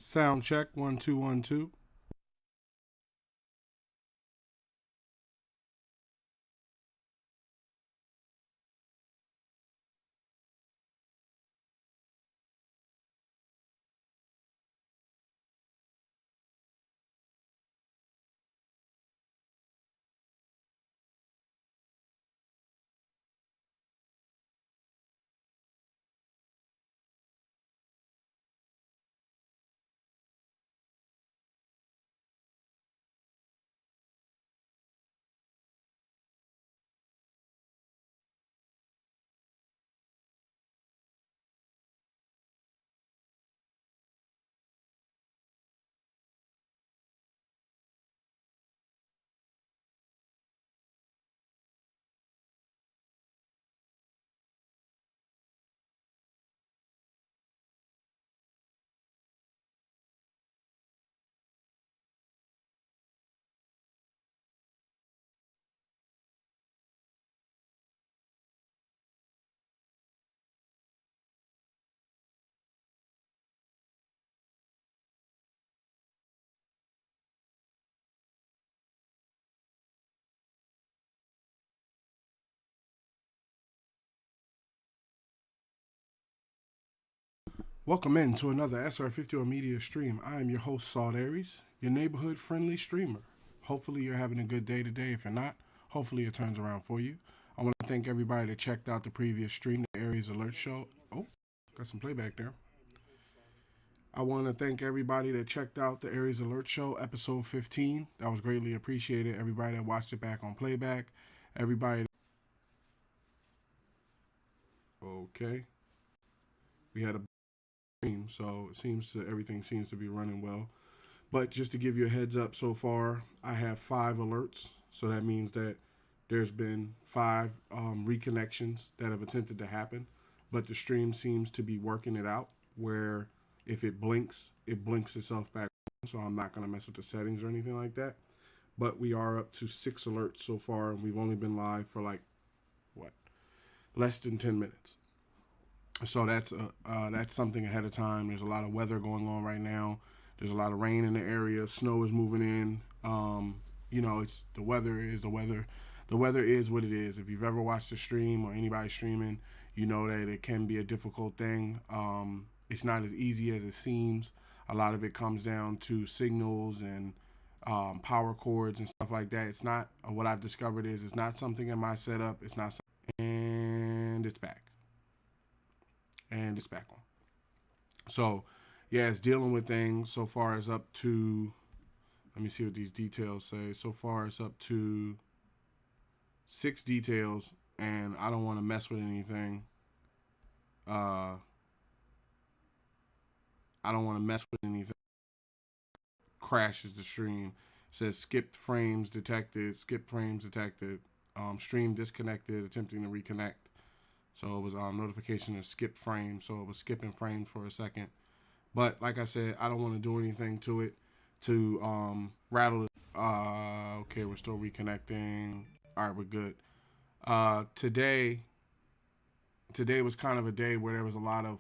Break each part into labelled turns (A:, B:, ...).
A: Sound check 1 2 1 2. Welcome in to another SR50 Media stream. I am your host, Saul Aries, your neighborhood friendly streamer. Hopefully, you're having a good day today. If you're not, hopefully, it turns around for you. I want to thank everybody that checked out the previous stream, the Aries Alert Show. Oh, got some playback there. I want to thank everybody that checked out the Aries Alert Show, episode 15. That was greatly appreciated. Everybody that watched it back on playback. Everybody. Okay. We had a stream, so everything seems to be running well. But just to give you a heads up, so far I have 5 alerts. So that means that there's been 5 reconnections that have attempted to happen. But the stream seems to be working it out where if it blinks itself back. So I'm not going to mess with the settings or anything like that. But we are up to 6 alerts so far, and we've only been live for less than 10 minutes. So that's something ahead of time. There's a lot of weather going on right now. There's a lot of rain in the area. Snow is moving in. It's the weather is the weather. The weather is what it is. If you've ever watched a stream or anybody streaming, you know that it can be a difficult thing. It's not as easy as it seems. A lot of it comes down to signals and power cords and stuff like that. It's not what I've discovered is it's not something in my setup. It's not, and it's back. And it's back on. So, yeah, it's dealing with things. So far, it's up to, let me see what these details say. So far, it's up to 6 details, and I don't want to mess with anything. I don't want to mess with anything. Crashes the stream. It says skipped frames detected. Stream disconnected. Attempting to reconnect. So it was notification of skipped frame. So it was skipping frames for a second. But like I said, I don't want to do anything to it to rattle it. Okay, we're still reconnecting. All right, we're good. Today was kind of a day where there was a lot of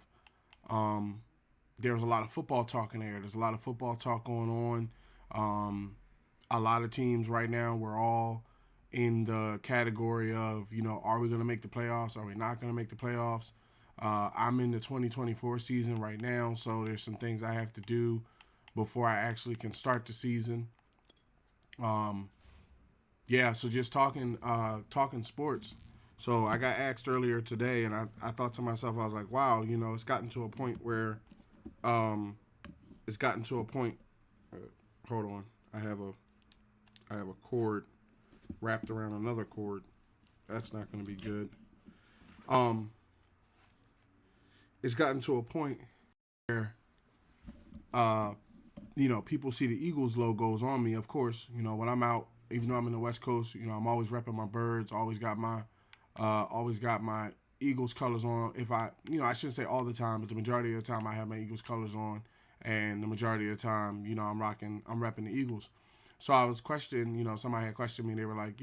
A: football talk in there. There's a lot of football talk going on. A lot of teams right now, we're all in the category of, are we going to make the playoffs? Are we not going to make the playoffs? I'm in the 2024 season right now, so there's some things I have to do before I actually can start the season. So just talking sports. So I got asked earlier today, and I thought to myself, I was like, wow, it's gotten to a point where, hold on, I have a cord wrapped around another cord. That's not going to be good. It's gotten to a point where, people see the Eagles logos on me. Of course, when I'm out, even though I'm in the West Coast, I'm always repping my birds. Always got my Eagles colors on. If I shouldn't say all the time, but the majority of the time I have my Eagles colors on, and the majority of the time, I'm repping the Eagles. So I was questioned, somebody had questioned me. They were like,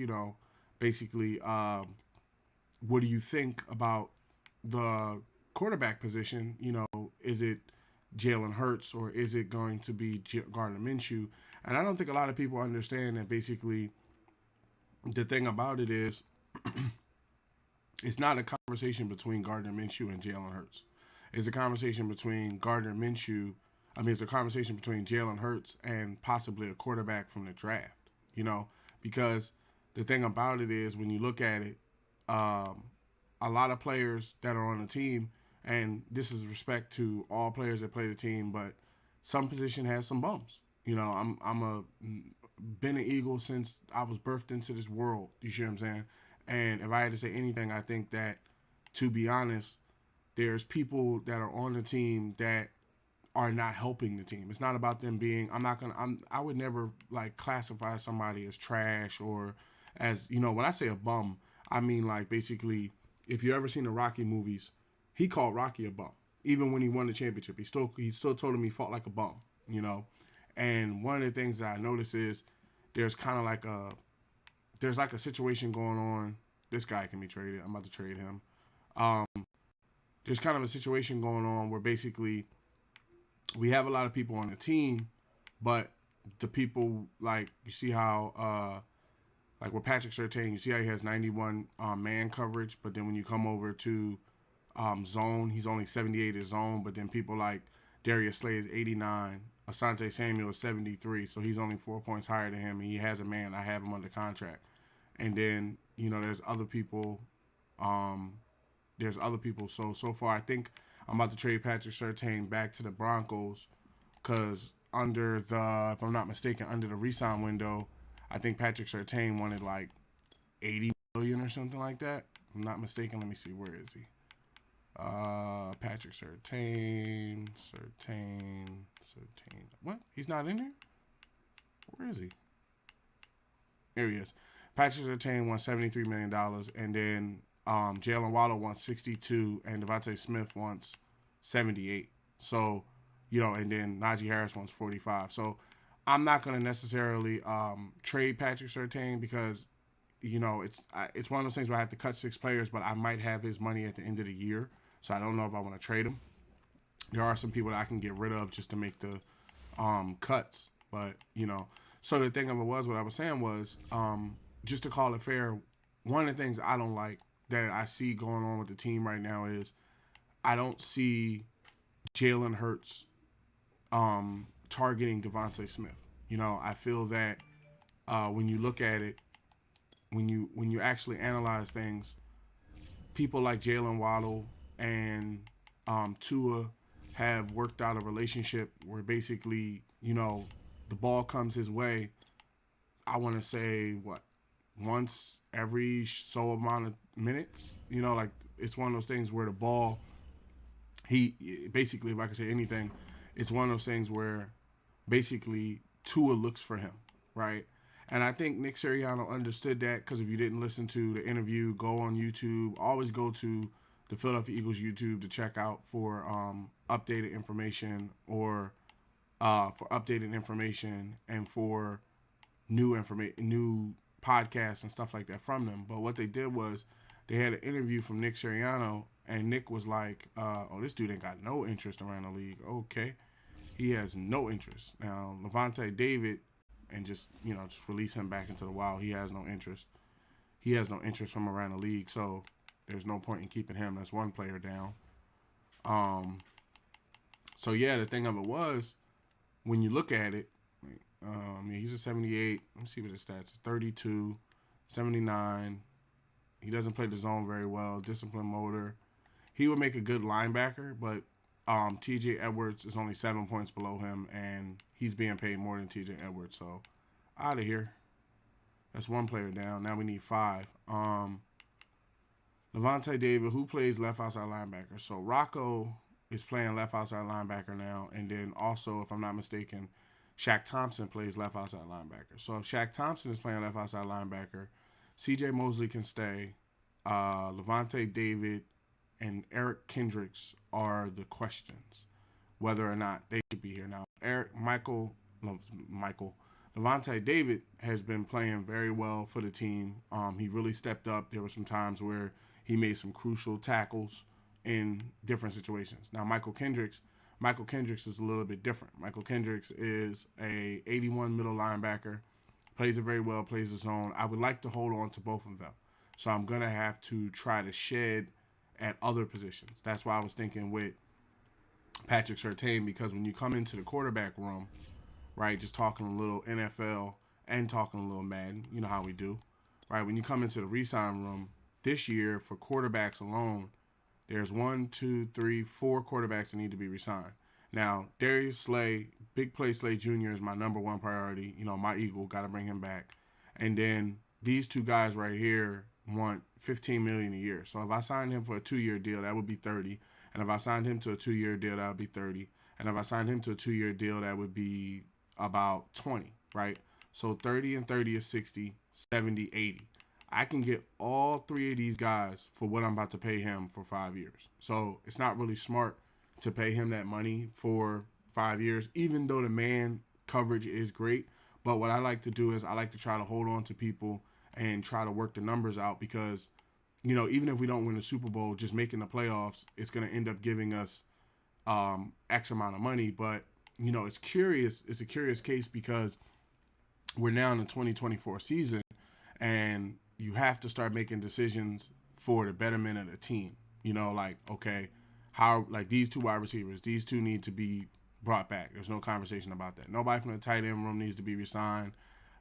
A: basically, what do you think about the quarterback position? Is it Jalen Hurts or is it going to be Gardner Minshew? And I don't think a lot of people understand that basically the thing about it is it's not a conversation between Gardner Minshew and Jalen Hurts. It's a conversation between Gardner Minshew. I mean, it's a conversation between Jalen Hurts and possibly a quarterback from the draft, you know, because the thing about it is when you look at it, a lot of players that are on the team, and this is respect to all players that play the team, but some position has some bums. You know, been an Eagle since I was birthed into this world. You see what I'm saying? And if I had to say anything, I think that, to be honest, there's people that are on the team that are not helping the team. It's not about them being. I would never like classify somebody as trash or as when I say a bum, I mean like basically if you ever seen the Rocky movies, he called Rocky a bum. Even when he won the championship, he still told him he fought like a bum. And one of the things that I notice is there's kind of like a situation going on. This guy can be traded. I'm about to trade him. There's kind of a situation going on where basically we have a lot of people on the team, but the people, like, you see how, like with Patrick Surtain, you see how he has 91 man coverage, but then when you come over to zone, he's only 78 as zone, but then people like Darius Slay is 89, Asante Samuel is 73, so he's only 4 points higher than him, and he has a man. I have him under contract. And then, there's other people. So far, I think I'm about to trade Patrick Surtain back to the Broncos because if I'm not mistaken, under the re-sign window, I think Patrick Surtain wanted like $80 million or something like that. If I'm not mistaken. Let me see. Where is he? Patrick Surtain. What? He's not in there? Where is he? Here he is. Patrick Surtain won $73 million, and then Jalen Waddle wants 62, and Devontae Smith wants 78. So, and then Najee Harris wants 45. So, I'm not going to necessarily trade Patrick Surtain because, it's one of those things where I have to cut 6 players, but I might have his money at the end of the year. So, I don't know if I want to trade him. There are some people that I can get rid of just to make the cuts. But, so the thing of it was, what I was saying was, just to call it fair, one of the things I don't like that I see going on with the team right now is I don't see Jalen Hurts targeting Devontae Smith. I feel that when you look at it, when you actually analyze things, people like Jalen Waddle and Tua have worked out a relationship where basically, the ball comes his way. I want to say once every so amount of minutes, like it's one of those things where the ball, basically, if I can say anything, it's one of those things where basically Tua looks for him, right? And I think Nick Sirianni understood that because if you didn't listen to the interview, go on YouTube. Always go to the Philadelphia Eagles YouTube to check out for updated information or and for new podcasts and stuff like that from them. But what they did was they had an interview from Nick Sirianni, and Nick was like, oh, this dude ain't got no interest around the league. Okay. He has no interest. Now, Levante David, and just release him back into the wild. He has no interest. He has no interest from around the league, so there's no point in keeping him. That's one player down. So, yeah, the thing of it was, when you look at it, he's a 78. Let me see what his stats are. 32, 79. He doesn't play the zone very well. Disciplined motor. He would make a good linebacker, but T.J. Edwards is only 7 points below him, and he's being paid more than T.J. Edwards. So, out of here. That's one player down. Now we need 5. Levante David, who plays left outside linebacker. So, Rocco is playing left outside linebacker now, and then also, if I'm not mistaken, Shaq Thompson plays left outside linebacker. So if Shaq Thompson is playing left outside linebacker, C.J. Mosley can stay. Levante David and Eric Kendricks are the questions, whether or not they should be here. Now, Levante David has been playing very well for the team. He really stepped up. There were some times where he made some crucial tackles in different situations. Now, Michael Kendricks Michael Kendricks is a little bit different. Michael Kendricks is a 81 middle linebacker, plays it very well, plays his own. I would like to hold on to both of them. So I'm going to have to try to shed at other positions. That's why I was thinking with Patrick Surtain, because when you come into the quarterback room, right, just talking a little NFL and talking a little Madden, you know how we do, right? When you come into the re-sign room this year for quarterbacks alone, there's 4 quarterbacks that need to be re-signed. Now, Darius Slay, Big Play Slay Jr. is my number one priority. You know, my Eagle, got to bring him back. And then these two guys right here want $15 million a year. So if I signed him for a 2-year deal, that would be 30. And if I signed him to a 2-year deal, that would be 30. And if I signed him to a 2-year deal, that would be about 20, right? So 30 and 30 is 60, 70, 80. I can get all 3 of these guys for what I'm about to pay him for 5 years. So it's not really smart to pay him that money for 5 years, even though the man coverage is great. But what I like to do is I like to try to hold on to people and try to work the numbers out because, you know, even if we don't win the Super Bowl, just making the playoffs, it's going to end up giving us X amount of money. But, you know, it's curious. It's a curious case because we're now in the 2024 season and you have to start making decisions for the betterment of the team. You know, like, okay, how, like these 2 wide receivers, these 2 need to be brought back. There's no conversation about that. Nobody from the tight end room needs to be re-signed.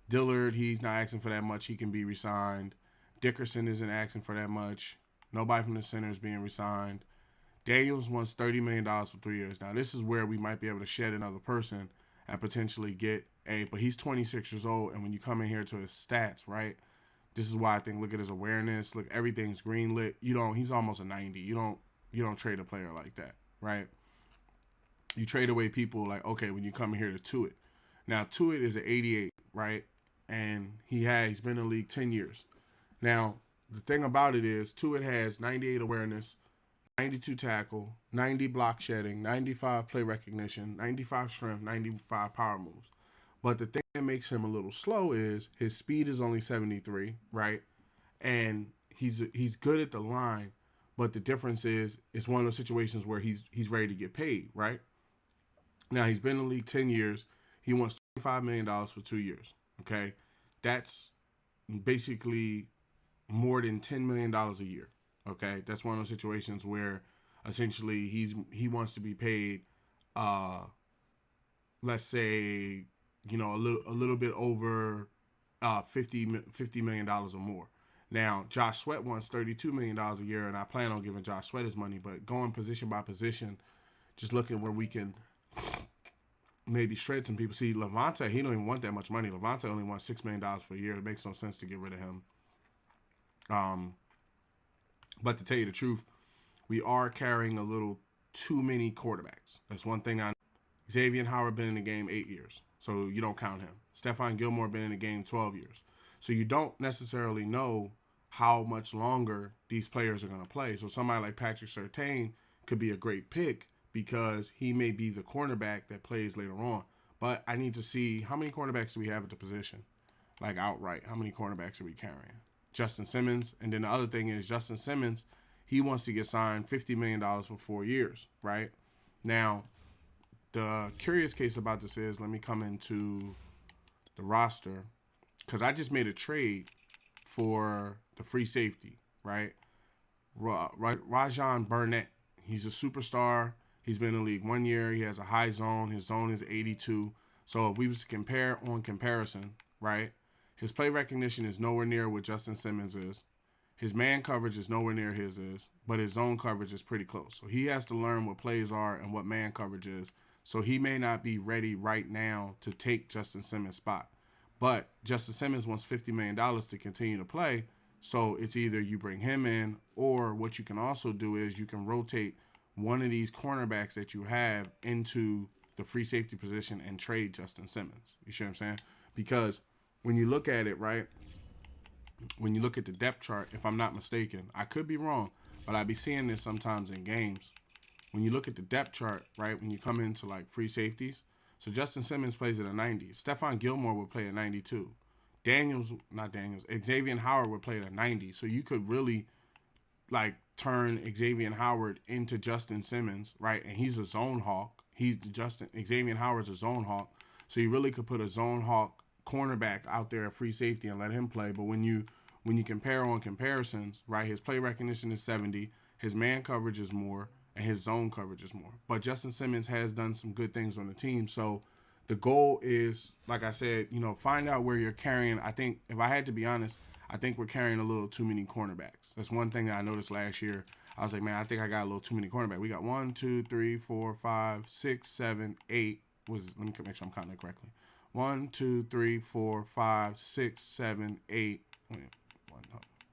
A: Dillard, he's not asking for that much. He can be re-signed. Dickerson isn't asking for that much. Nobody from the center is being re-signed. Daniels wants $30 million for 3 years. Now, this is where we might be able to shed another person and potentially get but he's 26 years old, and when you come in here to his stats, right, this is why I think, look at his awareness, look, everything's green lit. He's almost a 90. You don't trade a player like that, right? You trade away people like, okay, when you come in here to Tuitt. Now, Tuitt is an 88, right? And he's been in the league 10 years. Now, the thing about it is Tuitt has 98 awareness, 92 tackle, 90 block shedding, 95 play recognition, 95 strength, 95 power moves. But the thing that makes him a little slow is his speed is only 73, right? And he's good at the line, but the difference is it's one of those situations where he's ready to get paid, right? Now, he's been in the league 10 years. He wants $25 million for 2 years, okay? That's basically more than $10 million a year, okay? That's one of those situations where essentially he wants to be paid, let's say, you know, a little bit over $50 million or more. Now, Josh Sweat wants $32 million a year, and I plan on giving Josh Sweat his money, but going position by position, just looking where we can maybe shred some people. See, Levante, he don't even want that much money. Levante only wants $6 million for a year. It makes no sense to get rid of him. But to tell you the truth, we are carrying a little too many quarterbacks. That's one thing I know. Xavier Howard been in the game 8 years, so you don't count him. Stephon Gilmore been in the game 12 years. So you don't necessarily know how much longer these players are going to play. So somebody like Patrick Surtain could be a great pick because he may be the cornerback that plays later on. But I need to see how many cornerbacks do we have at the position, like outright. How many cornerbacks are we carrying? Justin Simmons. And then the other thing is Justin Simmons, he wants to get signed $50 million for 4 years, right? Now, the curious case about this is, let me come into the roster, because I just made a trade for the free safety, right? Rajon Burnett. He's a superstar. He's been in the league 1 year. He has a high zone. His zone is 82. So if we was to compare on comparison, right, his play recognition is nowhere near what Justin Simmons is. His man coverage is nowhere near his is, but his zone coverage is pretty close. So he has to learn what plays are and what man coverage is. So he may not be ready right now to take Justin Simmons' spot. But Justin Simmons wants $50 million to continue to play. So it's either you bring him in, or what you can also do is you can rotate one of these cornerbacks that you have into the free safety position and trade Justin Simmons. You see what I'm saying? Because when you look at it, right, when you look at the depth chart, if I'm not mistaken, I could be wrong, but I be seeing this sometimes in games. When you look at the depth chart, right, when you come into like free safeties, so Justin Simmons plays at a 90. Stephon Gilmore would play at 92. Xavier Howard would play at a 90. So you could really like turn Xavier Howard into Justin Simmons, right? And he's a zone hawk. He's Justin Xavier Howard's a zone hawk, so you really could put a zone hawk cornerback out there at free safety and let him play. But when you compare on comparisons, right, his play recognition is 70, his man coverage is more, and his zone coverage is more. But Justin Simmons has done some good things on the team. So the goal is, like I said, find out where you're carrying. I think, if I had to be honest, I think we're carrying a little too many cornerbacks. That's one thing that I noticed last year. I was like, man, I think I got a little too many cornerbacks. We got 1, 2, 3, 4, 5, 6, 7, 8. Let me make sure I'm counting it correctly. 1, 2, 3, 4, 5, 6, 7, 8. Wait,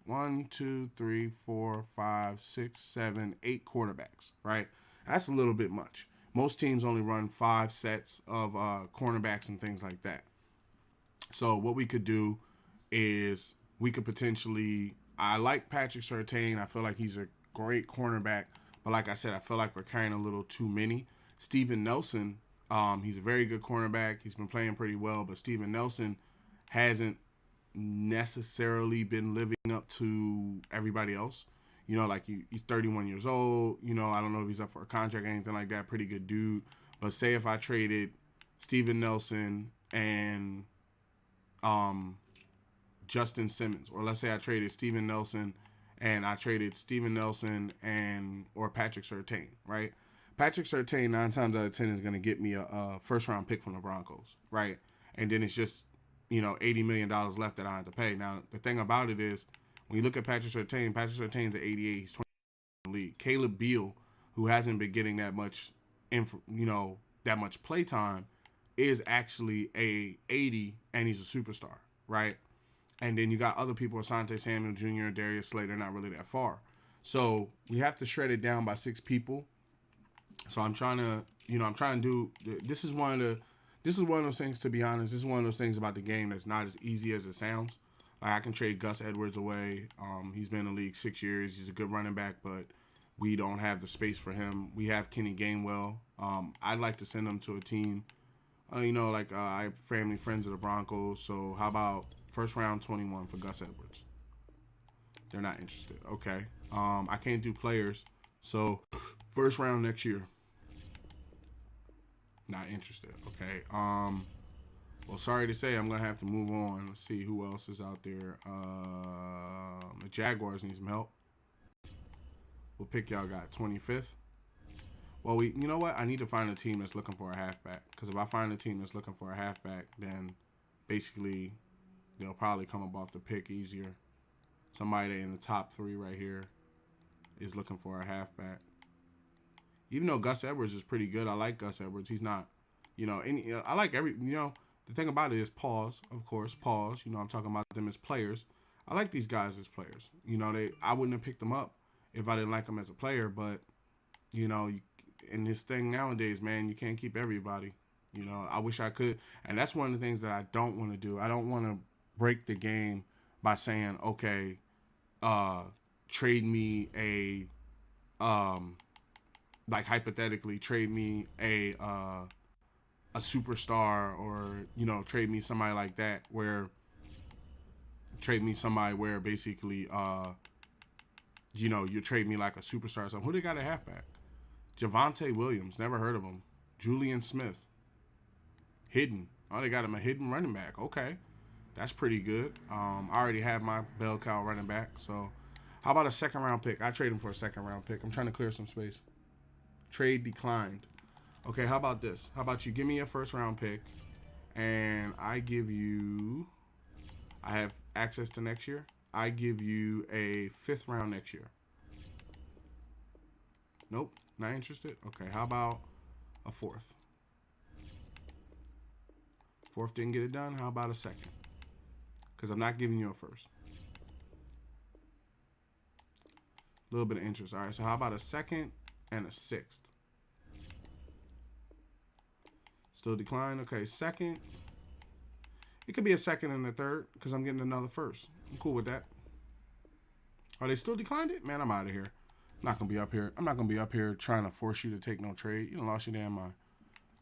A: 1, 2, 3, 4, 5, 6, 7, 8 quarterbacks, right? That's a little bit much. Most teams only run 5 sets of cornerbacks and things like that. So what we could do is we could potentially, I like Patrick Surtain. I feel like he's a great cornerback. But like I said, I feel like we're carrying a little too many. Steven Nelson, he's a very good cornerback. He's been playing pretty well. But Steven Nelson hasn't necessarily been living up to everybody else. Like he's 31 years old. I don't know if he's up for a contract or anything like that. Pretty good dude. But say if I traded Steven Nelson and Justin Simmons, or let's say I traded Steven Nelson and or Patrick Surtain, right? Patrick Surtain 9 times out of 10 is going to get me a first round pick from the Broncos, right? And then it's just $80 million left that I have to pay. Now the thing about it is, when you look at Patrick Surtain's at 88. He's 20 in the league. Caleb Beal, who hasn't been getting that much, that much play time, is actually a 80, and he's a superstar, right? And then you got other people, Asante Samuel Jr., Darius Slay, they're not really that far. So we have to shred it down by 6 people. So I'm trying to do. This is one of those things. To be honest, this is one of those things about the game that's not as easy as it sounds. Like, I can trade Gus Edwards away. He's been in the league 6 years. He's a good running back, but we don't have the space for him. We have Kenny Gainwell. I'd like to send him to a team. I have family friends of the Broncos. So how about first round 21 for Gus Edwards? They're not interested. Okay. I can't do players. So first round next year. Not interested. Okay. Well, sorry to say, I'm going to have to move on. Let's see who else is out there. The Jaguars need some help. What pick y'all got? 25th? Well, you know what? I need to find a team that's looking for a halfback. Because if I find a team that's looking for a halfback, then basically they'll probably come up off the pick easier. Somebody in the top 3 right here is looking for a halfback. Even though Gus Edwards is pretty good, I like Gus Edwards. He's not, I like the thing about it is pause, of course, pause. I'm talking about them as players. I like these guys as players. I wouldn't have picked them up if I didn't like them as a player. But, in this thing nowadays, man, you can't keep everybody. I wish I could. And that's one of the things that I don't want to do. I don't want to break the game by saying, okay, trade me a, hypothetically, trade me a superstar, or trade me somebody like that, where basically you trade me like a superstar or something. Who they got a halfback? Javonte Williams, never heard of him. Julian Smith, hidden. Oh, they got him a hidden running back. Okay, that's pretty good. I already have my bell cow running back. So how about a second round pick? I trade him for a second round pick. I'm trying to clear some space. Trade declined. Okay, how about this? How about you give me a first round pick, and I have access to next year. I give you a 5th round next year. Nope, not interested. Okay, how about a 4th? 4th didn't get it done. How about a 2nd? Because I'm not giving you a 1st. A little bit of interest. All right, so how about a 2nd and a 6th? Still declined. Okay, 2nd. It could be a 2nd and a 3rd because I'm getting another 1st. I'm cool with that. Are they still declined it? Man, I'm out of here. I'm not gonna be up here trying to force you to take no trade. You done lost your damn mind.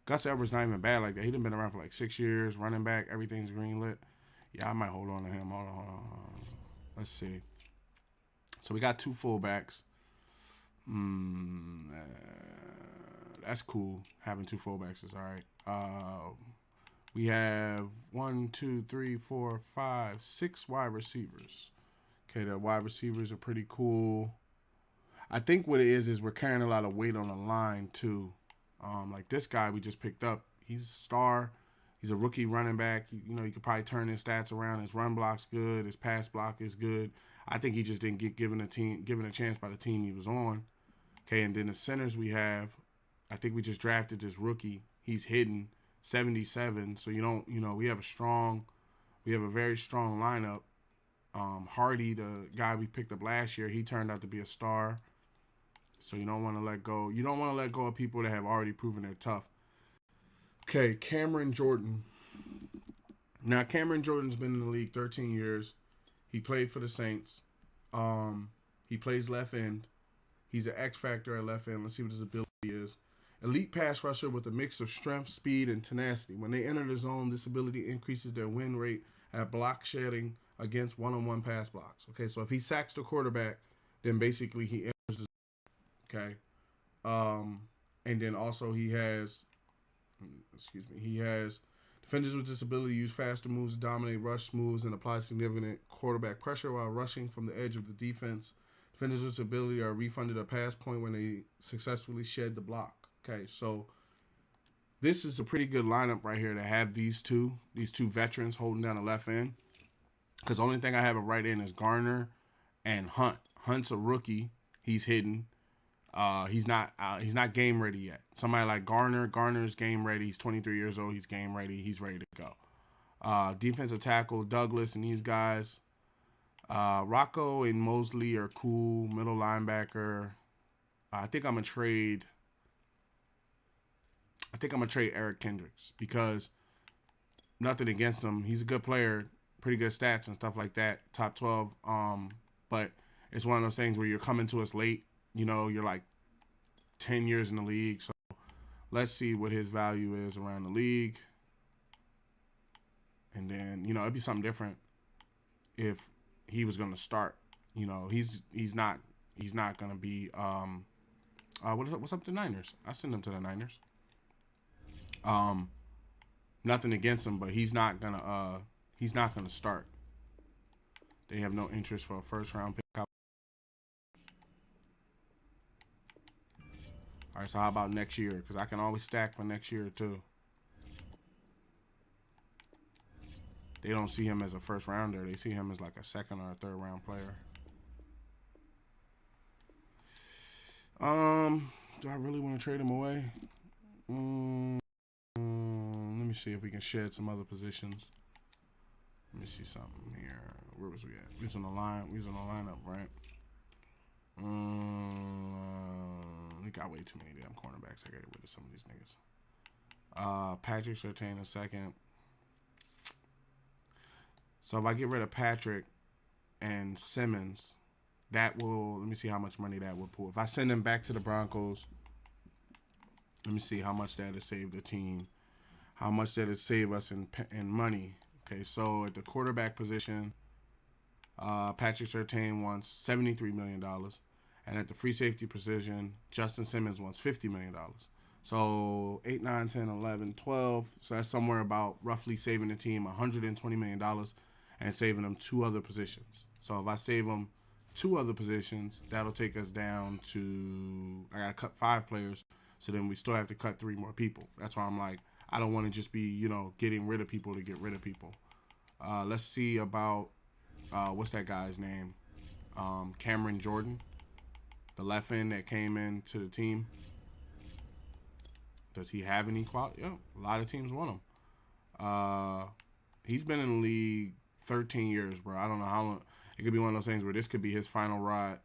A: Gus Edwards not even bad like that. He done been around for like 6 years. Running back, everything's greenlit. Yeah, I might hold on to him. Hold on. Let's see. So we got 2 fullbacks. that's cool. Having 2 fullbacks is all right. We have 1, 2, 3, 4, 5, 6 wide receivers. Okay, the wide receivers are pretty cool. I think what it is we're carrying a lot of weight on the line too. Like this guy we just picked up, he's a star. He's a rookie running back. You know, you could probably turn his stats around. His run block's good. His pass block is good. I think he just didn't get given a chance by the team he was on. Okay, and then the centers we have, I think we just drafted this rookie. He's hidden 77. So we have a very strong lineup. Hardy, the guy we picked up last year, he turned out to be a star. So you don't want to let go. You don't want to let go of people that have already proven they're tough. Okay, Cameron Jordan. Now, Cameron Jordan's been in the league 13 years. He played for the Saints. He plays left end. He's an X factor at left end. Let's see what his ability is. Elite pass rusher with a mix of strength, speed, and tenacity. When they enter the zone, this ability increases their win rate at block shedding against one-on-one pass blocks. Okay, so if he sacks the quarterback, then basically he enters the zone. Okay. And then also he has defenders with this ability use faster moves to dominate rush moves and apply significant quarterback pressure while rushing from the edge of the defense. Defenders with this ability are refunded a pass point when they successfully shed the block. Okay, so this is a pretty good lineup right here to have these two veterans holding down the left end. Because the only thing I have at right end is Garner and Hunt. Hunt's a rookie. He's hidden. He's not game ready yet. Somebody like Garner's game ready. He's 23 years old. He's game ready. He's ready to go. Defensive tackle Douglas and these guys. Rocco and Mosley are cool. Middle linebacker. I think I'm gonna trade Eric Kendricks because nothing against him. He's a good player, pretty good stats and stuff like that. Top 12. But it's one of those things where you're coming to us late. You know, you're like 10 years in the league. So let's see what his value is around the league. And then, it'd be something different if he was going to start. He's not going to be what's up with the Niners? I send him to the Niners. Nothing against him, but he's not going to start. They have no interest for a first round pick. All right, so how about next year? Because I can always stack for next year, too. They don't see him as a first rounder. They see him as like a second or a third round player. Do I really want to trade him away? Let me see if we can shed some other positions. Let me see something here. Where was we at? We was on the lineup, right? We got way too many damn cornerbacks. I gotta get rid of some of these niggas. Patrick Surtain a second. So if I get rid of Patrick and Simmons, that will, let me see how much money that would pull. If I send him back to the Broncos, let me see how much that would save the team. How much that would save us in money. Okay, so at the quarterback position, Patrick Surtain wants $73 million. And at the free safety position, Justin Simmons wants $50 million. So 8, 9, 10, 11, 12. So that's somewhere about roughly saving the team $120 million and saving them 2 other positions. So if I save them 2 other positions, that'll take us down to, I got to cut 5 players. So then we still have to cut 3 more people. That's why I'm like, I don't want to just be, getting rid of people to get rid of people. Let's see about, what's that guy's name? Cameron Jordan, the left end that came into the team. Does he have any quality? Yeah, a lot of teams want him. He's been in the league 13 years, bro. I don't know how long. It could be one of those things where this could be his final ride.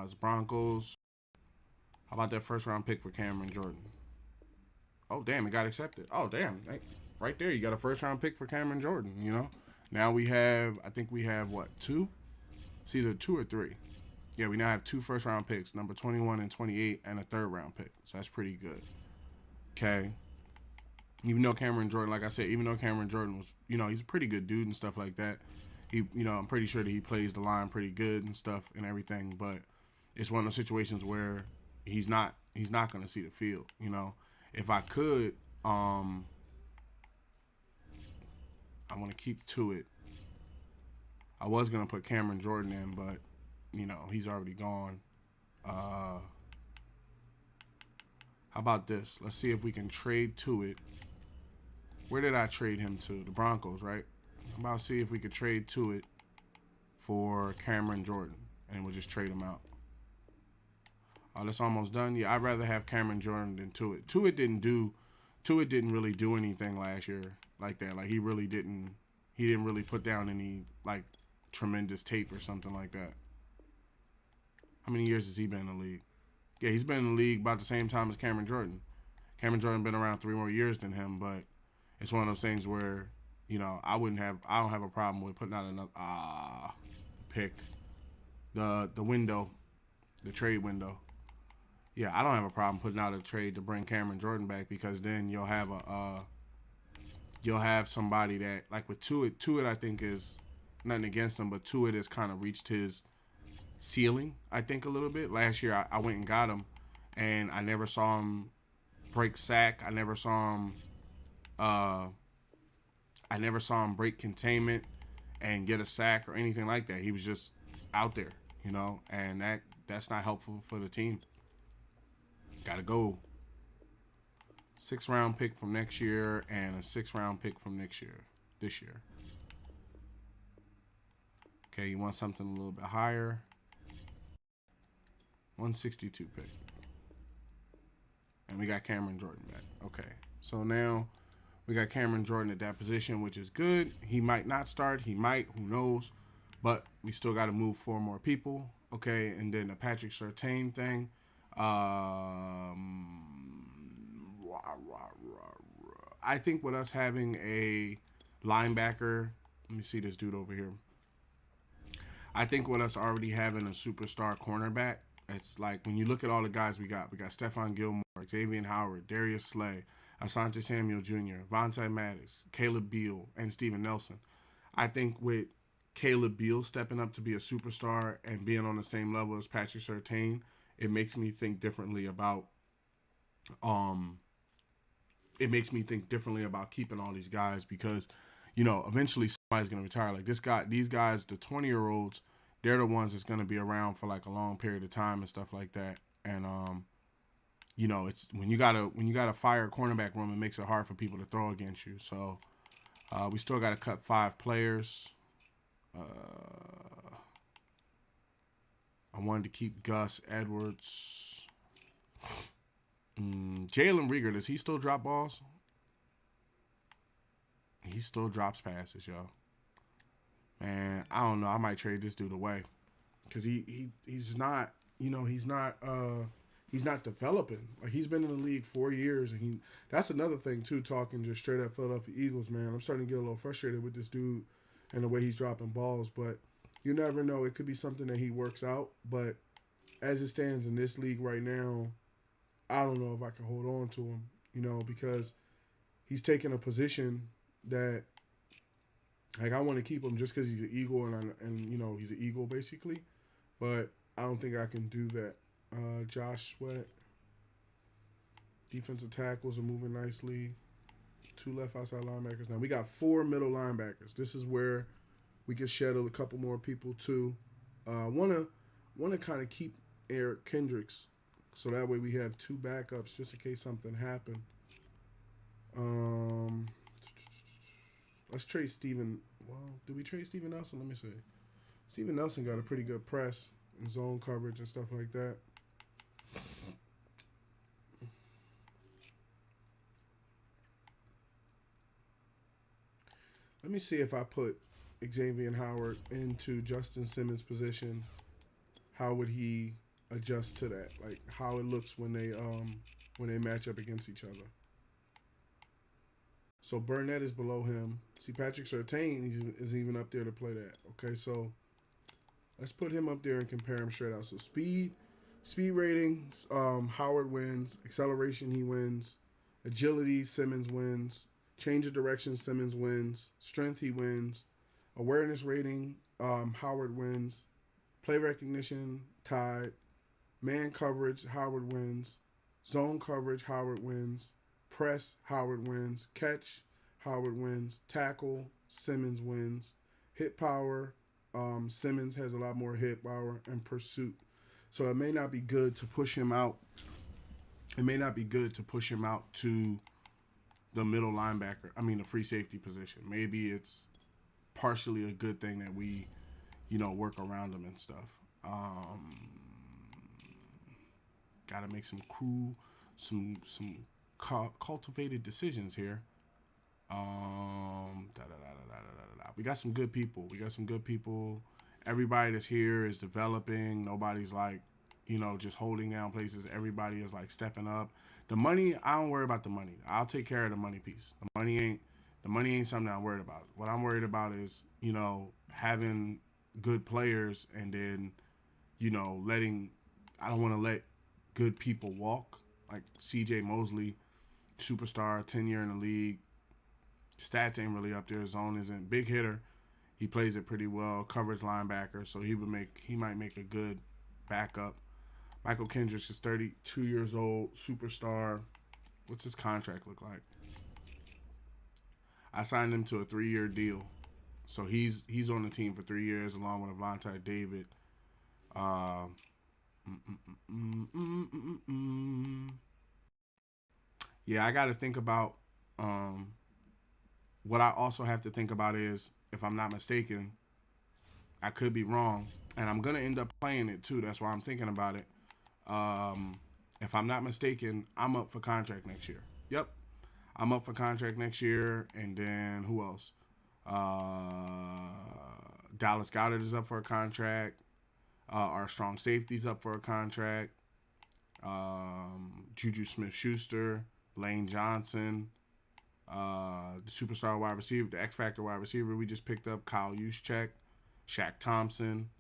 A: It's Broncos. How about that first round pick for Cameron Jordan? Oh, damn, it got accepted. Oh, damn. Right there, you got a first round pick for Cameron Jordan, Now we have, I think we have, what, 2? It's either 2 or 3. Yeah, we now have 2 first round picks, number 21 and 28, and a third round pick. So that's pretty good. Okay. Even though Cameron Jordan, like I said, was, he's a pretty good dude and stuff like that. He, I'm pretty sure that he plays the line pretty good and stuff and everything. But it's one of those situations where he's not going to see the field. You know, if I could, I want to keep to it. I was going to put Cameron Jordan in, but you know he's already gone. How about this? Let's see if we can trade to it. Where did I trade him to? The Broncos, right? I'm about to see if we could trade to it for Cameron Jordan, and we'll just trade him out. That's almost done. Yeah, I'd rather have Cameron Jordan than Tuitt. Tuitt didn't really do anything last year like that. Like he didn't really put down any like tremendous tape or something like that. How many years has he been in the league? Yeah, he's been in the league about the same time as Cameron Jordan. Cameron Jordan been around 3 more years than him, but it's one of those things where, you know, I don't have a problem with putting out another pick. The window, the trade window. Yeah, I don't have a problem putting out a trade to bring Cameron Jordan back, because then you'll have somebody that, like with Tuitt I think is nothing against him, but Tuitt has kind of reached his ceiling, I think, a little bit. Last year I went and got him, and I never saw him break sack. I never saw him break containment and get a sack or anything like that. He was just out there, you know, and that's not helpful for the team. Gotta go. 6th round pick from next year and a 6th round pick from this year. Okay, you want something a little bit higher. 162 pick. And we got Cameron Jordan back. Okay, so now we got Cameron Jordan at that position, which is good. He might not start. He might. Who knows? But we still got to move 4 more people. Okay, and then the Patrick Surtain thing. I think with us having a linebacker, let me see this dude over here. I think with us already having a superstar cornerback, it's like when you look at all the guys we got Stephon Gilmore, Xavier Howard, Darius Slay, Asante Samuel Jr., Vontae Maddox, Caleb Beal, and Steven Nelson. I think with Caleb Beal stepping up to be a superstar and being on the same level as Patrick Surtain, it makes me think differently about keeping all these guys, because, you know, eventually somebody's going to retire. Like these guys, the 20-year-olds, they're the ones that's going to be around for like a long period of time and stuff like that. And you know, it's when you gotta fire a cornerback room, it makes it hard for people to throw against you. So we still got to cut 5 players. I wanted to keep Gus Edwards. Jalen Reagor, does he still drop balls? He still drops passes, yo. Man, I don't know. I might trade this dude away, because he's not, you know, he's not developing. Like, he's been in the league 4 years, and that's another thing too. Talking just straight up Philadelphia Eagles, man, I'm starting to get a little frustrated with this dude and the way he's dropping balls. But you never know. It could be something that he works out. But as it stands in this league right now, I don't know if I can hold on to him, you know, because he's taking a position that, like, I want to keep him just because he's an Eagle and you know, he's an Eagle basically. But I don't think I can do that. Josh Sweat. Defensive tackles are moving nicely. 2 left outside linebackers. Now we got 4 middle linebackers. This is where we can shed a couple more people too. Wanna kind of keep Eric Kendricks, so that way we have 2 backups just in case something happened. Let's trade Steven. Well, did we trade Steven Nelson? Let me see. Steven Nelson got a pretty good press and zone coverage and stuff like that. Let me see if I put Xavier Howard into Justin Simmons' position. How would he adjust to that? Like, how it looks when they match up against each other. So Burnett is below him. See, Patrick Surtain is even up there to play that. Okay, so let's put him up there and compare him straight out. So speed ratings, Howard wins. Acceleration, he wins. Agility, Simmons wins. Change of direction, Simmons wins. Strength, he wins. Awareness rating, Howard wins. Play recognition, tied. Man coverage, Howard wins. Zone coverage, Howard wins. Press, Howard wins. Catch, Howard wins. Tackle, Simmons wins. Hit power, Simmons has a lot more hit power. And pursuit. So it may not be good to push him out. It may not be good to push him out to the middle linebacker. I mean, the free safety position. Maybe it's partially a good thing that we, work around him and stuff. Got to make some cultivated decisions here. We got some good people. Everybody that's here is developing. Nobody's like, just holding down places. Everybody is like stepping up. The money, I don't worry about the money. I'll take care of the money piece. The money ain't something I'm worried about. What I'm worried about is, having good players and then, I don't want to let good people walk. Like CJ Mosley, superstar, 10-year in the league. Stats ain't really up there. Zone isn't. Big hitter. He plays it pretty well. Coverage linebacker, so he might make a good backup. Michael Kendricks is 32 years old, superstar. What's his contract look like? I signed him to a 3-year deal. So he's on the team for 3 years along with Avonte David. Yeah, I got to think about what I also have to think about is, if I'm not mistaken, I could be wrong, and I'm going to end up playing it too. That's why I'm thinking about it. If I'm not mistaken, I'm up for contract next year. Yep. I'm up for contract next year. And then who else? Dallas Goedert is up for a contract. Our strong safety's up for a contract. Juju Smith-Schuster, Lane Johnson, the superstar wide receiver, the X Factor wide receiver we just picked up, Kyle Juszczyk, Shaq Thompson,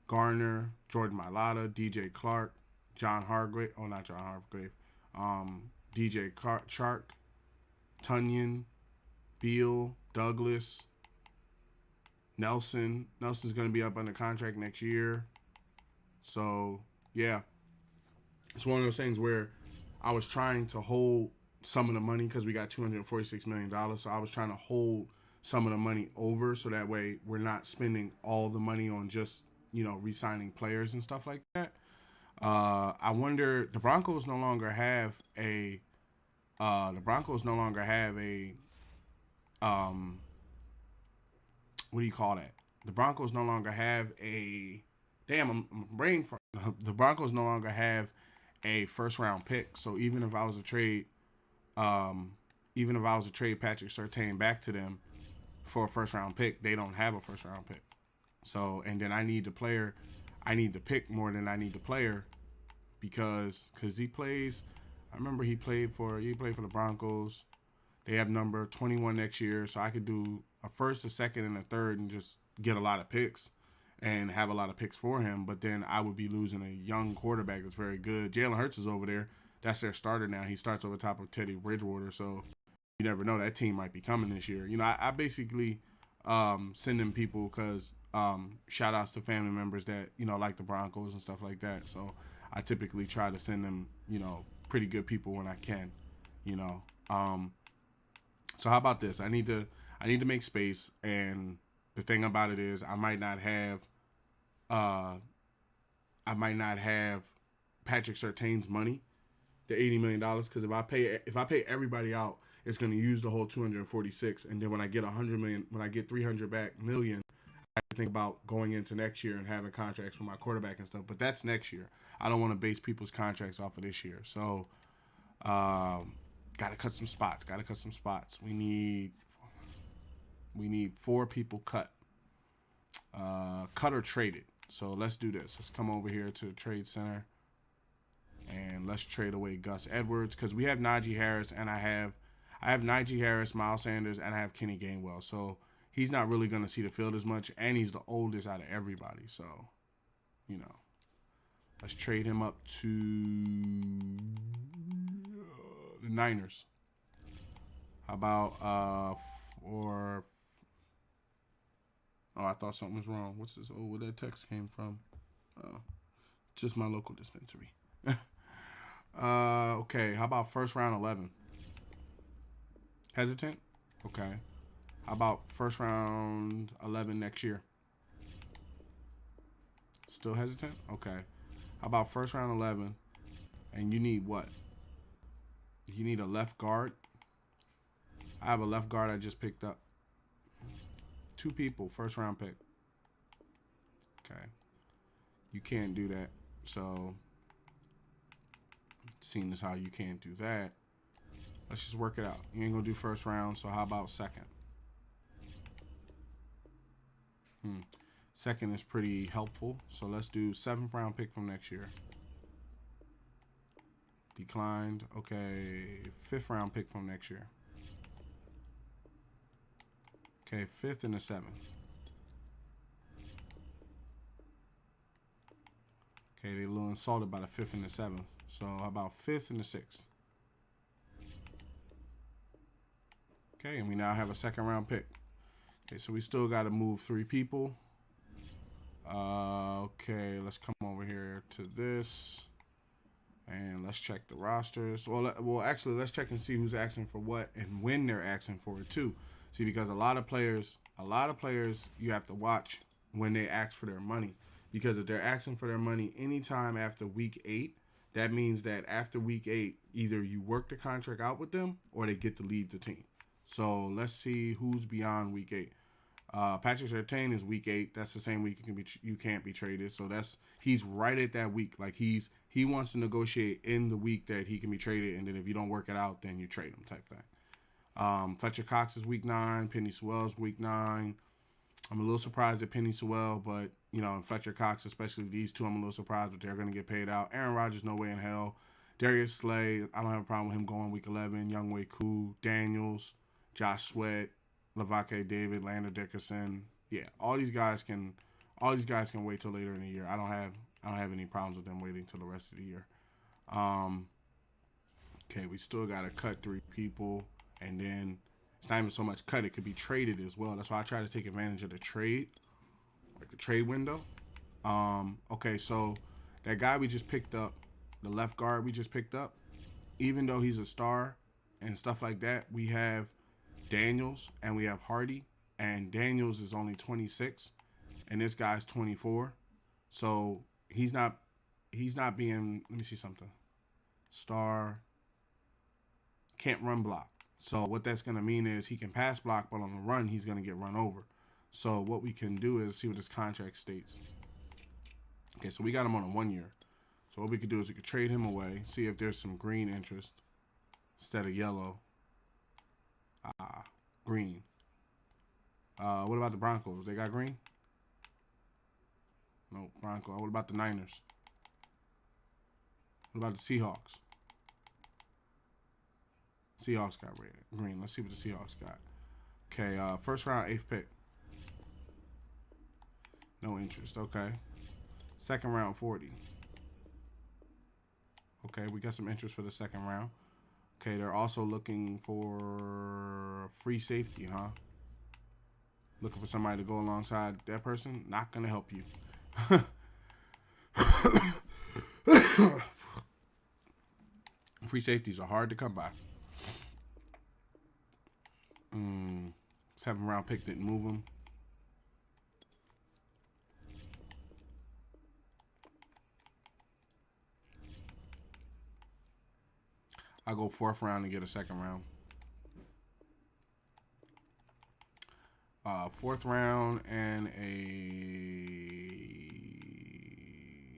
A: Garner, Jordan Mailata, DJ Clark, John Hargrave. Oh, not John Hargrave. DJ Chark, Tunyon, Beal, Douglas, Nelson. Nelson's going to be up under contract next year. So, yeah. It's one of those things where I was trying to hold some of the money because we got $246 million. So I was trying to hold some of the money over so that way we're not spending all the money on just, re-signing players and stuff like that. I wonder, the Broncos no longer have a what do you call that? The Broncos no longer have a, I'm brain for, the Broncos no longer have a first round pick. So even if I was to trade Patrick Surtain back to them for a first round pick, they don't have a first round pick. So, and then I need the pick more than I need the player because he plays. I remember he played for the Broncos. They have number 21 next year, so I could do a first, a second, and a third and just get a lot of picks and have a lot of picks for him. But then I would be losing a young quarterback that's very good. Jalen Hurts is over there. That's their starter now. He starts over top of Teddy Bridgewater, so you never know. That team might be coming this year. I basically send them people because shout outs to family members that, like the Broncos and stuff like that. So I typically try to send them, pretty good people when I can, So how about this? I need to make space, and the thing about it is I might not have Patrick Surtain's money, the $80 million, because if I pay everybody out, it's going to use the whole 246, and then when I get 100 million, when I get 300 back million, I think about going into next year and having contracts for my quarterback and stuff. But that's next year. I don't want to base people's contracts off of this year. So, got to cut some spots. We need 4 people cut. Cut or traded. So let's do this. Let's come over here to the trade center and let's trade away Gus Edwards because we have Najee Harris and I have Najee Harris, Miles Sanders, and I have Kenny Gainwell. So he's not really going to see the field as much, and he's the oldest out of everybody. So, let's trade him up to the Niners. How about for? Oh, I thought something was wrong. What's this? Oh, where that text came from? Just my local dispensary. Okay. How about first round 11? Hesitant? Okay. How about first round 11 next year? Still hesitant? Okay. How about first round 11? And you need what? You need a left guard. I have a left guard I just picked up. 2 people, first round pick. Okay. You can't do that. So, seeing as how you can't do that, let's just work it out. You ain't going to do first round, so how about second? Second is pretty helpful. So let's do 7th round pick from next year. Declined. Okay. 5th round pick from next year. Okay. 5th and the 7th. Okay. They're a little insulted by the 5th and the 7th. So how about 5th and the 6th? Okay. And we now have a 2nd round pick. Okay. So we still got to move 3 people. Okay, let's come over here to this, and let's check the rosters. Well, actually, let's check and see who's asking for what and when they're asking for it too. See, because a lot of players, you have to watch when they ask for their money, because if they're asking for their money anytime after week 8, that means that after week 8, either you work the contract out with them or they get to leave the team. So let's see who's beyond week 8. Patrick Surtain is week 8. That's the same week you can't be traded. So he's right at that week. Like he wants to negotiate in the week that he can be traded, and then if you don't work it out, then you trade him type thing. Fletcher Cox is week 9. Penny Sewell is week 9. I'm a little surprised at Penny Sewell, but and Fletcher Cox, especially these two, I'm a little surprised, but they're going to get paid out. Aaron Rodgers, no way in hell. Darius Slay, I don't have a problem with him going week 11. Younghoe Koo, Daniels, Josh Sweat, Lavake David, Landon Dickerson. Yeah, all these guys can wait till later in the year. I don't have any problems with them waiting till the rest of the year. Okay, we still gotta cut 3 people, and then it's not even so much cut, it could be traded as well. That's why I try to take advantage of the trade, like the trade window. Okay, so that guy we just picked up, the left guard we just picked up, even though he's a star and stuff like that, we have Daniels and we have Hardy, and Daniels is only 26 and this guy's 24, so he's not being, let me see something, star, can't run block. So what that's going to mean is he can pass block, but on the run he's going to get run over. So what we can do is see what his contract states. Okay, so we got him on a 1 year. So what we could do is we could trade him away, see if there's some green interest instead of yellow. Green. What about the Broncos? They got green? No, Bronco. What about the Niners? What about the Seahawks? Seahawks got red. Green. Let's see what the Seahawks got. Okay, first round, 8th pick. No interest. Okay. Second round, 40. Okay, we got some interest for the second round. Okay, they're also looking for free safety, huh? Looking for somebody to go alongside that person? Not going to help you. Free safeties are hard to come by. 7th round pick didn't move them. I'll go 4th round and get a 2nd round. 4th round and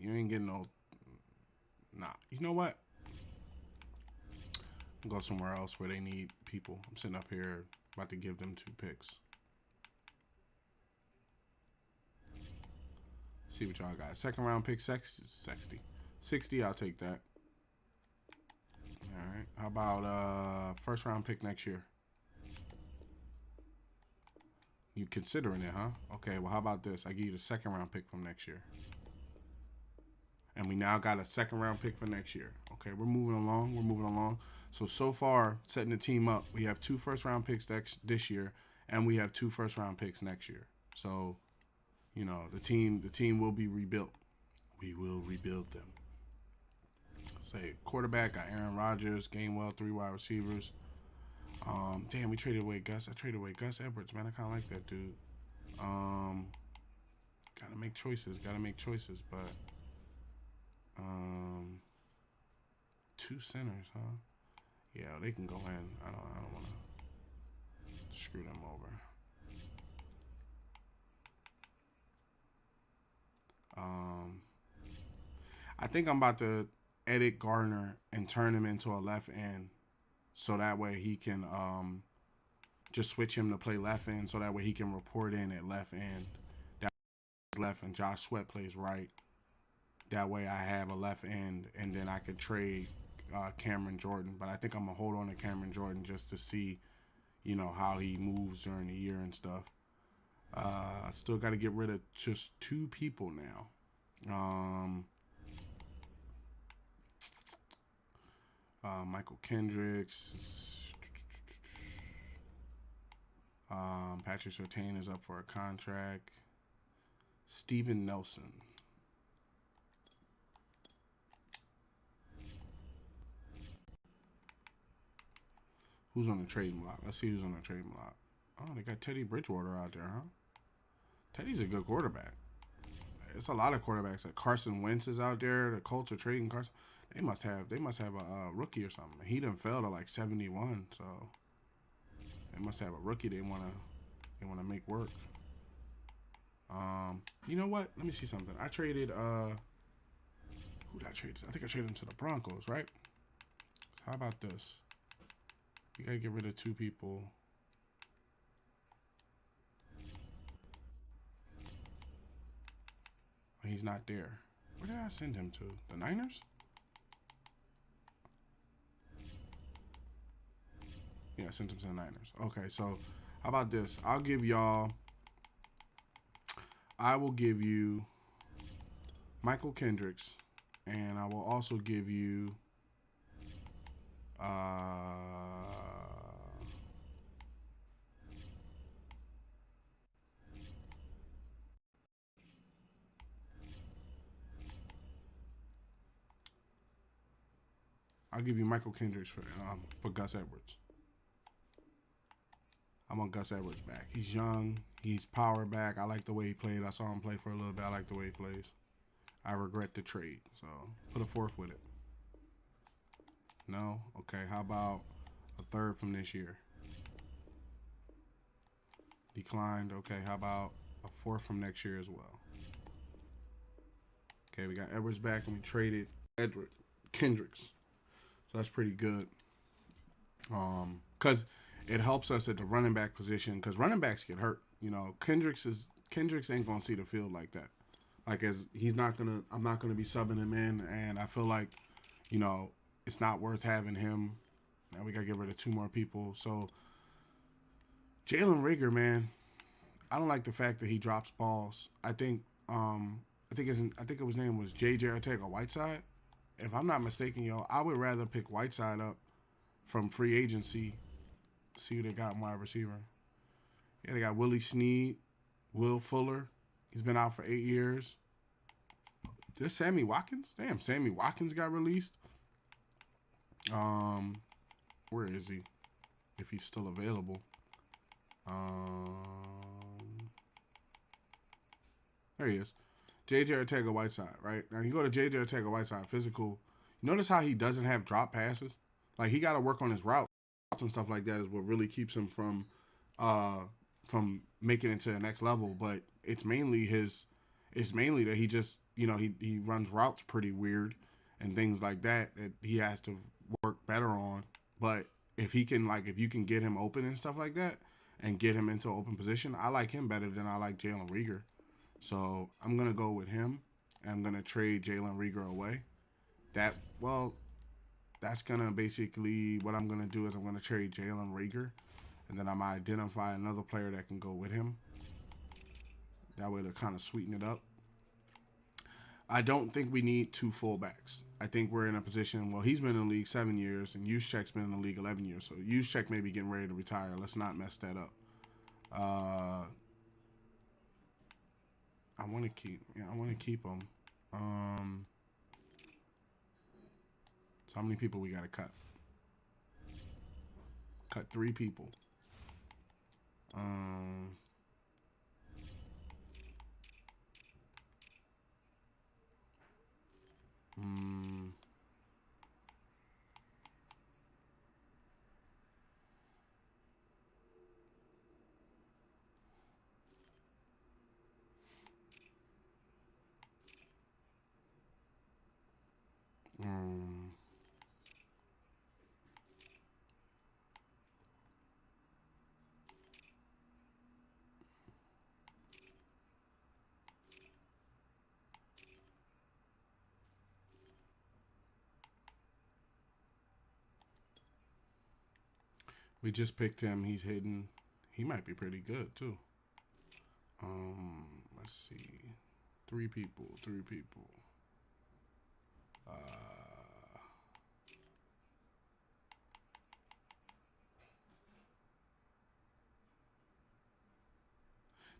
A: you ain't getting no. Nah, you know what? I'll go somewhere else where they need people. I'm sitting up here about to give them 2 picks. See what y'all got. 2nd round pick, 60. 60, I'll take that. All right. How about 1st round pick next year? You considering it, huh? Okay, well, how about this? I give you the 2nd round pick from next year. And we now got a 2nd round pick for next year. Okay, we're moving along. So far, setting the team up, we have 2 1st round picks this year, and we have 2 1st round picks next year. So, the team will be rebuilt. we will rebuild them. Say quarterback, got Aaron Rodgers, Gainwell, 3 wide receivers. Damn, we traded away Gus. I traded away Gus Edwards, man. I kind of like that dude. Gotta make choices. But 2 centers, huh? Yeah, they can go in. I don't want to screw them over. I think I'm about to edit Gardner and turn him into a left end, so that way he can just switch him to play left end, so that way he can report in at left end. That left and Josh Sweat plays right. That way I have a left end, and then I could trade Cameron Jordan. But I think I'm gonna hold on to Cameron Jordan just to see, you know, how he moves during the year and stuff. Still got to get rid of just 2 people now. Michael Kendricks. Patrick Surtain is up for a contract. Steven Nelson. Who's on the trading block? Let's see who's on the trading block. Oh, they got Teddy Bridgewater out there, huh? Teddy's a good quarterback. It's a lot of quarterbacks. Like Carson Wentz is out there. The Colts are trading Carson. They must have a rookie or something. He didn't fell to like 71, so they must have a rookie they wanna make work. You know what? Let me see something. I traded who did I trade? I think I traded him to the Broncos, right? How about this? We gotta get rid of 2 people. He's not there. Where did I send him to? The Niners? Yeah, I sent him to the Niners. Okay, so how about this? I will give you Michael Kendricks, and I will also give you I'll give you Michael Kendricks for Gus Edwards. I want Gus Edwards back. He's young. He's power back. I like the way he played. I saw him play for a little bit. I like the way he plays. I regret the trade. So put a 4th with it. No? Okay. How about a 3rd from this year? Declined. Okay. How about a 4th from next year as well? Okay. We got Edwards back, and we traded Kendricks. So that's pretty good. Because it helps us at the running back position, because running backs get hurt. You know, Kendricks ain't gonna see the field like that. Like, I'm not gonna be subbing him in, and I feel like, you know, it's not worth having him. Now we gotta get rid of 2 more people. So Jalen Reagor, man, I don't like the fact that he drops balls. I think his name was J.J. Arcega-Whiteside. If I'm not mistaken, yo, I would rather pick Whiteside up from free agency. See who they got in wide receiver. Yeah, they got Willie Snead, Will Fuller. He's been out for 8 years. There's Sammy Watkins. Damn, Sammy Watkins got released. Where is he? If he's still available. There he is. J.J. Arcega-Whiteside, right? Now, you go to J.J. Arcega-Whiteside, physical. You notice how he doesn't have drop passes? Like, he got to work on his routes and stuff like that is what really keeps him from making it to the next level. But it's mainly that he just, you know, he runs routes pretty weird and things like that he has to work better on. But if you can get him open and stuff like that and get him into an open position, I like him better than I like Jalen Reagor. So I'm going to go with him, and I'm going to trade Jalen Reagor away. That's going to basically what I'm going to do is I'm going to trade Jalen Reagor, and then I'm going to identify another player that can go with him. That way to kind of sweeten it up. I don't think we need 2 fullbacks. I think we're in a position, well, he's been in the league 7 years, and Juszczyk's been in the league 11 years. So Juszczyk may be getting ready to retire. Let's not mess that up. I want to keep him. Um, so how many people we gotta cut? Cut 3 people. Um, mm, mm. We just picked him. He's hidden. He might be pretty good too. Let's see. 3 people. 3 people.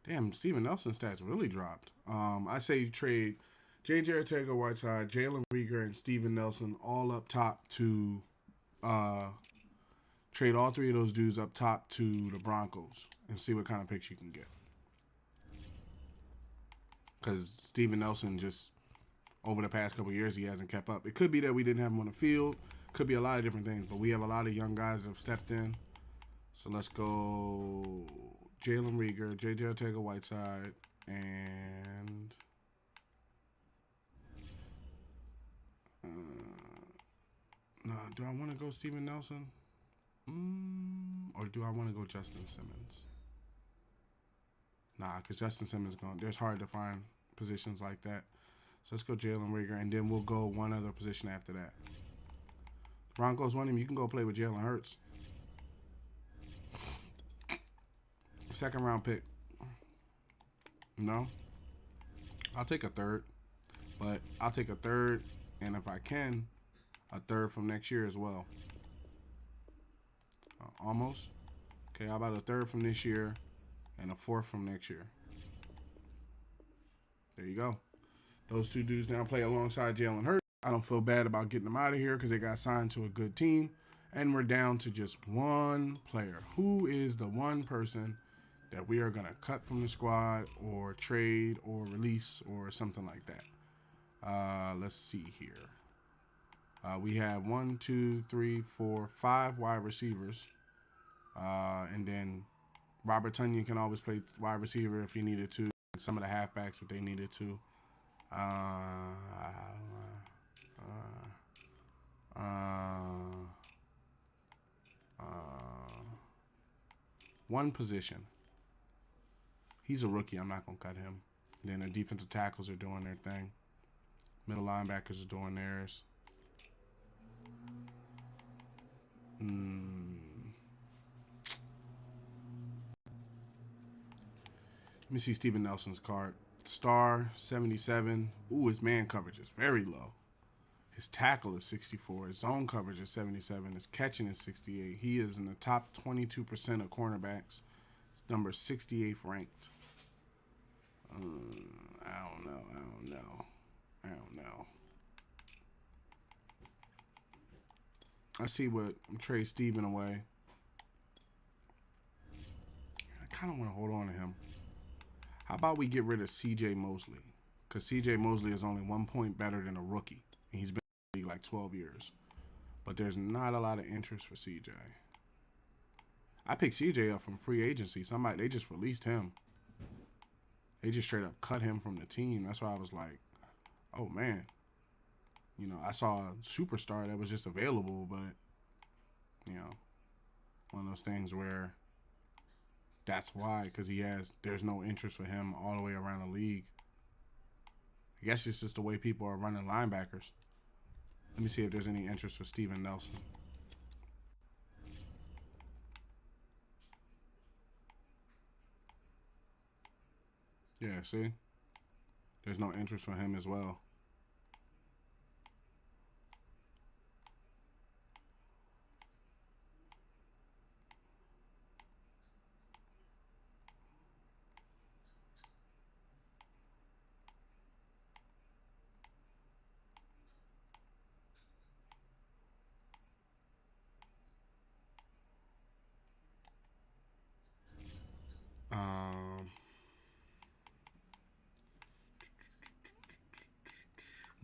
A: Damn, Steven Nelson stats really dropped. I say you trade J.J. Ortega-Whiteside, Jalen Rieger, and Steven Nelson all up top to trade all 3 of those dudes up top to the Broncos and see what kind of picks you can get. Because Steven Nelson just, over the past couple of years, he hasn't kept up. It could be that we didn't have him on the field. Could be a lot of different things. But we have a lot of young guys that have stepped in. So let's go Jalen Rieger, J.J. Ortega-Whiteside, and do I want to go Steven Nelson? Or do I want to go Justin Simmons? Nah, because Justin Simmons there's hard to find positions like that. So let's go Jalen Rieger, and then we'll go one other position after that. Broncos want him. You can go play with Jalen Hurts. 2nd round pick. No? I'll take a 3rd. But I'll take a 3rd, and if I can, a 3rd from next year as well. Almost. Okay, how about a 3rd from this year and a 4th from next year? There you go. Those 2 dudes now play alongside Jalen Hurts. I don't feel bad about getting them out of here because they got signed to a good team. And we're down to just 1 player. Who is the 1 person that we are going to cut from the squad or trade or release or something like that? Let's see here. We have 1, 2, 3, 4, 5 wide receivers. And then Robert Tonyan can always play wide receiver if he needed to. Some of the halfbacks if they needed to. One position. He's a rookie. I'm not going to cut him. Then the defensive tackles are doing their thing. Middle linebackers are doing theirs. Let me see Steven Nelson's card. Star, 77. Ooh, his man coverage is very low. His tackle is 64. His zone coverage is 77. His catching is 68. He is in the top 22% of cornerbacks. He's number 68th ranked. I don't know. I see what trade Steven away. I kind of want to hold on to him. How about we get rid of C.J. Mosley? Because C.J. Mosley is only 1 point better than a rookie. And he's been in the league like 12 years. But there's not a lot of interest for C.J. I picked C.J. up from free agency. They just released him. They just straight up cut him from the team. That's why I was like, oh, man. You know, I saw a superstar that was just available, but, you know, one of those things where that's why, because there's no interest for him all the way around the league. I guess it's just the way people are running linebackers. Let me see if there's any interest for Steven Nelson. Yeah, see? There's no interest for him as well.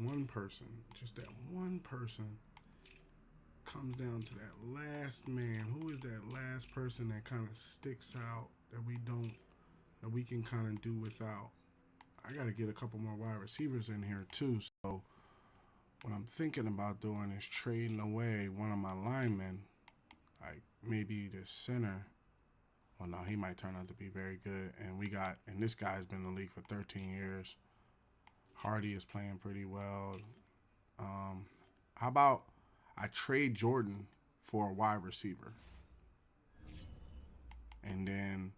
A: one person, just that one person, comes down to that last man. Who is that last person that kind of sticks out that we can kind of do without? I got to get a couple more wide receivers in here too. So what I'm thinking about doing is trading away one of my linemen, like maybe the center. Well, no, he might turn out to be very good. And this guy's been in the league for 13 years. Hardy is playing pretty well. How about I trade Jordan for a wide receiver? And then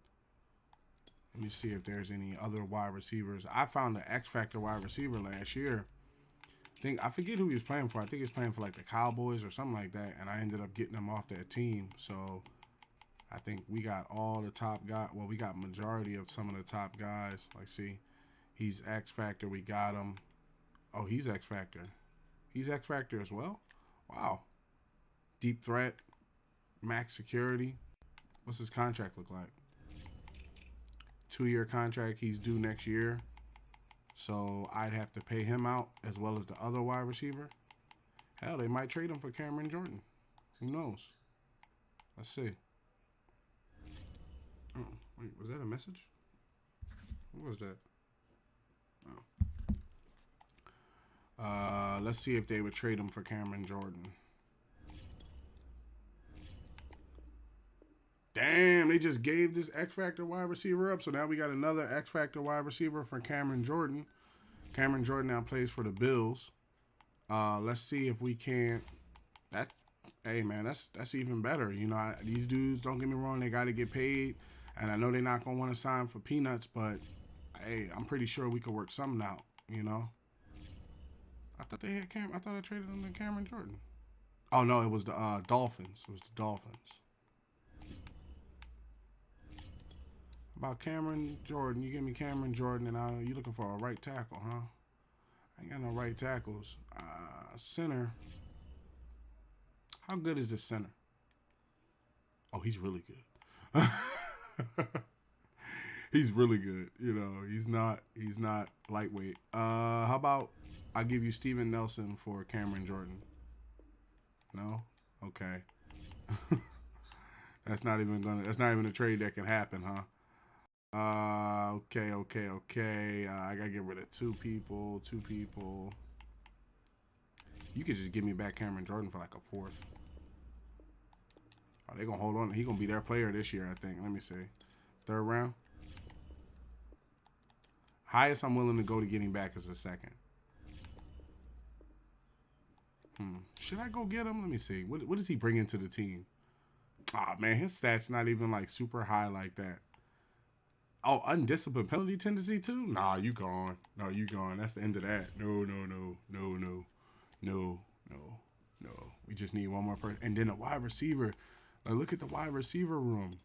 A: let me see if there's any other wide receivers. I found the X Factor wide receiver last year. I forget who he was playing for. I think he was playing for like the Cowboys or something like that. And I ended up getting him off that team. So I think we got all the top guys. Well, we got majority of some of the top guys. Like, see, he's X Factor. We got him. Oh, he's X Factor. He's X Factor as well? Wow. Deep threat. Max security. What's his contract look like? 2-year contract. He's due next year. So I'd have to pay him out as well as the other wide receiver. Hell, they might trade him for Cameron Jordan. Who knows? Let's see. Oh, wait, was that a message? What was that? Oh. Let's see if they would trade him for Cameron Jordan. Damn, they just gave this X Factor wide receiver up. So now we got another X Factor wide receiver for Cameron Jordan. Cameron Jordan now plays for the Bills. Let's see if we can't. Hey man, that's even better. You know, these dudes, don't get me wrong, they got to get paid, and I know they're not gonna want to sign for peanuts, but hey, I'm pretty sure we could work something out. You know. I thought they had I thought I traded them to Cameron Jordan. Oh no, it was the Dolphins. It was the Dolphins. About Cameron Jordan, you give me Cameron Jordan, and you looking for a right tackle, huh? I ain't got no right tackles. Center. How good is this center? Oh, he's really good. He's really good. You know, he's not lightweight. How about I give you Steven Nelson for Cameron Jordan? No? Okay. That's not even a trade that can happen, huh? Okay. I gotta get rid of two people. You could just give me back Cameron Jordan for like a fourth. Oh, they gonna hold on. He gonna be their player this year, I think. Let me see. 3rd round. Highest I'm willing to go to getting back is a 2nd. Should I go get him? Let me see. What does he bring into the team? Oh man, his stats not even like super high like that. Oh, undisciplined penalty tendency too? Nah, you gone. No, you gone. That's the end of that. No. We just need one more person. And then a wide receiver. Like, look at the wide receiver room.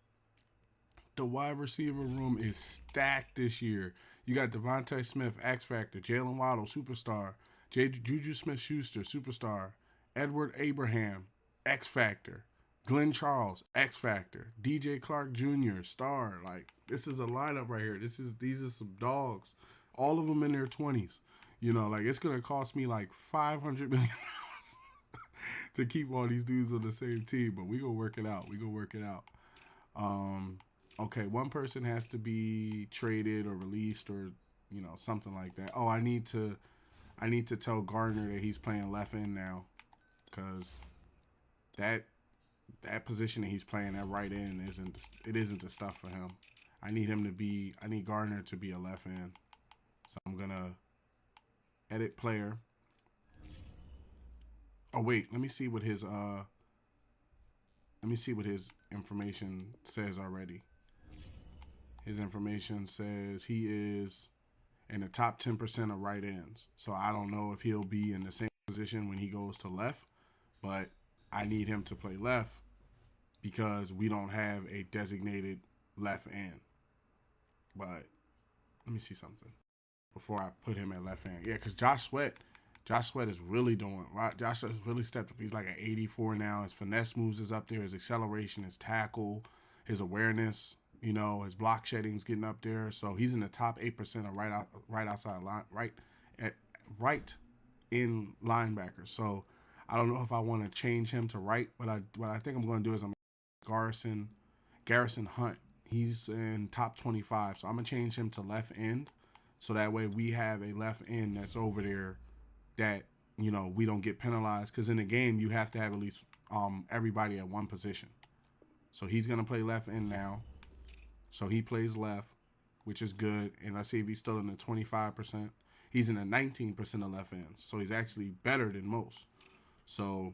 A: The wide receiver room is stacked this year. You got Devontae Smith, X Factor, Jalen Waddle, superstar, Juju Smith-Schuster, superstar, Edward Abraham, X Factor, Glenn Charles, X Factor, DJ Clark Jr., star. Like, this is a lineup right here. These are some dogs. All of them in their 20s. You know, like, it's going to cost me like $500 million to keep all these dudes on the same team, but we gonna work it out. Okay, one person has to be traded or released or, you know, something like that. Oh, I need to tell Gardner that he's playing left end now, because that position that he's playing at right end isn't the stuff for him. I need Gardner to be a left end. So I'm gonna edit player. Oh wait, let me see what his information says already. His information says he is in the top 10% of right ends. So I don't know if he'll be in the same position when he goes to left, but I need him to play left because we don't have a designated left end. But let me see something before I put him at left end. Yeah, because Josh Sweat is really doing right. Josh has really stepped up. He's like an 84 now. His finesse moves is up there. His acceleration, his tackle, his awareness, you know, his block shedding's getting up there. So he's in the top 8% of right outside line, right in linebacker. So I don't know if I want to change him to right, but what I think I'm going to do is I'm Garrison Hunt. He's in top 25, so I'm gonna change him to left end, so that way we have a left end that's over there that we don't get penalized, because in the game you have to have at least everybody at one position. So he's gonna play left end now. So he plays left, which is good. And let's see if he's still in the 25%. He's in the 19% of left ends. So he's actually better than most. So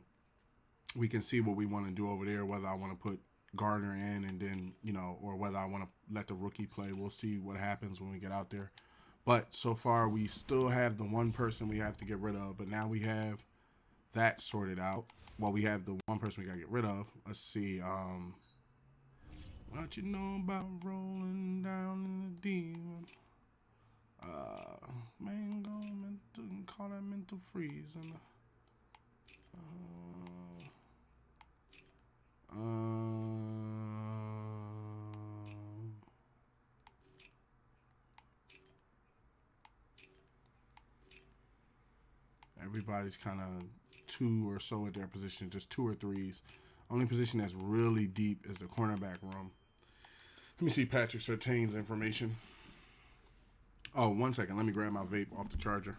A: we can see what we want to do over there, whether I want to put Gardner in and then, or whether I want to let the rookie play. We'll see what happens when we get out there. But so far, we still have the one person we have to get rid of. But now we have that sorted out. Well, we have the one person we got to get rid of. Let's see. What you know about rolling down in the deep? Mango, mental, call that mental freeze. And everybody's kind of two or so at their position, just two or threes. Only position that's really deep is the cornerback room. Let me see Patrick Surtain's information. Oh, 1 second. Let me grab my vape off the charger.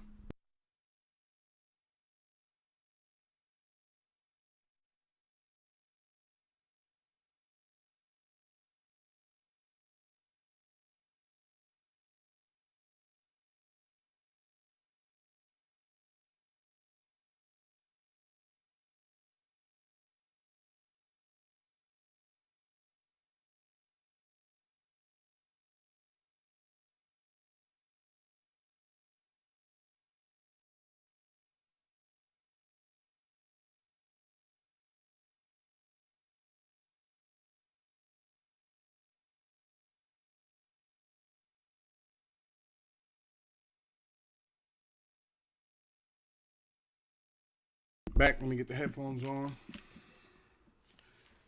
A: Back, let me get the headphones on.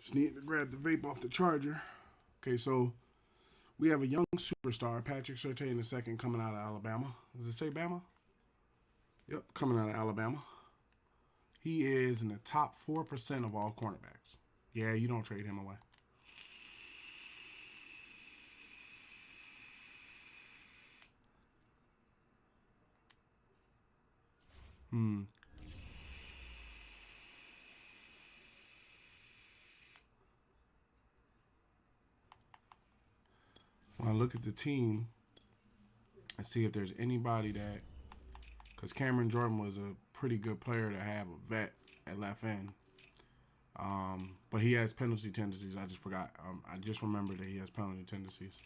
A: Just need to grab the vape off the charger. Okay, so we have a young superstar, Patrick Surtain II, coming out of Alabama. Does it say Bama? Yep, coming out of Alabama. He is in the top 4% of all cornerbacks. Yeah, you don't trade him away. When I look at the team and see if there's anybody that, because Cameron Jordan was a pretty good player to have a vet at left end. But he has penalty tendencies. I just forgot. I just remembered that he has penalty tendencies.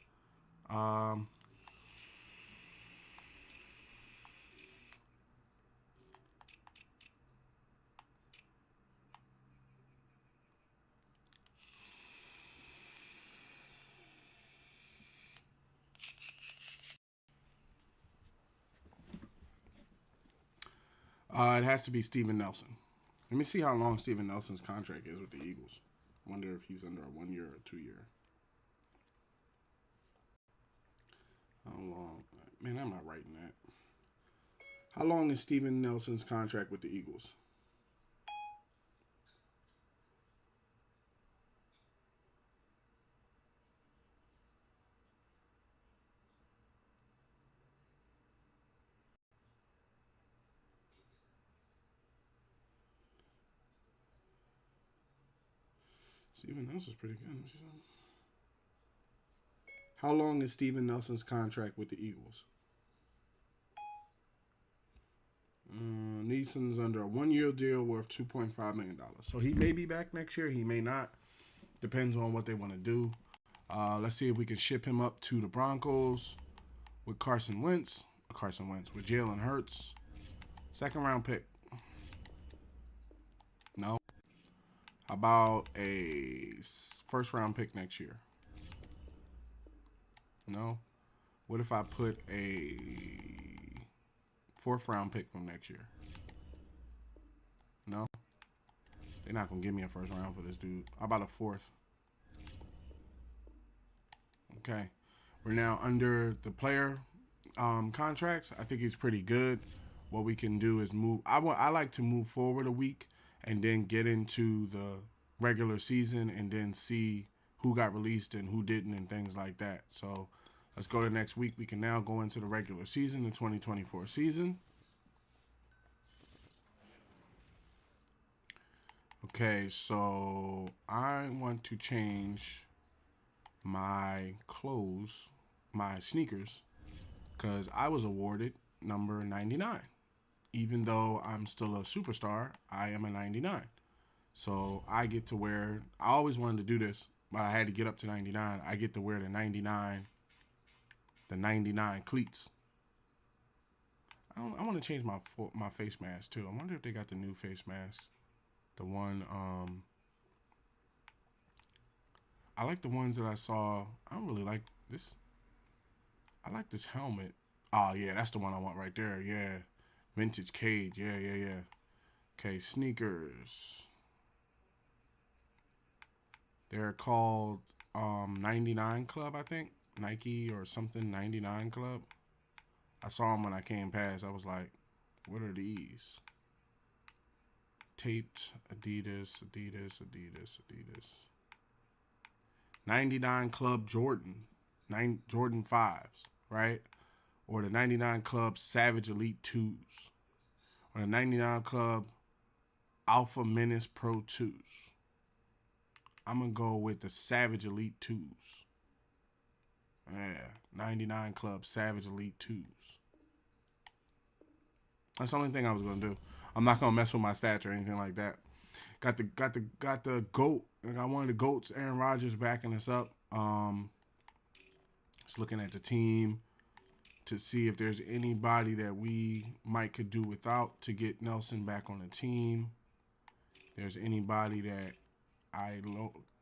A: It has to be Steven Nelson. Let me see how long Steven Nelson's contract is with the Eagles. Wonder if he's under a 1 year or 2 year. How long? Man, I'm not writing that. How long is Steven Nelson's contract with the Eagles? Steven Nelson's pretty good. How long is Steven Nelson's contract with the Eagles? Neeson's under a 1 year deal worth $2.5 million. So he may be back next year. He may not. Depends on what they want to do. Let's see if we can ship him up to the Broncos with Carson Wentz. With Jalen Hurts. Second round pick. No. How about a first round pick next year? No. What if I put a fourth round pick from next year? No. They're not going to give me a first round for this dude. How about a fourth? Okay. We're now under the player contracts. I think he's pretty good. what we can do is move. I like to move forward a week and then get into the regular season and then see who got released and who didn't and things like that. So let's go to next week. We can now go into the regular season, the 2024 season. Okay, so I want to change my clothes, my sneakers, because I was awarded number 99. Even though I'm still a superstar, I am a 99. So I get to wear, I always wanted to do this, but I had to get up to 99. I get to wear the 99 cleats. I want to change my face mask too. I wonder if they got the new face mask. The one, I like the ones that I saw. I don't really like this. I like this helmet. Oh, yeah, that's the one I want right there. Yeah. Vintage Cage. Yeah. Okay, sneakers. They're called 99 Club, I think. Nike or something, 99 Club. I saw them when I came past. I was like, what are these? Taped Adidas. 99 Club Jordan. Jordan 5s, right? Or the 99 Club Savage Elite 2s. Or the 99 Club Alpha Menace Pro 2s. I'm going to go with the Savage Elite 2s. Yeah, 99 Club Savage Elite 2s. That's the only thing I was going to do. I'm not going to mess with my stats or anything like that. Got the GOAT. I got one of the GOATs, Aaron Rodgers, backing us up. Just looking at the team to see if there's anybody that we might could do without to get Nelson back on the team. There's anybody that I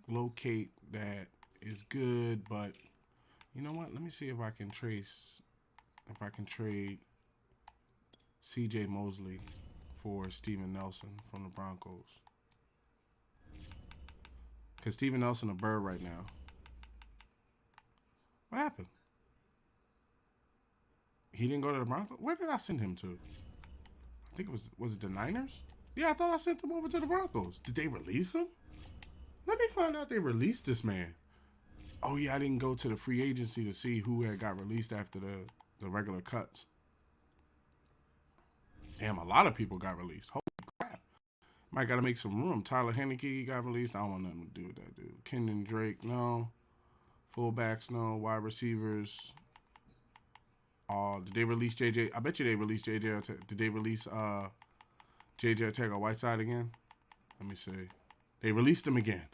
A: locate that is good, but you know what? Let me see if I can trade C.J. Mosley for Steven Nelson from the Broncos. Because Steven Nelson a bird right now. What happened? He didn't go to the Broncos? Where did I send him to? I think was it the Niners? Yeah, I thought I sent him over to the Broncos. Did they release him? Let me find out they released this man. Oh, yeah, I didn't go to the free agency to see who had got released after the regular cuts. Damn, a lot of people got released. Holy crap. Might got to make some room. Tyler Heineke got released. I don't want nothing to do with that dude. Kenyon Drake, no. Fullbacks, no. Wide receivers. Did they release JJ? I bet you they released JJ. Did they release JJ Arcega-Whiteside again? Let me see. They released him again.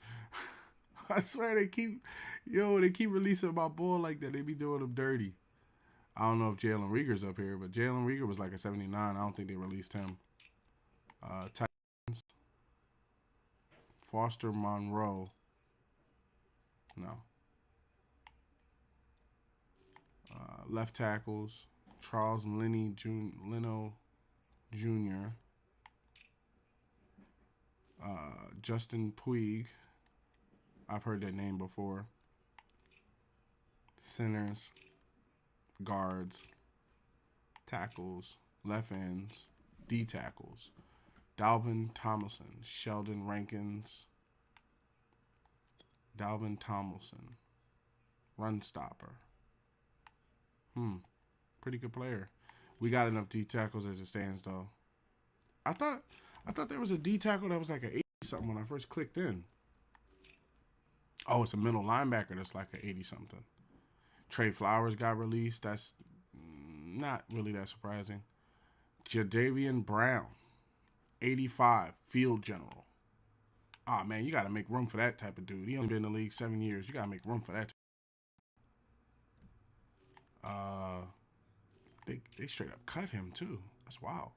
A: I swear they keep releasing my boy like that. They be doing him dirty. I don't know if Jalen Reagor's up here, but Jalen Reagor was like a 79. I don't think they released him. Titans. Foster Monroe. No. Left tackles. Charles Leno Jr. Justin Puig. I've heard that name before. Centers. Guards. Tackles. Left ends. D tackles. Dalvin Tomlinson. Sheldon Rankins. Dalvin Tomlinson. Run stopper. Pretty good player. We got enough D tackles as it stands, though. I thought there was a D tackle that was like an 80 something when I first clicked in. Oh, it's a middle linebacker that's like an 80 something. Trey Flowers got released. That's not really that surprising. Jadavian Brown, 85, field general. Ah, man, you got to make room for that type of dude. He only been in the league 7 years. You got to make room for that. They straight up cut him too. That's wild.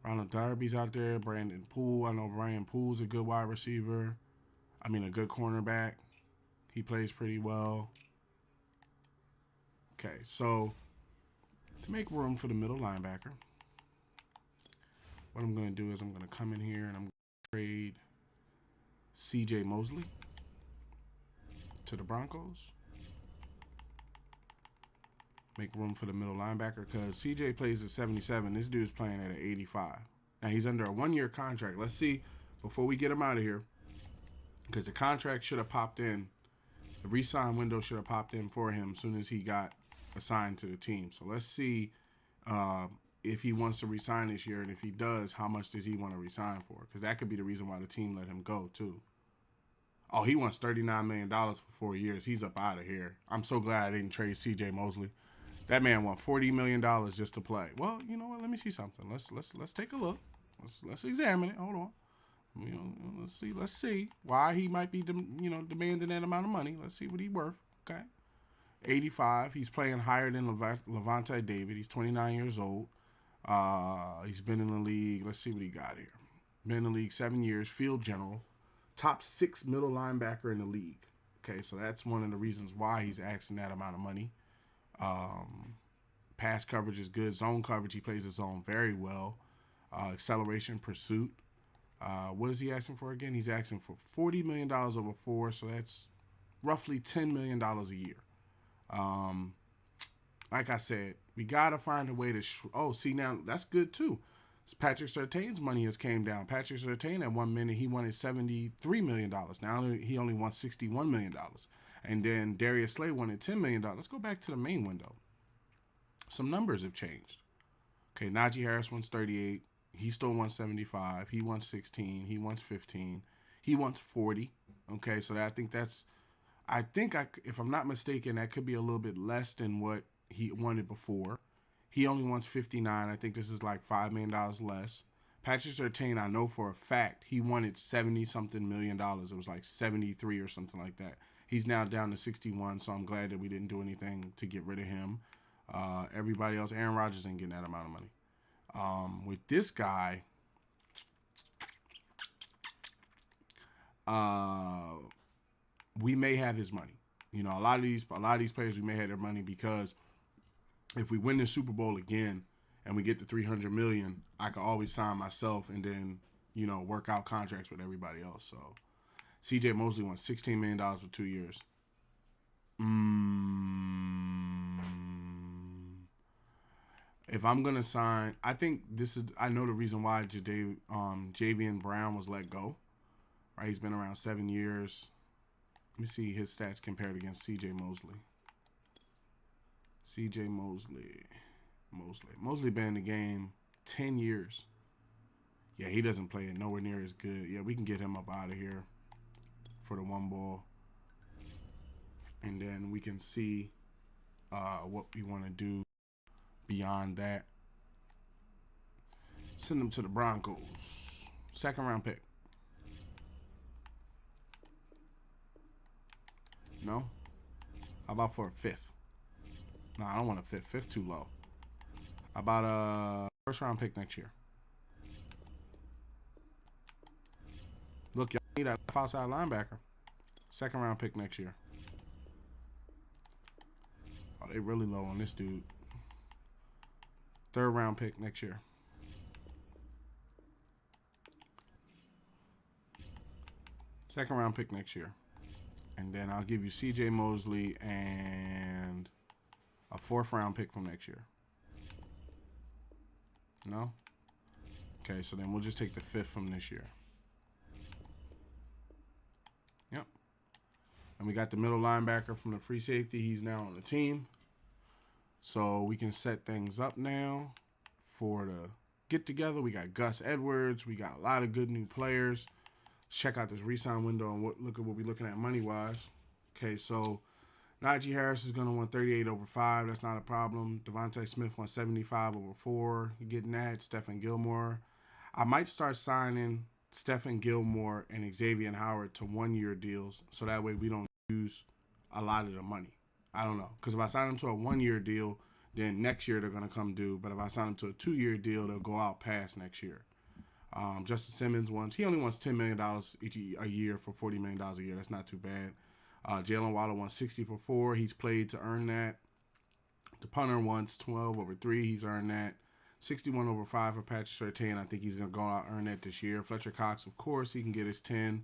A: Ronald Darby's out there. Brandon Poole. I know Brian Poole's a good wide receiver. I mean, a good cornerback. He plays pretty well. Okay, so to make room for the middle linebacker, what I'm going to do is I'm going to come in here and I'm going to trade C.J. Mosley. 'to the Broncos. Make room for the middle linebacker because CJ plays at 77. This dude's playing at an 85. Now, he's under a 1-year contract. Let's see, before we get him out of here, because the contract should have popped in. The re-sign window should have popped in for him as soon as he got assigned to the team. So let's see if he wants to resign this year, and if he does, how much does he want to resign for? Because that could be the reason why the team let him go too. Oh, he wants $39 million for 4 years. He's up out of here. I'm so glad I didn't trade C.J. Mosley. That man won $40 million just to play. Well, you know what? Let me see something. Let's take a look. Let's examine it. Hold on. Let's see why he might be demanding that amount of money. Let's see what he's worth. Okay. 85. He's playing higher than Levante David. He's 29 years old. He's been in the league. Let's see what he got here. Been in the league 7 years. Field general. Top 6 middle linebacker in the league. Okay, so that's one of the reasons why he's asking that amount of money. Pass coverage is good. Zone coverage, he plays his zone very well. Acceleration, pursuit. What is he asking for again? He's asking for $40 million over 4, so that's roughly $10 million a year. Like I said, we got to find a way to... see, now, that's good, too. Patrick Surtain's money has came down. Patrick Surtain, at 1 minute, he wanted $73 million. Now he only wants $61 million. And then Darius Slay wanted $10 million. Let's go back to the main window. Some numbers have changed. Okay, Najee Harris wants 38. He still wants 75. He wants 16. He wants 15. He wants 40. Okay, so I think if I'm not mistaken, that could be a little bit less than what he wanted before. He only wants 59. I think this is like $5 million less. Patrick Surtain, I know for a fact, he wanted 70-something million dollars. It was like 73 or something like that. He's now down to 61, so I'm glad that we didn't do anything to get rid of him. Everybody else, Aaron Rodgers ain't getting that amount of money. With this guy, we may have his money. You know, a lot of these players, we may have their money because if we win the Super Bowl again and we get the $300 million, I can always sign myself and then, work out contracts with everybody else. So C.J. Mosley wants $16 million for 2 years. If I'm going to sign, I know the reason why Javian Brown was let go. Right? He's been around 7 years. Let me see his stats compared against C.J. Mosley. C.J. Mosley been in the game 10 years. Yeah, he doesn't play it nowhere near as good. Yeah, we can get him up out of here for the one ball. And then we can see what we want to do beyond that. Send him to the Broncos. 2nd round pick. No? How about for a 5th? No, I don't want a 5th. 5th too low. How about a 1st round pick next year? Look, y'all need a outside linebacker. 2nd round pick next year. Oh, they really low on this dude. 3rd round pick next year. Second round pick next year. And then I'll give you C.J. Mosley and a 4th round pick from next year. No? Okay, so then we'll just take the 5th from this year. Yep. And we got the middle linebacker from the free safety. He's now on the team. So we can set things up now for the get together. We got Gus Edwards. We got a lot of good new players. Check out this re-sign window and look at what we're looking at money-wise. Okay, so Najee Harris is going to want 38 over 5. That's not a problem. Devontae Smith wants 75 over 4. You're getting that. Stephen Gilmore. I might start signing Stephen Gilmore and Xavier Howard to 1-year deals so that way we don't use a lot of the money. I don't know. Because if I sign them to a 1-year deal, then next year they're going to come due. But if I sign them to a 2-year deal, they'll go out past next year. Justin Simmons he only wants $10 million a year for $40 million a year. That's not too bad. Jalen Waddle wants 60 for 4. He's played to earn that. The punter wants 12 over 3. He's earned that. 61 over 5 for Patrick Surtain. I think he's going to go out and earn that this year. Fletcher Cox, of course, he can get his 10.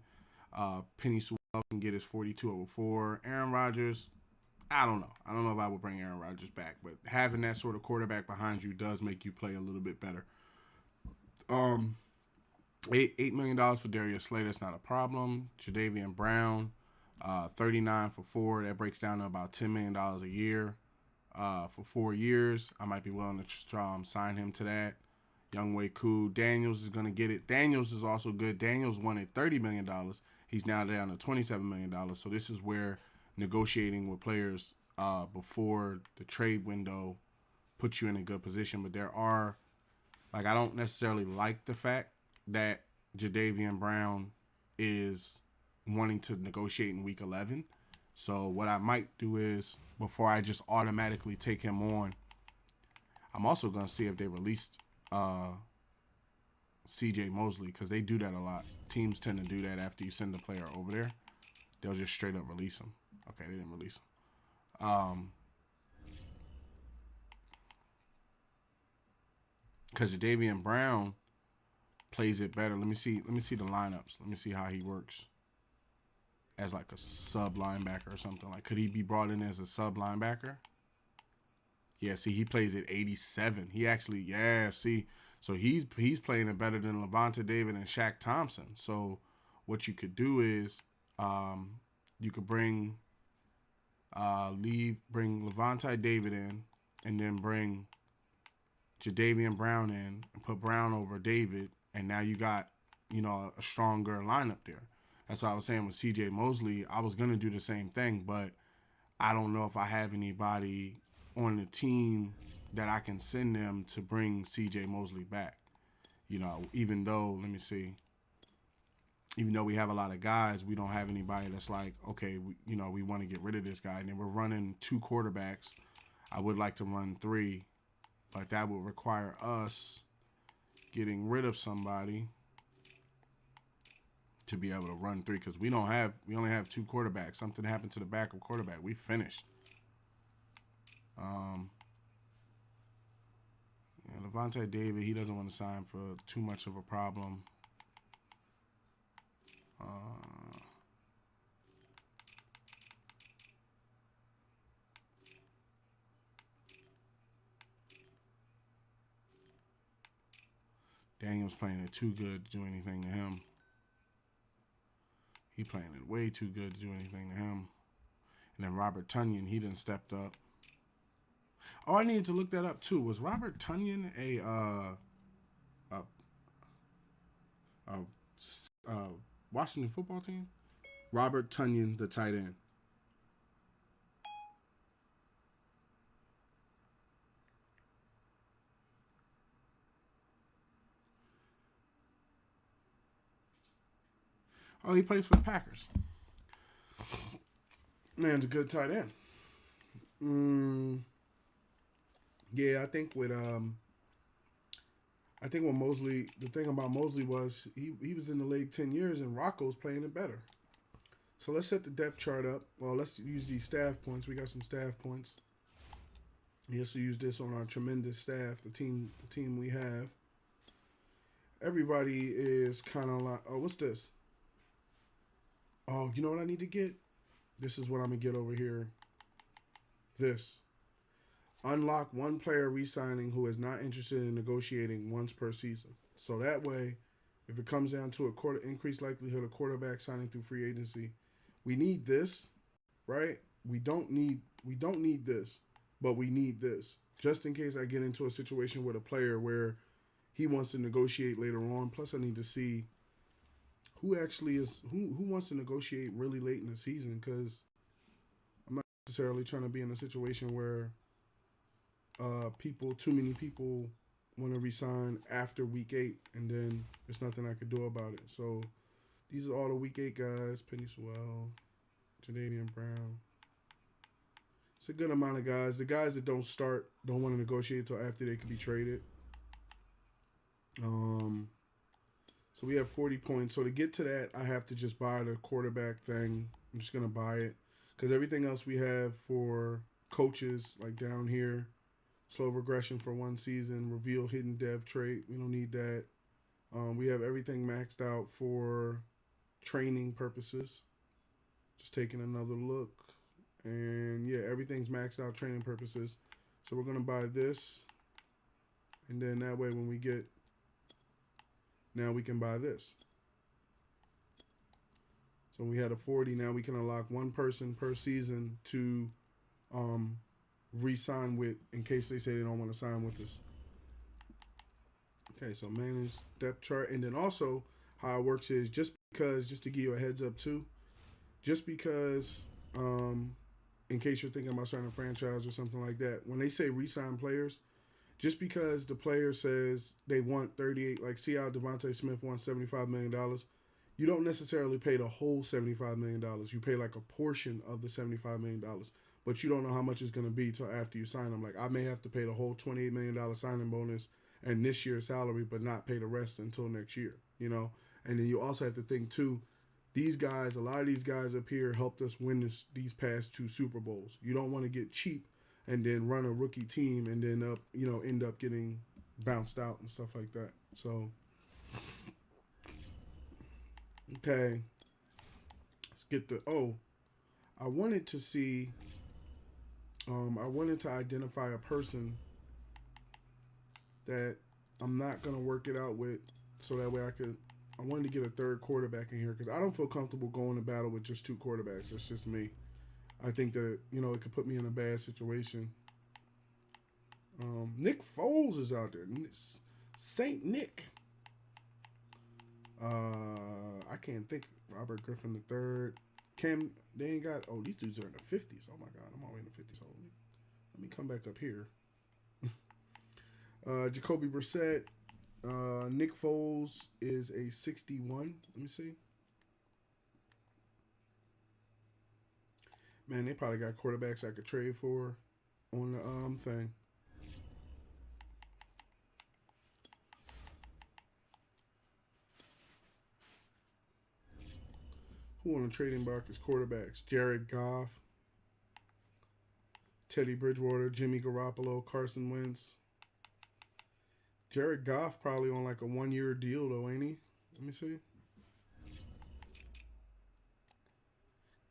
A: Penny Sewell can get his 42 over 4. Aaron Rodgers, I don't know. I don't know if I would bring Aaron Rodgers back, but having that sort of quarterback behind you does make you play a little bit better. Um, $8 million for Darius Slay. That's not a problem. Jadavian Brown, 39 for 4. That breaks down to about $10 million a year. For 4 years, I might be willing to sign him to that. Young Way Cool. Daniels is going to get it. Daniels is also good. Daniels wanted $30 million. He's now down to $27 million. So this is where negotiating with players before the trade window puts you in a good position. But there are, like, I don't necessarily like the fact that Jadavian Brown is wanting to negotiate in week 11. So what I might do is, before I just automatically take him on, I'm also going to see if they released CJ Mosley, because they do that a lot. Teams tend to do that after you send the player over there. They'll just straight up release him. Okay, they didn't release him. Because Jadavian Brown plays it better. Let me see the lineups. Let me see how he works as like a sub linebacker or something. Like, could he be brought in as a sub linebacker? Yeah, see, he plays at 87. He actually, yeah, see, so he's playing it better than Levante David and Shaq Thompson. So what you could do is, you could bring Levante David in, and then bring Jadavian Brown in and put Brown over David, and now you got, a stronger lineup there. That's what I was saying with CJ Mosley. I was gonna do the same thing, but I don't know if I have anybody on the team that I can send them to bring CJ Mosley back. Even though, let me see, even though we have a lot of guys, we don't have anybody that's like, okay, we want to get rid of this guy. And then we're running 2 quarterbacks. I would like to run 3, but that would require us getting rid of somebody to be able to run 3, because we only have 2 quarterbacks. Something happened to the backup quarterback. We finished. Levante David, he doesn't want to sign for too much of a problem. Daniel's playing it too good to do anything to him. He playing it way too good to do anything to him. And then Robert Tunyon, he done stepped up. Oh, I needed to look that up too. Was Robert Tunyon a Washington football team? Robert Tunyon, the tight end. Oh, he plays for the Packers. Man's a good tight end. Yeah, I think with Mosley, the thing about Mosley was he was in the league 10 years and Rocco's playing it better. So let's set the depth chart up. Well, let's use these staff points. We got some staff points. We also use this on our tremendous staff, the team we have. Everybody is kind of like, oh, what's this? Oh, you know what I need to get? This is what I'm going to get over here. This. Unlock one player re-signing who is not interested in negotiating once per season. So that way, if it comes down to increased likelihood of quarterback signing through free agency, we need this, right? We don't need this, but we need this. Just in case I get into a situation with a player where he wants to negotiate later on. Plus, I need to see who actually is who wants to negotiate really late in the season, because I'm not necessarily trying to be in a situation where too many people want to resign after week 8, and then there's nothing I could do about it. So these are all the week 8 guys: Penny Sewell, Jadavian Brown. It's a good amount of guys. The guys that don't start don't want to negotiate until after they can be traded. So we have 40 points. So to get to that, I have to just buy the quarterback thing. I'm just gonna buy it, because everything else we have for coaches, like down here, slow regression for 1 season, reveal hidden dev trait. We don't need that. We have everything maxed out for training purposes. Just taking another look And yeah, everything's maxed out training purposes. So we're gonna buy this, and then that way when we get, now we can buy this. So we had a 40. Now we can unlock one person per season to um, re-sign with, in case they say they don't want to sign with us. Okay, so manage depth chart, and then also how it works is just to give you a heads up too, just because in case you're thinking about starting a franchise or something like that, when they say re-sign players, just because the player says they want 38, like see how Devontae Smith wants $75 million, you don't necessarily pay the whole $75 million. You pay like a portion of the $75 million, but you don't know how much it's going to be till after you sign them. Like I may have to pay the whole $28 million signing bonus and this year's salary, but not pay the rest until next year. You know, and then you also have to think too. These guys, a lot of these guys up here helped us win these past two Super Bowls. You don't want to get cheap and then run a rookie team and then end up getting bounced out and stuff like that. So okay, let's get the I wanted to see I wanted to identify a person that I'm not gonna work it out with, so that way I wanted to get a third quarterback in here because I don't feel comfortable going to battle with just two quarterbacks. That's just me. I think that it could put me in a bad situation. Nick Foles is out there. Saint Nick. I can't think. Robert Griffin the third. Cam. They ain't got. Oh, these dudes are in the 50s. Oh my God, I'm already in the 50s. Hold on. Let me come back up here. Jacoby Brissett. Nick Foles is a 61. Let me see. Man, they probably got quarterbacks I could trade for on the thing. Who on the trading block is quarterbacks? Jared Goff, Teddy Bridgewater, Jimmy Garoppolo, Carson Wentz. Jared Goff probably on like a 1-year deal though, ain't he? Let me see.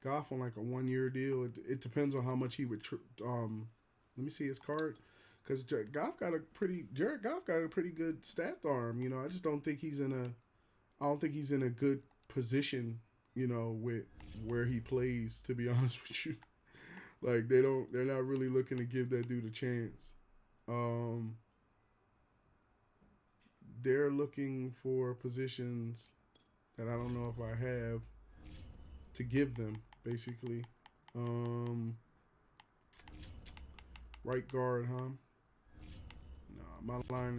A: Goff on like a 1-year deal. It depends on how much he would. Let me see his card, because Jared Goff got a pretty good stat arm. I just don't think he's in a. I don't think he's in a good position. With where he plays. To be honest with you, like they're not really looking to give that dude a chance. Um, they're looking for positions that I don't know if I have to give them. Basically, right guard, huh? Nah, my line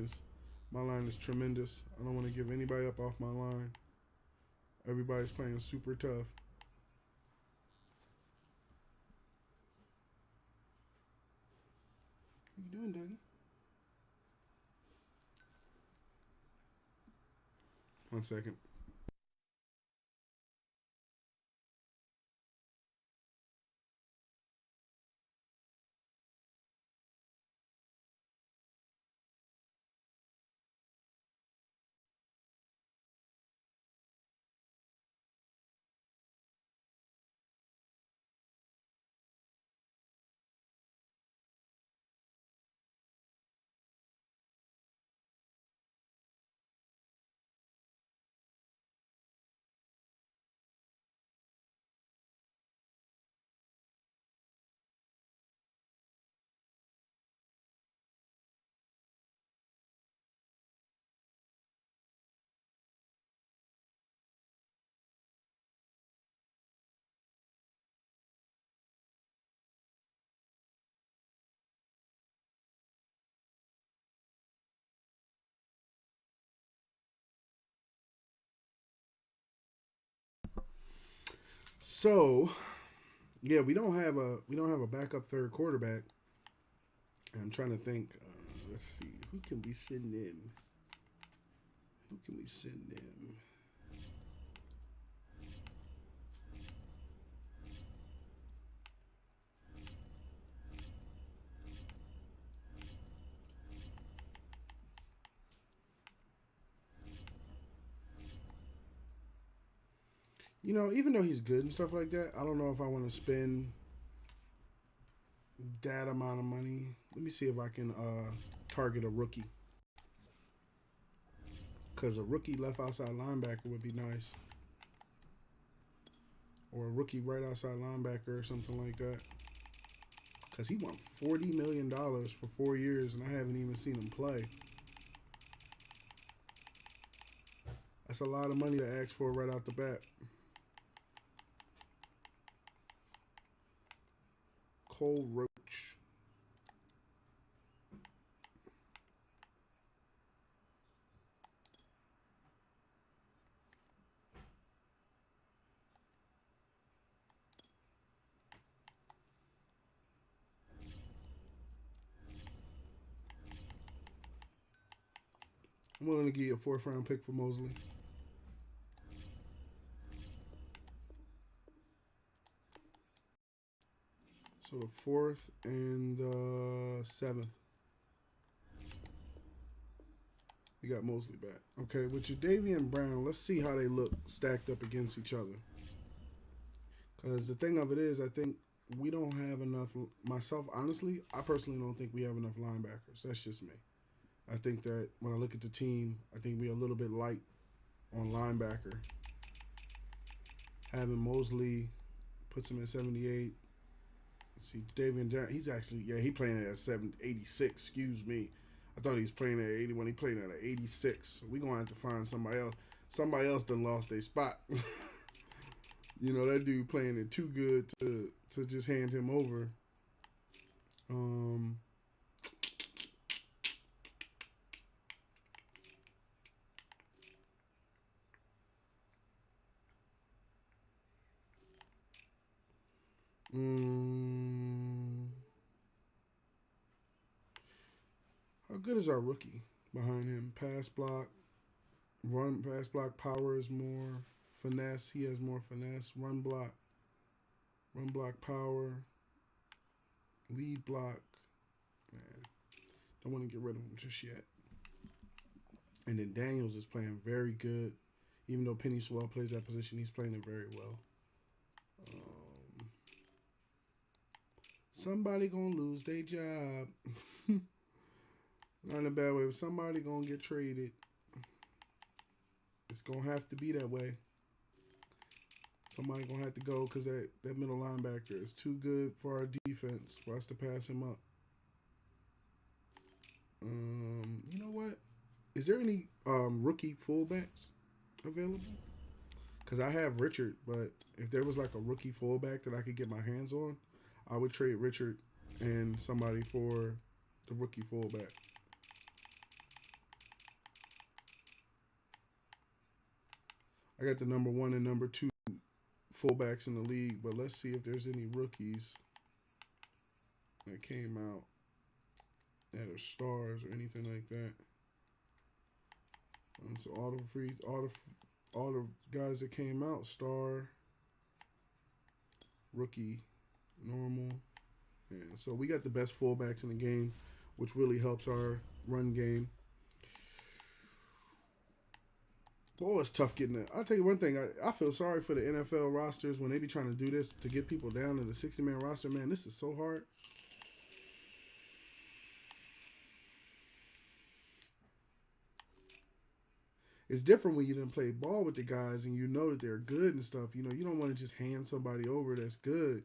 A: is tremendous. I don't want to give anybody up off my line. Everybody's playing super tough. What you doing, Dougie? 1 second. So yeah, we don't have a backup third quarterback. I'm trying to think. Let's see, who can we send in? Who can we send in? Even though he's good and stuff like that, I don't know if I want to spend that amount of money. Let me see if I can target a rookie. Because a rookie left outside linebacker would be nice. Or a rookie right outside linebacker or something like that. Because he won $40 million for 4 years, and I haven't even seen him play. That's a lot of money to ask for right out the bat. Cole Roach. I'm willing to give you a 4th round pick for Mosley. So the 4th and the 7th. You got Mosley back. Okay, with Jadeveon Brown, let's see how they look stacked up against each other. Because the thing of it is, I think we don't have enough. Myself, honestly, I personally don't think we have enough linebackers. That's just me. I think that when I look at the team, I think we're a little bit light on linebacker. Having Mosley puts him at 78. See, David, he's actually, he playing at 86, excuse me. I thought he was playing at 81. He playing at 86. We're going to have to find somebody else. Somebody else done lost their spot. You know, that dude playing it too good to just hand him over. How good is our rookie behind him? Pass block, pass block power is more. Finesse, he has more finesse. Run block power. Lead block. Man, don't want to get rid of him just yet. And then Daniels is playing very good. Even though Penny Sewell plays that position, he's playing it very well. Somebody gonna lose their job. Not in a bad way, but somebody gonna get traded. It's gonna have to be that way. Somebody gonna have to go because that middle linebacker is too good for our defense for us to pass him up. You know what? Is there any rookie fullbacks available? Because I have Richard, but if there was like a rookie fullback that I could get my hands on, I would trade Richard and somebody for the rookie fullback. I got the number 1 and number 2 fullbacks in the league, but let's see if there's any rookies that came out that are stars or anything like that. So all the guys that came out, star, rookie, normal. And so we got the best fullbacks in the game, which really helps our run game. Boy, it's tough getting it. I'll tell you one thing. I feel sorry for the NFL rosters when they be trying to do this to get people down to the 60-man roster. Man, this is so hard. It's different when you didn't play ball with the guys and you know that they're good and stuff. You know, you don't want to just hand somebody over that's good.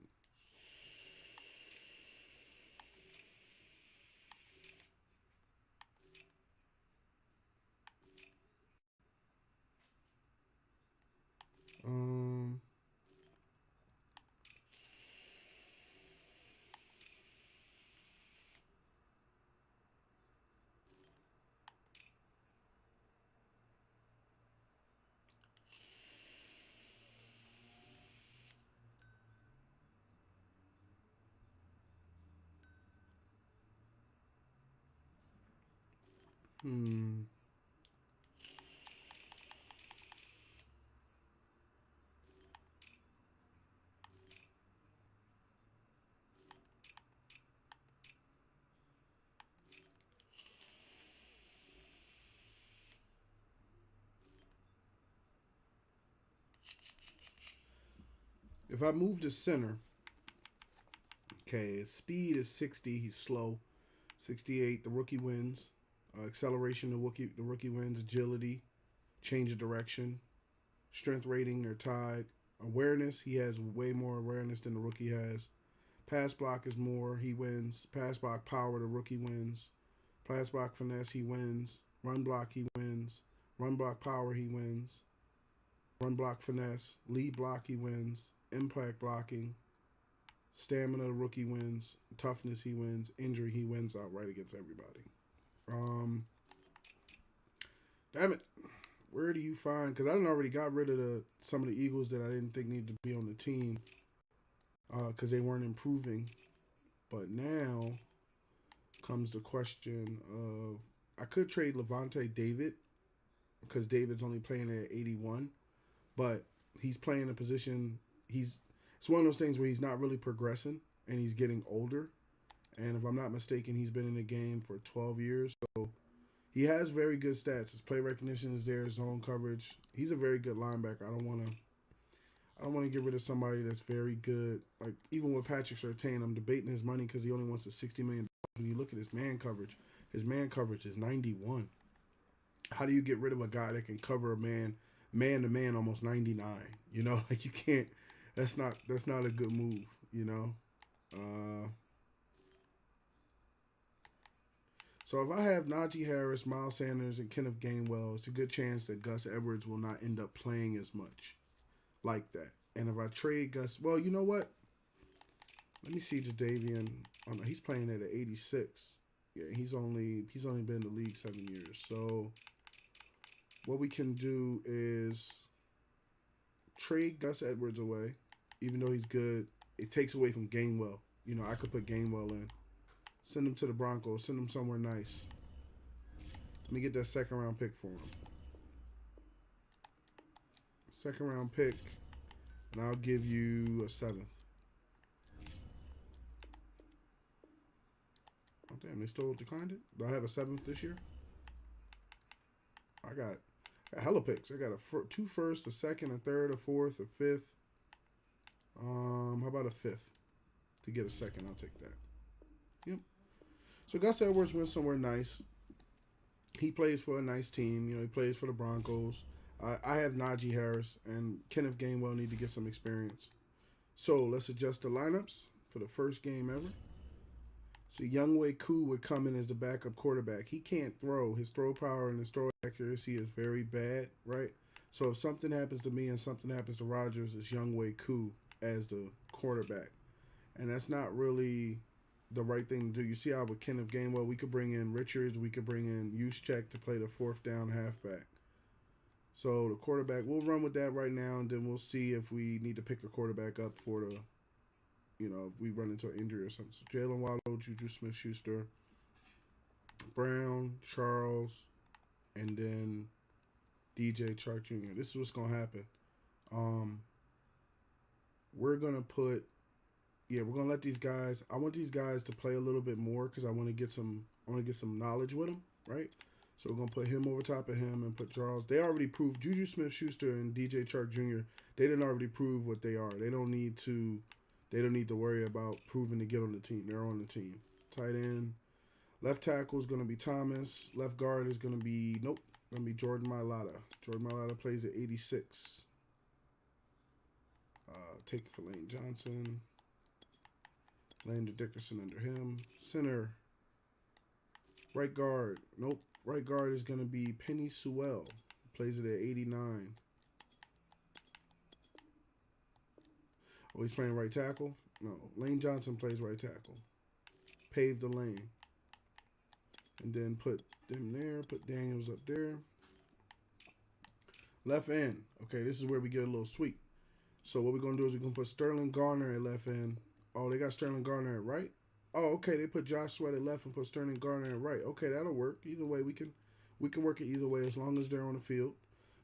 A: If I move to center, Okay, his speed is 60. He's slow. 68. The rookie wins. Acceleration, the rookie wins. Agility, change of direction. Strength rating, they're tied. Awareness, he has way more awareness than the rookie has. Pass block is more, he wins. Pass block power, the rookie wins. Pass block finesse, he wins. Run block, he wins. Run block power, he wins. Run block finesse. Lead block, he wins. Impact blocking. Stamina, the rookie wins. Toughness, he wins. Injury, he wins outright against everybody. Damn it. Where do you find? Because I done already got rid of some of the Eagles that I didn't think needed to be on the team because they weren't improving. But now comes the question of I could trade Levante David because David's only playing at 81, but he's playing a position. It's one of those things where he's not really progressing and he's getting older. And if I'm not mistaken, he's been in the game for 12 years. So he has very good stats. His play recognition is there, zone coverage. He's a very good linebacker. I don't want to get rid of somebody that's very good. Like even with Patrick Surtain, I'm debating his money because he only wants a $60 million. When you look at his man coverage is 91. How do you get rid of a guy that can cover a man to man almost 99? You know, like you can't. That's not a good move. You know. So if I have Najee Harris, Miles Sanders, and Kenneth Gainwell, it's a good chance that Gus Edwards will not end up playing as much like that. And if I trade Gus, well, you know what? Let me see Jadeveon. Oh no, he's playing at an 86. Yeah, he's only been in the league 7 years. So what we can do is trade Gus Edwards away, even though he's good. It takes away from Gainwell. You know, I could put Gainwell in. Send him to the Broncos. Send him somewhere nice. Let me get that second round pick for him. Second round pick, and I'll give you a 7th. Oh, damn, they still declined it? Do I have a 7th this year? I got hella picks. I got 2 firsts, a second, a third, a fourth, a fifth. How about a 5th? To get a second, I'll take that. Yep. So Gus Edwards went somewhere nice. He plays for a nice team. You know, he plays for the Broncos. I have Najee Harris and Kenneth Gainwell need to get some experience. So let's adjust the lineups for the first game ever. So Younghoe Koo would come in as the backup quarterback. He can't throw. His throw power and his throw accuracy is very bad, right? So if something happens to me and something happens to Rodgers, it's Younghoe Koo as the quarterback. And that's not really the right thing to do. You see how with Kenneth Gainwell, we could bring in Richards, we could bring in Juszczyk to play the 4th down halfback. So the quarterback, we'll run with that right now, and then we'll see if we need to pick a quarterback up for the, you know, if we run into an injury or something. So Jalen Waddle, Juju Smith-Schuster, Brown, Charles, and then DJ Chark Jr. This is what's going to happen. We're going to put, we're going to let these guys, I want these guys to play a little bit more because I want to get some knowledge with them, right? So we're going to put him over top of him and put Charles. They already proved, Juju Smith-Schuster and DJ Chark Jr., they didn't already prove what they are. They don't need to worry about proving to get on the team. They're on the team. Tight end. Left tackle is going to be Thomas. Left guard is going to be, going to be Jordan Mailata. Jordan Mailata plays at 86. Take it for Lane Johnson. Landon Dickerson under him. Center. Right guard. Right guard is going to be Penny Sewell. Plays it at 89. Oh, he's playing right tackle? No. Lane Johnson plays right tackle. Pave the lane. And then put them there. Put Daniels up there. Left end. Okay, this is where we get a little sweet. So what we're going to do is we're going to put Sterling Garner at left end. Oh, they got Sterling Garner at right? Oh, okay. They put Josh Sweat at left and put Sterling Garner at right. Okay, that'll work. Either way, we can work it either way as long as they're on the field.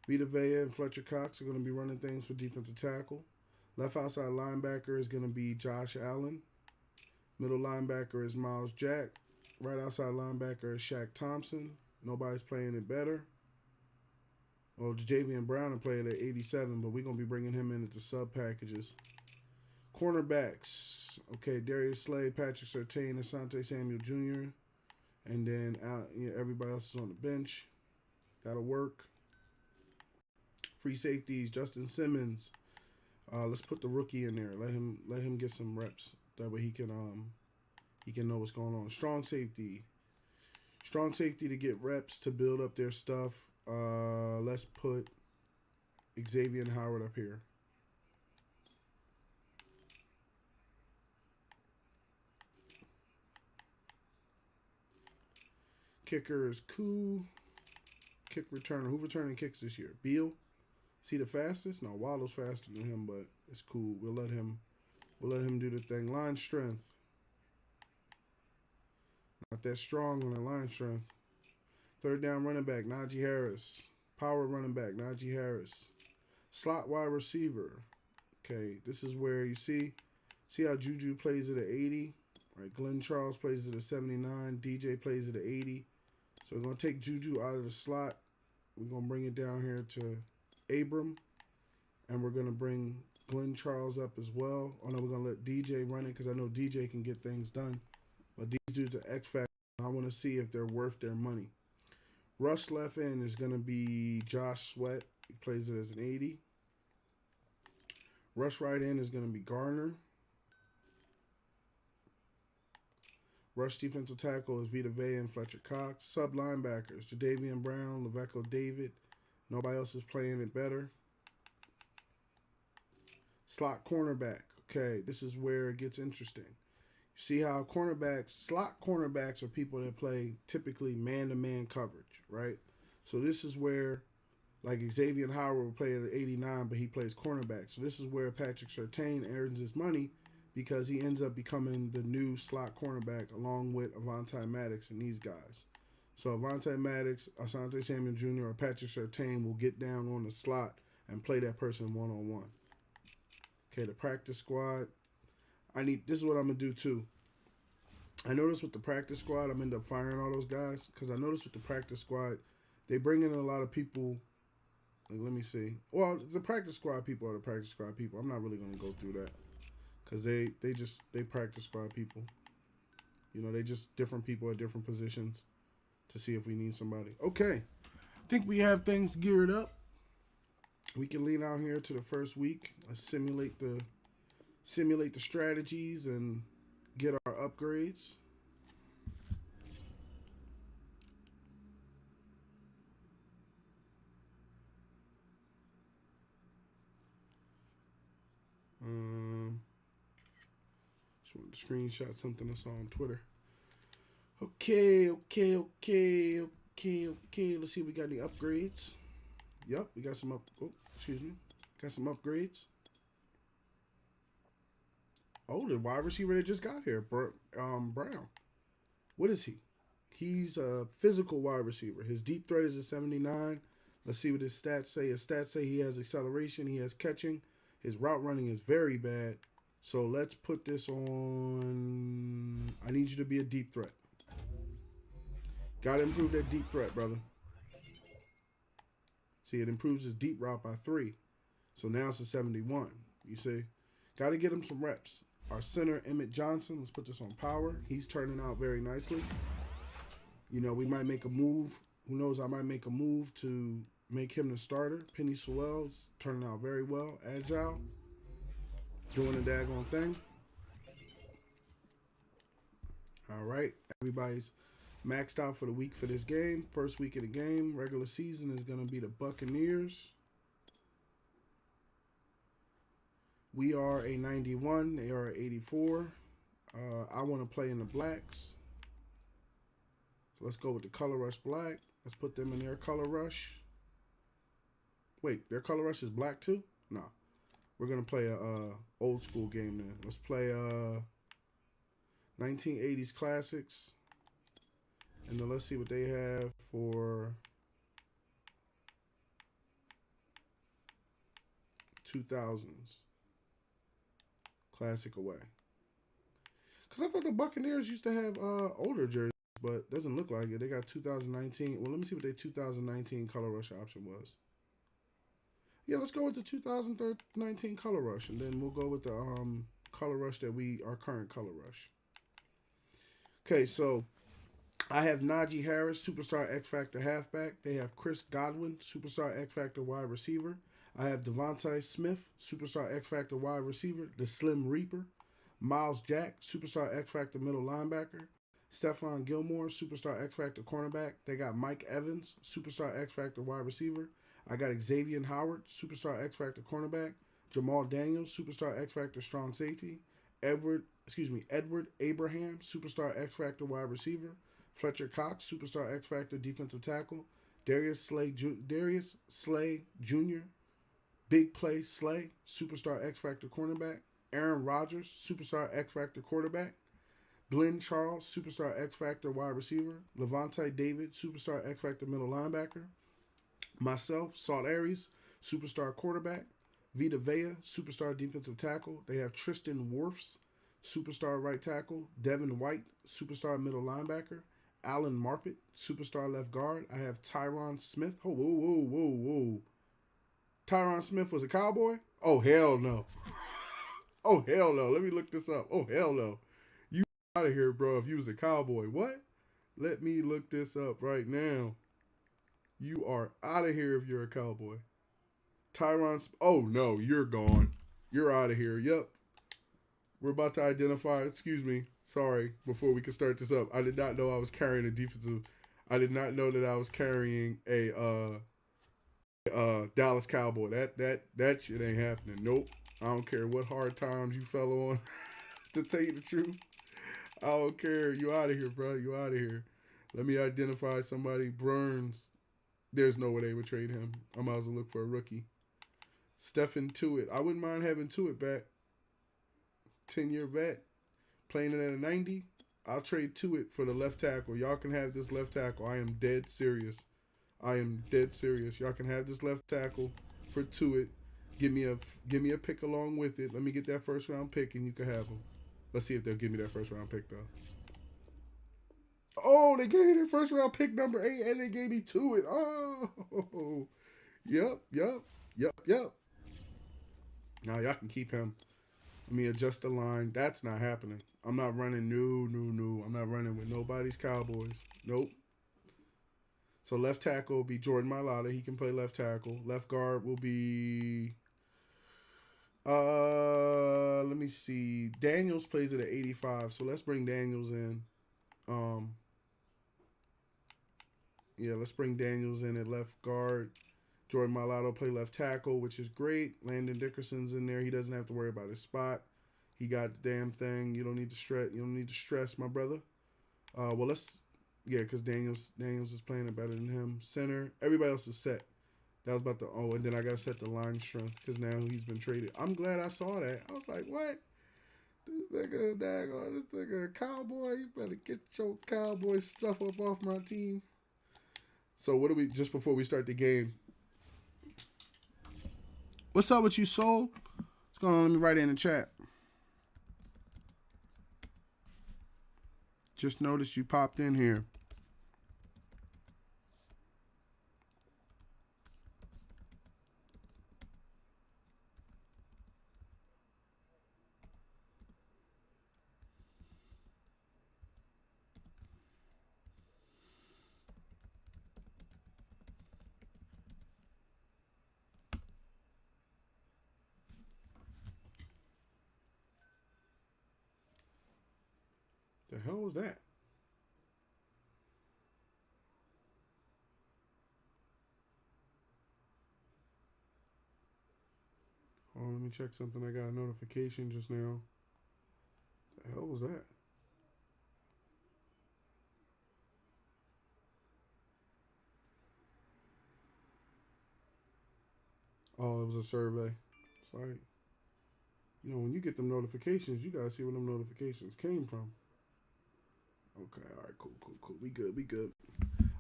A: Vita Vea and Fletcher Cox are going to be running things for defensive tackle. Left outside linebacker is going to be Josh Allen. Middle linebacker is Miles Jack. Right outside linebacker is Shaq Thompson. Nobody's playing it better. Well, Javian Brown will play it at 87, but we're going to be bringing him in at the sub packages. Cornerbacks. Okay, Darius Slay, Patrick Surtain, Asante Samuel Jr. And then everybody else is on the bench. That'll work. Free safeties, Justin Simmons. Let's put the rookie in there. Let him get some reps. That way he can know what's going on. Strong safety. Strong safety to get reps to build up their stuff. Let's put Xavier Howard up here. Kicker is cool. Kick returner. Who returning kicks this year? Beal. Is he the fastest? No, Waddle's faster than him, but it's cool. We'll let him do the thing. Line strength. Not that strong on the line strength. Third down running back, Najee Harris. Power running back, Najee Harris. Slot wide receiver. Okay, this is where you see how Juju plays at an 80. Right, Glenn Charles plays at a 79. DJ plays at an 80. So we're going to take Juju out of the slot. We're going to bring it down here to Abram. And we're going to bring Glenn Charles up as well. Oh, no, we're going to let DJ run it because I know DJ can get things done. But these dudes are X Factor. I want to see if they're worth their money. Rush left end is going to be Josh Sweat. He plays it as an 80. Rush right end is going to be Garner. Rush defensive tackle is Vita Vea and Fletcher Cox. Sub linebackers, Jadavian Brown, Leveco David. Nobody else is playing it better. Slot cornerback. Okay, this is where it gets interesting. You see how slot cornerbacks are people that play typically man-to-man coverage, right? So this is where, like Xavier Howard will play at 89, but he plays cornerback. So this is where Patrick Surtain earns his money because he ends up becoming the new slot cornerback along with Avonte Maddox and these guys. So Avonte Maddox, Asante Samuel Jr., or Patrick Surtain will get down on the slot and play that person one-on-one. Okay, the practice squad. This is what I'm going to do too. I noticed with the practice squad, I'm end up firing all those guys because I noticed with the practice squad, they bring in a lot of people. Like, let me see. Well, the practice squad people are the practice squad people. I'm not really going to go through that because they practice squad people. You know, they just different people at different positions to see if we need somebody. Okay, I think we have things geared up. We can lean out here to the first week. Let's simulate the strategies and get our upgrades. Just want to screenshot something I saw on Twitter. Okay. Let's see if we got any upgrades. Yep, we got some got some upgrades. Oh, the wide receiver that just got here, Brown. What is he? He's a physical wide receiver. His deep threat is a 79. Let's see what his stats say. His stats say he has acceleration, he has catching. His route running is very bad. So let's put this on. I need you to be a deep threat. Got to improve that deep threat, brother. See, it improves his deep route by 3. So now it's a 71. You see? Got to get him some reps. Our center, Emmett Johnson, let's put this on power. He's turning out very nicely. You know, we might make a move. Who knows? I might make a move to make him the starter. Penny Sewell's turning out very well. Agile. Doing the daggone thing. All right. Everybody's maxed out for the week for this game. First week of the game. Regular season is going to be the Buccaneers. We are a 91. They are an 84. I want to play in the blacks. So let's go with the color rush black. Let's put them in their color rush. Wait, their color rush is black too? No. We're going to play a old school game then. Let's play 1980s classics. And then let's see what they have for 2000s. Classic away. Because I thought the Buccaneers used to have older jerseys, but doesn't look like it. They got 2019. Well, let me see what their 2019 color rush option was. Yeah, let's go with the 2019 color rush, and then we'll go with the color rush that our current color rush. Okay, so I have Najee Harris, superstar X Factor halfback. They have Chris Godwin, superstar X Factor wide receiver. I have Devontae Smith, superstar X Factor wide receiver, the Slim Reaper. Miles Jack, superstar X Factor middle linebacker. Stephon Gilmore, superstar X Factor cornerback. They got Mike Evans, superstar X Factor wide receiver. I got Xavier Howard, superstar X Factor cornerback. Jamal Daniels, superstar X Factor strong safety. Edward Abraham, superstar X Factor wide receiver. Fletcher Cox, superstar X Factor defensive tackle. Darius Slay Jr., Big Play Slay, superstar X Factor cornerback. Aaron Rodgers, superstar X Factor quarterback. Glenn Charles, superstar X Factor wide receiver. Levante David, superstar X Factor middle linebacker. Myself, Salt Aries, superstar quarterback. Vita Vea, superstar defensive tackle. They have Tristan Wirfs, superstar right tackle. Devin White, superstar middle linebacker. Alan Marpet, superstar left guard. I have Tyron Smith. Oh, whoa. Tyron Smith was a Cowboy? Oh, hell no. Oh, hell no. Let me look this up. Oh, hell no. You out of here, bro, if you was a Cowboy. What? Let me look this up right now. You are out of here if you're a Cowboy. Oh, no, you're gone. You're out of here. Yep. We're about to identify, excuse me, sorry, before we can start this up. I did not know I was carrying a defensive. I did not know that I was carrying a Dallas Cowboy. That shit ain't happening. Nope. I don't care what hard times you fell on. To tell you the truth, I don't care. You out of here, bro. You out of here. Let me identify somebody. Burns. There's no way they would trade him. I might as well look for a rookie. Stephen Tuitt. I wouldn't mind having Tuitt back. 10-year vet. Playing it at a 90. I'll trade Tuitt for the left tackle. Y'all can have this left tackle. I am dead serious. Y'all can have this left tackle for Tuitt. Give me a pick along with it. Let me get that first round pick and you can have him. Let's see if they'll give me that first round pick though. Oh, they gave me their first round pick number 8 and they gave me Tuitt. Oh, yep. Now y'all can keep him. Let me adjust the line. That's not happening. I'm not running. No. I'm not running with nobody's Cowboys. Nope. So left tackle will be Jordan Mailata. He can play left tackle. Left guard will be let me see. Daniels plays at 85, so let's bring Daniels in. Let's bring Daniels in at left guard. Jordan Mailata play left tackle, which is great. Landon Dickerson's in there. He doesn't have to worry about his spot. He got the damn thing. You don't need to stress, my brother. Because Daniels is playing it better than him. Center. Everybody else is set. That was about the and then I gotta set the line strength because now he's been traded. I'm glad I saw that. I was like, what? This nigga a Cowboy. You better get your Cowboy stuff up off my team. So what do we just before we start the game? What's up with you, Soul? What's going on? Let me write it in the chat. Just noticed you popped in here. The hell was that? Oh, let me check something. I got a notification just now. The hell was that? Oh, it was a survey. It's like, when you get them notifications, you gotta see where them notifications came from. Okay, all right, cool. We good.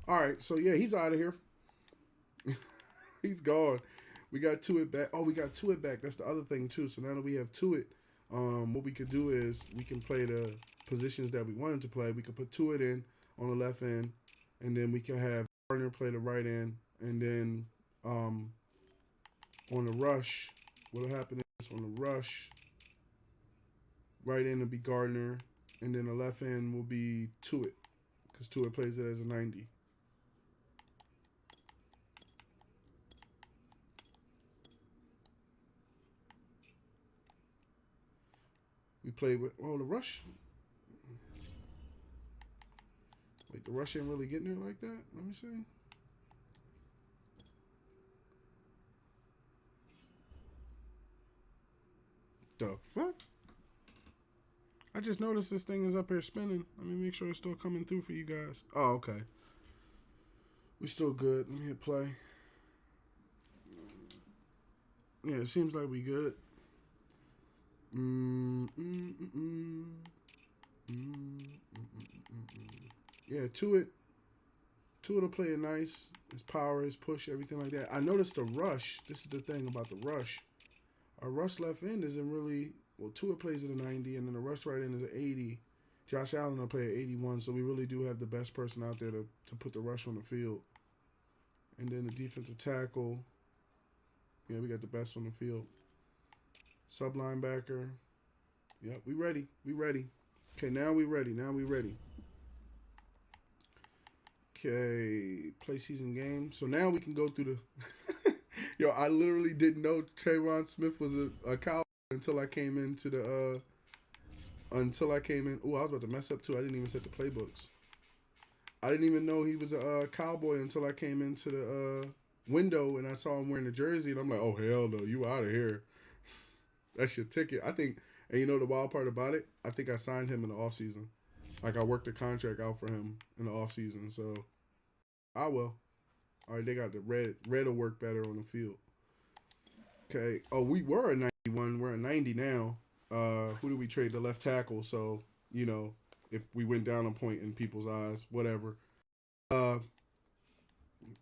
A: All right, so yeah, he's out of here. He's gone. We got Tuitt back. Oh, we got Tuitt back. That's the other thing too. So now that we have Tuitt, what we could do is we can play the positions that we wanted to play. We could put Tuitt in on the left end, and then we can have Gardner play the right end, and then on the rush, what'll happen is on the rush, Right end will be Gardner, and then the left end will be Tuitt, because Tuitt plays it as a 90. We played with the rush. Wait, the rush ain't really getting there like that? Let me see. The fuck? I just noticed this thing is up here spinning. Let me make sure it's still coming through for you guys. Oh, okay. We still good. Let me hit play. Yeah, it seems like we good. Yeah, Tuitt will play it nice. His power, his push, everything like that. I noticed the rush. This is the thing about the rush. Our rush left end isn't really... Well, Tuitt plays at a 90, and then the rush right end is an 80. Josh Allen will play at 81, so we really do have the best person out there to put the rush on the field. And then the defensive tackle... Yeah, we got the best on the field. Sub linebacker. Yep, we ready. We ready. Okay, now we ready. Now we ready. Okay, play season game. So now we can go through the... Yo, I literally didn't know Trayvon Smith was a Cowboy until I came into the... Until I came in... Oh, I was about to mess up too. I didn't even set the playbooks. I didn't even know he was a Cowboy until I came into the window and I saw him wearing the jersey. And I'm like, oh, hell no. You out of here. That's your ticket. I think... And you know the wild part about it? I think I signed him in the offseason. Like, I worked a contract out for him in the offseason, so I will. All right, they got the red. Red will work better on the field. Okay. Oh, we were a 91. We're a 90 now. Who did we trade? The left tackle. So, you know, if we went down a point in people's eyes, whatever.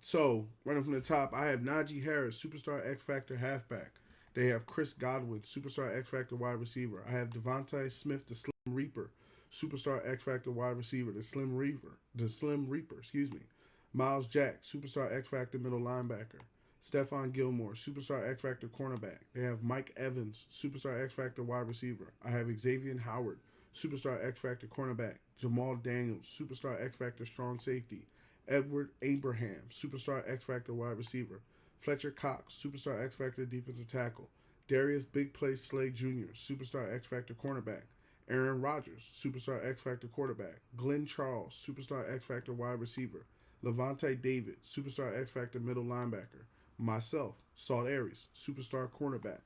A: So, running from the top, I have Najee Harris, Superstar X Factor halfback. They have Chris Godwin, Superstar X Factor wide receiver. I have Devontae Smith, the Slim Reaper, Superstar X Factor wide receiver, the Slim Reaper, excuse me. Miles Jack, Superstar X Factor middle linebacker. Stephon Gilmore, Superstar X Factor cornerback. They have Mike Evans, Superstar X Factor wide receiver. I have Xavier Howard, Superstar X Factor cornerback. Jamal Daniels, Superstar X Factor strong safety. Edward Abraham, Superstar X Factor wide receiver. Fletcher Cox, Superstar X Factor defensive tackle. Darius Big Play Slade Jr., Superstar X Factor cornerback. Aaron Rodgers, Superstar X Factor quarterback. Glenn Charles, Superstar X Factor wide receiver. Levante David, Superstar X Factor middle linebacker. Myself, Salt Aries, Superstar cornerback.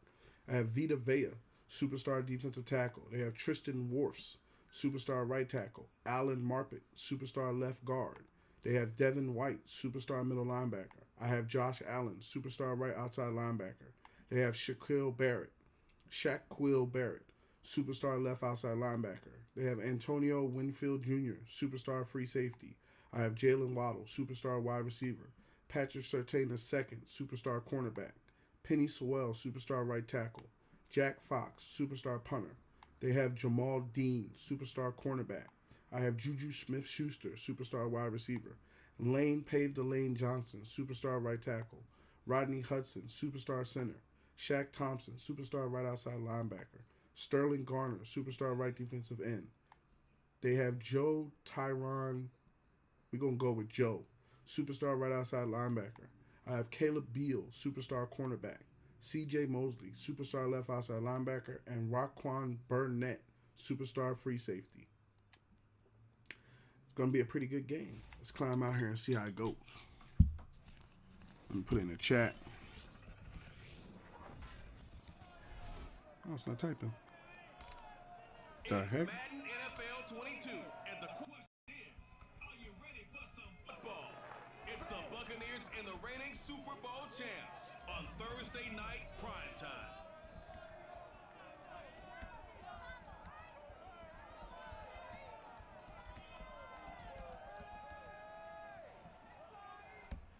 A: I have Vita Vea, Superstar defensive tackle. They have Tristan Wirfs, Superstar right tackle. Alan Marpet, Superstar left guard. They have Devin White, Superstar middle linebacker. I have Josh Allen, Superstar right outside linebacker. They have Shaquille Barrett, Superstar left outside linebacker. They have Antonio Winfield Jr., Superstar free safety. I have Jalen Waddle, Superstar wide receiver. Patrick Surtain II, Superstar cornerback. Penny Sewell, Superstar right tackle. Jack Fox, Superstar punter. They have Jamal Dean, Superstar cornerback. I have Juju Smith-Schuster, Superstar wide receiver. Lane Pave the Lane Johnson, Superstar right tackle. Rodney Hudson, Superstar center. Shaq Thompson, Superstar right outside linebacker. Sterling Garner, Superstar right defensive end. They have Joe Tyron. We're going to go with Joe, Superstar right outside linebacker. I have Caleb Beal, Superstar cornerback. C.J. Mosley, Superstar left outside linebacker. And Raquan Burnett, Superstar free safety. It's going to be a pretty good game. Let's climb out here and see how it goes. Let me put it in the chat. Oh, it's not typing. The heck?
B: Madden NFL 22, and the question is, are you ready for some football? It's the Buccaneers and the reigning Super Bowl champs on Thursday night prime time.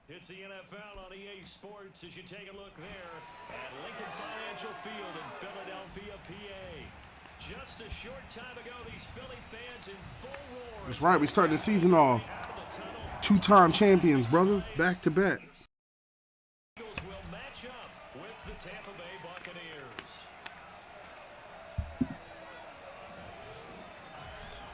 C: It's the NFL on EA Sports as you take a look there at Lincoln Financial Field in Philadelphia, PA. Just a short time ago, these Philly fans in full roar.
A: That's right. We started the season off. Two-time champions, brother. Back to back.
C: Eagles will match up with the Tampa Bay Buccaneers.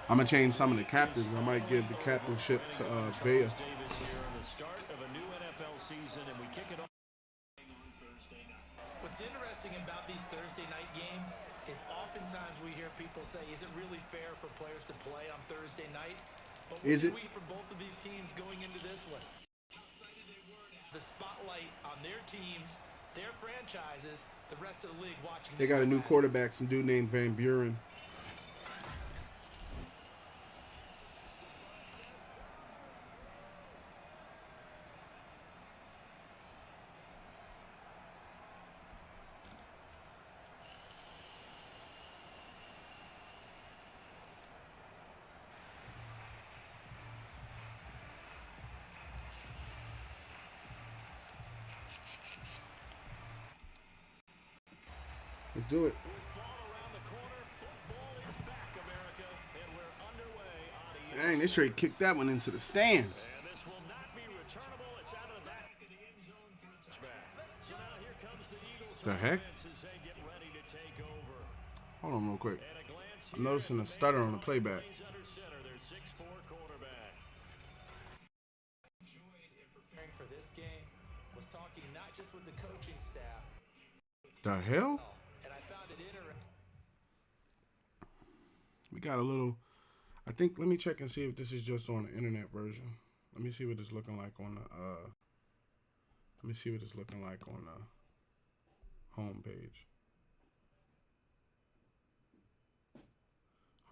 A: I'm gonna change some of the captains. I might give the captainship to Vea.
C: Davis here in the start of a new NFL season, and we kick it off on Thursday night.
D: What's interesting about these Thursday night games is oftentimes we hear people say, is it really fair for players to play on Thursday night? But
A: Is it?
D: from both of these teams going into this one? How excited they were to have the spotlight on their teams, their franchises, the rest of the league watching.
A: They got a new quarterback, some dude named Van Buren. Let's do it. Dang, this straight kicked that one into the stands.
C: And this will not be returnable. It's out of the back of the end zone for a touchback. So now here comes the Eagles.
A: The heck?
C: As they get ready to take over.
A: Hold on real quick.
C: At a glance
A: I'm noticing a stutter on the playback.
C: under center, their 6'4" quarterback.
D: Enjoyed in preparing for this game was talking not just with the coaching staff.
A: The hell?
D: And I found it interesting.
A: We got a little. I think. Let me check and see if this is just on the internet version. Let me see what it's looking like on the. Let me see what it's looking like on the home page.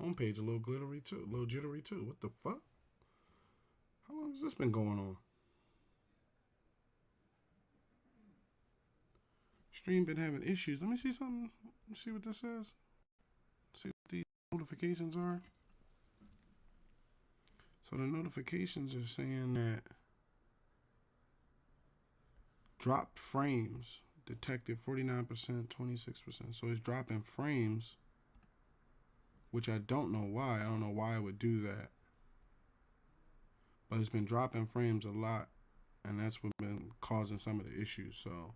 A: Homepage a little glittery too, a little jittery too. What the fuck? How long has this been going on? Stream been having issues. Let me see something. Let me see what this says. See what these notifications are. So the notifications are saying that dropped frames detected 49%, 26%. So it's dropping frames, which I don't know why. I don't know why it would do that. But it's been dropping frames a lot, and that's what's been causing some of the issues. So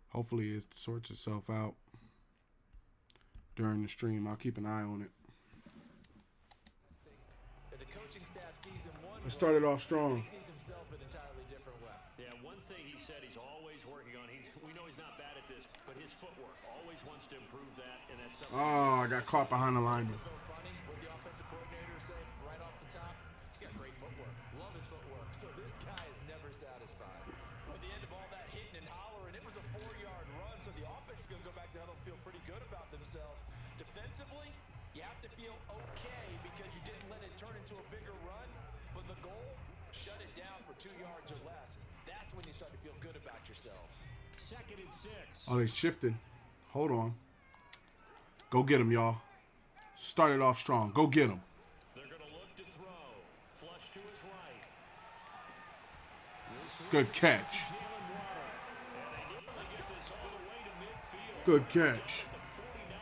A: hopefully it sorts itself out during the stream. I'll keep an eye on it.
D: The coaching staff sees him one
A: Let's start it off strong.
D: he sees himself an entirely different way.
C: Yeah, one thing he said he's always working on. We know he's not bad at this, but his footwork always wants to improve that, and that's something.
A: Oh, I got caught behind the lineman.
D: So funny what the offensive coordinator say right off the top. He's got great footwork. Love his footwork. So this guy is never satisfied. At the end of all that hitting and hollering, it was a 4-yard run, so the offense is going to go back down and feel pretty good about themselves. Defensively, you have to feel okay because you didn't let it turn into a bigger run, but the goal, shut it down for 2 yards or less. That's when you start to feel good about yourselves.
C: 2nd and 6.
A: Oh, they shifting. Hold on. Go get him, y'all. Start it off strong. Go get him.
C: They're going to look to throw. Flush to his right.
A: Good catch.
C: Jalen Water. And they nearly get this all the way to midfield.
A: Good catch.
C: The 49.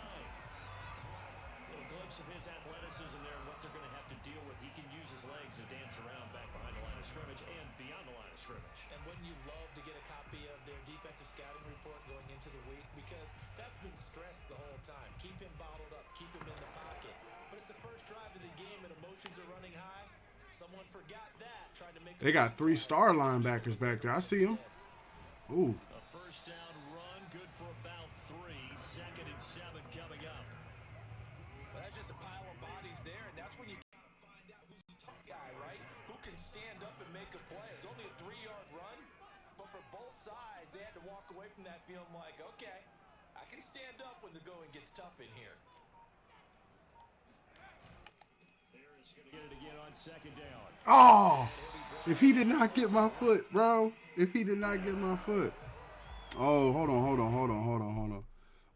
C: Little glimpse of his athleticism there and what they're going to have to deal with. He can use his legs to dance around back behind the line of scrimmage and beyond the line of scrimmage.
D: And wouldn't you love to get a copy of their defensive scouting report going into the week? Because that's been stressed the whole time. Keep him bottled up. Keep him in the pocket. But it's the first drive of the game and emotions are running high. Someone forgot that. Trying to make.
A: They got 3-star linebackers back there. I see them. Ooh.
C: A first down run, good for about 3. 2nd and 7 coming up.
D: Well, that's just a pile of bodies there, and that's when you gotta find out who's the tough guy, right? Who can stand up and make a play? It's only a 3-yard run, but for both sides, they had to walk away from that feeling like, okay, I can stand up when the going gets tough in here.
C: Harris going to get it again on 2nd down.
A: Oh, if he did not get my foot, bro. If he did not get my foot. Oh, hold on.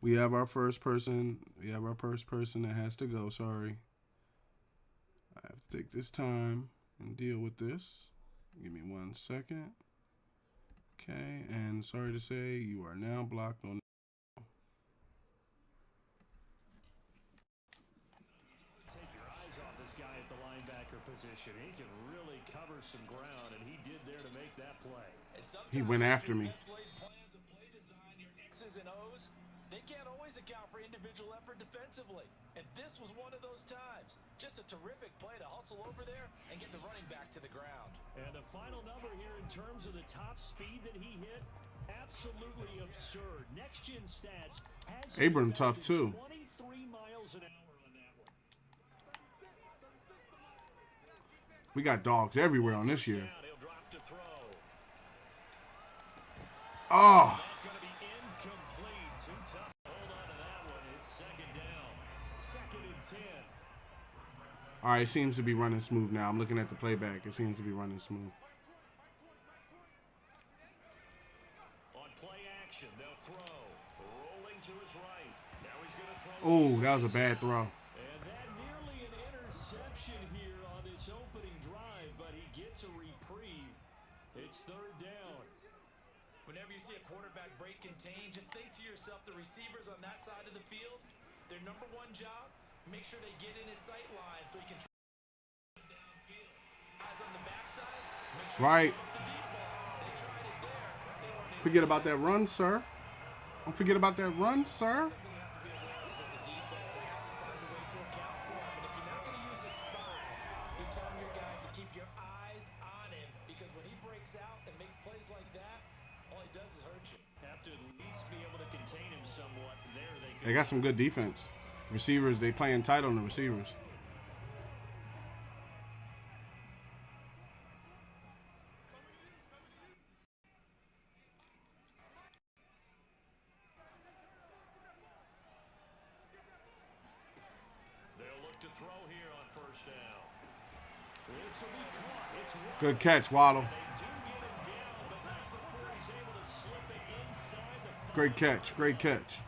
A: We have our first person. That has to go. Sorry. I have to take this time and deal with this. Give me 1 second. Okay, and sorry to say, you are now blocked on.
C: Take your eyes off this guy at the linebacker position. He can really cover some ground, and he did there to make that play.
A: He went after me.
D: Plans and play design, your X's and O's, They can't always account for individual effort defensively, and this was one of those times. Just a terrific play to hustle over there and get the running back to the ground.
C: And the final number here in terms of the top speed that he hit, absolutely absurd. Next-gen stats has
A: Abram tough too.
C: 23 miles an hour on that one.
A: We got dogs everywhere on this year.
C: He'll drop to throw.
A: Oh,
C: Going to be incomplete. Too tough to hold on to that one. It's second down. 2nd and 10.
A: all right. It seems to be running smooth now. I'm looking at the playback. It seems to be running smooth.
C: On play action, they'll throw. Rolling to his right. Now he's going to throw.
A: Oh, that was a bad throw.
C: And that nearly an interception here on this opening drive, but he gets a reprieve. It's 3rd down.
D: Whenever you see a quarterback break contain, just think to yourself, the receivers on that side of the field, their number one job, make sure they get in his sight line so he can downfield. Eyes on the backside, make sure
A: Right.
D: they put up the deep ball. They tried it there. They weren't able
A: Forget about that run, sir. Don't forget about that run, sir.
D: Something you have to be aware of as a defense. You have to find a way to account for him. And if you're not going to use his spy, you're telling your guys to keep your eyes on him, because when he breaks out and makes plays like that, all he does is hurt you.
C: Have to at least be able to contain him somewhat. There they
A: They got some good defense. Receivers, they playing tight on the receivers.
C: They'll look to throw here on 1st down. This will be caught. It's
A: Good catch, Waddle.
C: They do get him down, but not before he's able to slip it inside the 5.
A: Great catch. Great catch.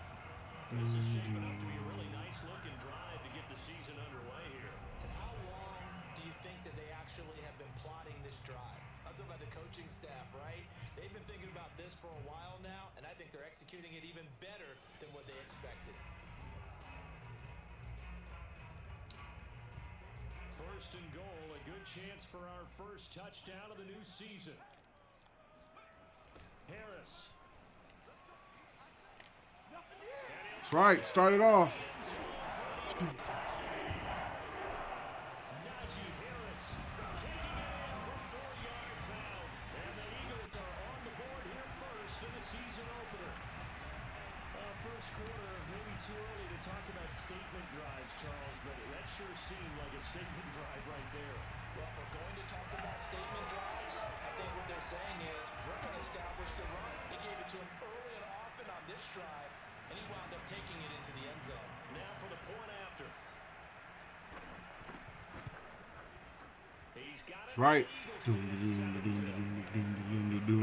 C: This is shaping up to be a really nice-looking drive to get the season underway here.
D: And how long do you think that they actually have been plotting this drive? I'm talking about the coaching staff, right? They've been thinking about this for a while now, and I think they're executing it even better than what they expected.
C: 1st and goal, a good chance for our first touchdown of the new season. Harris.
A: That's right. Start it off.
C: Najee Harris taking it in from 4 yards out. And the Eagles are on the board here first in the season opener. First quarter, maybe too early to talk about statement drives, Charles, but that sure seemed like a statement drive right there.
D: Well, if we're going to talk about statement drives, I think what they're saying is we're going to establish the run. They gave it to him early and often on this drive, and he wound up taking it into the end zone.
C: Now for the point after. He's got it.
A: That's right.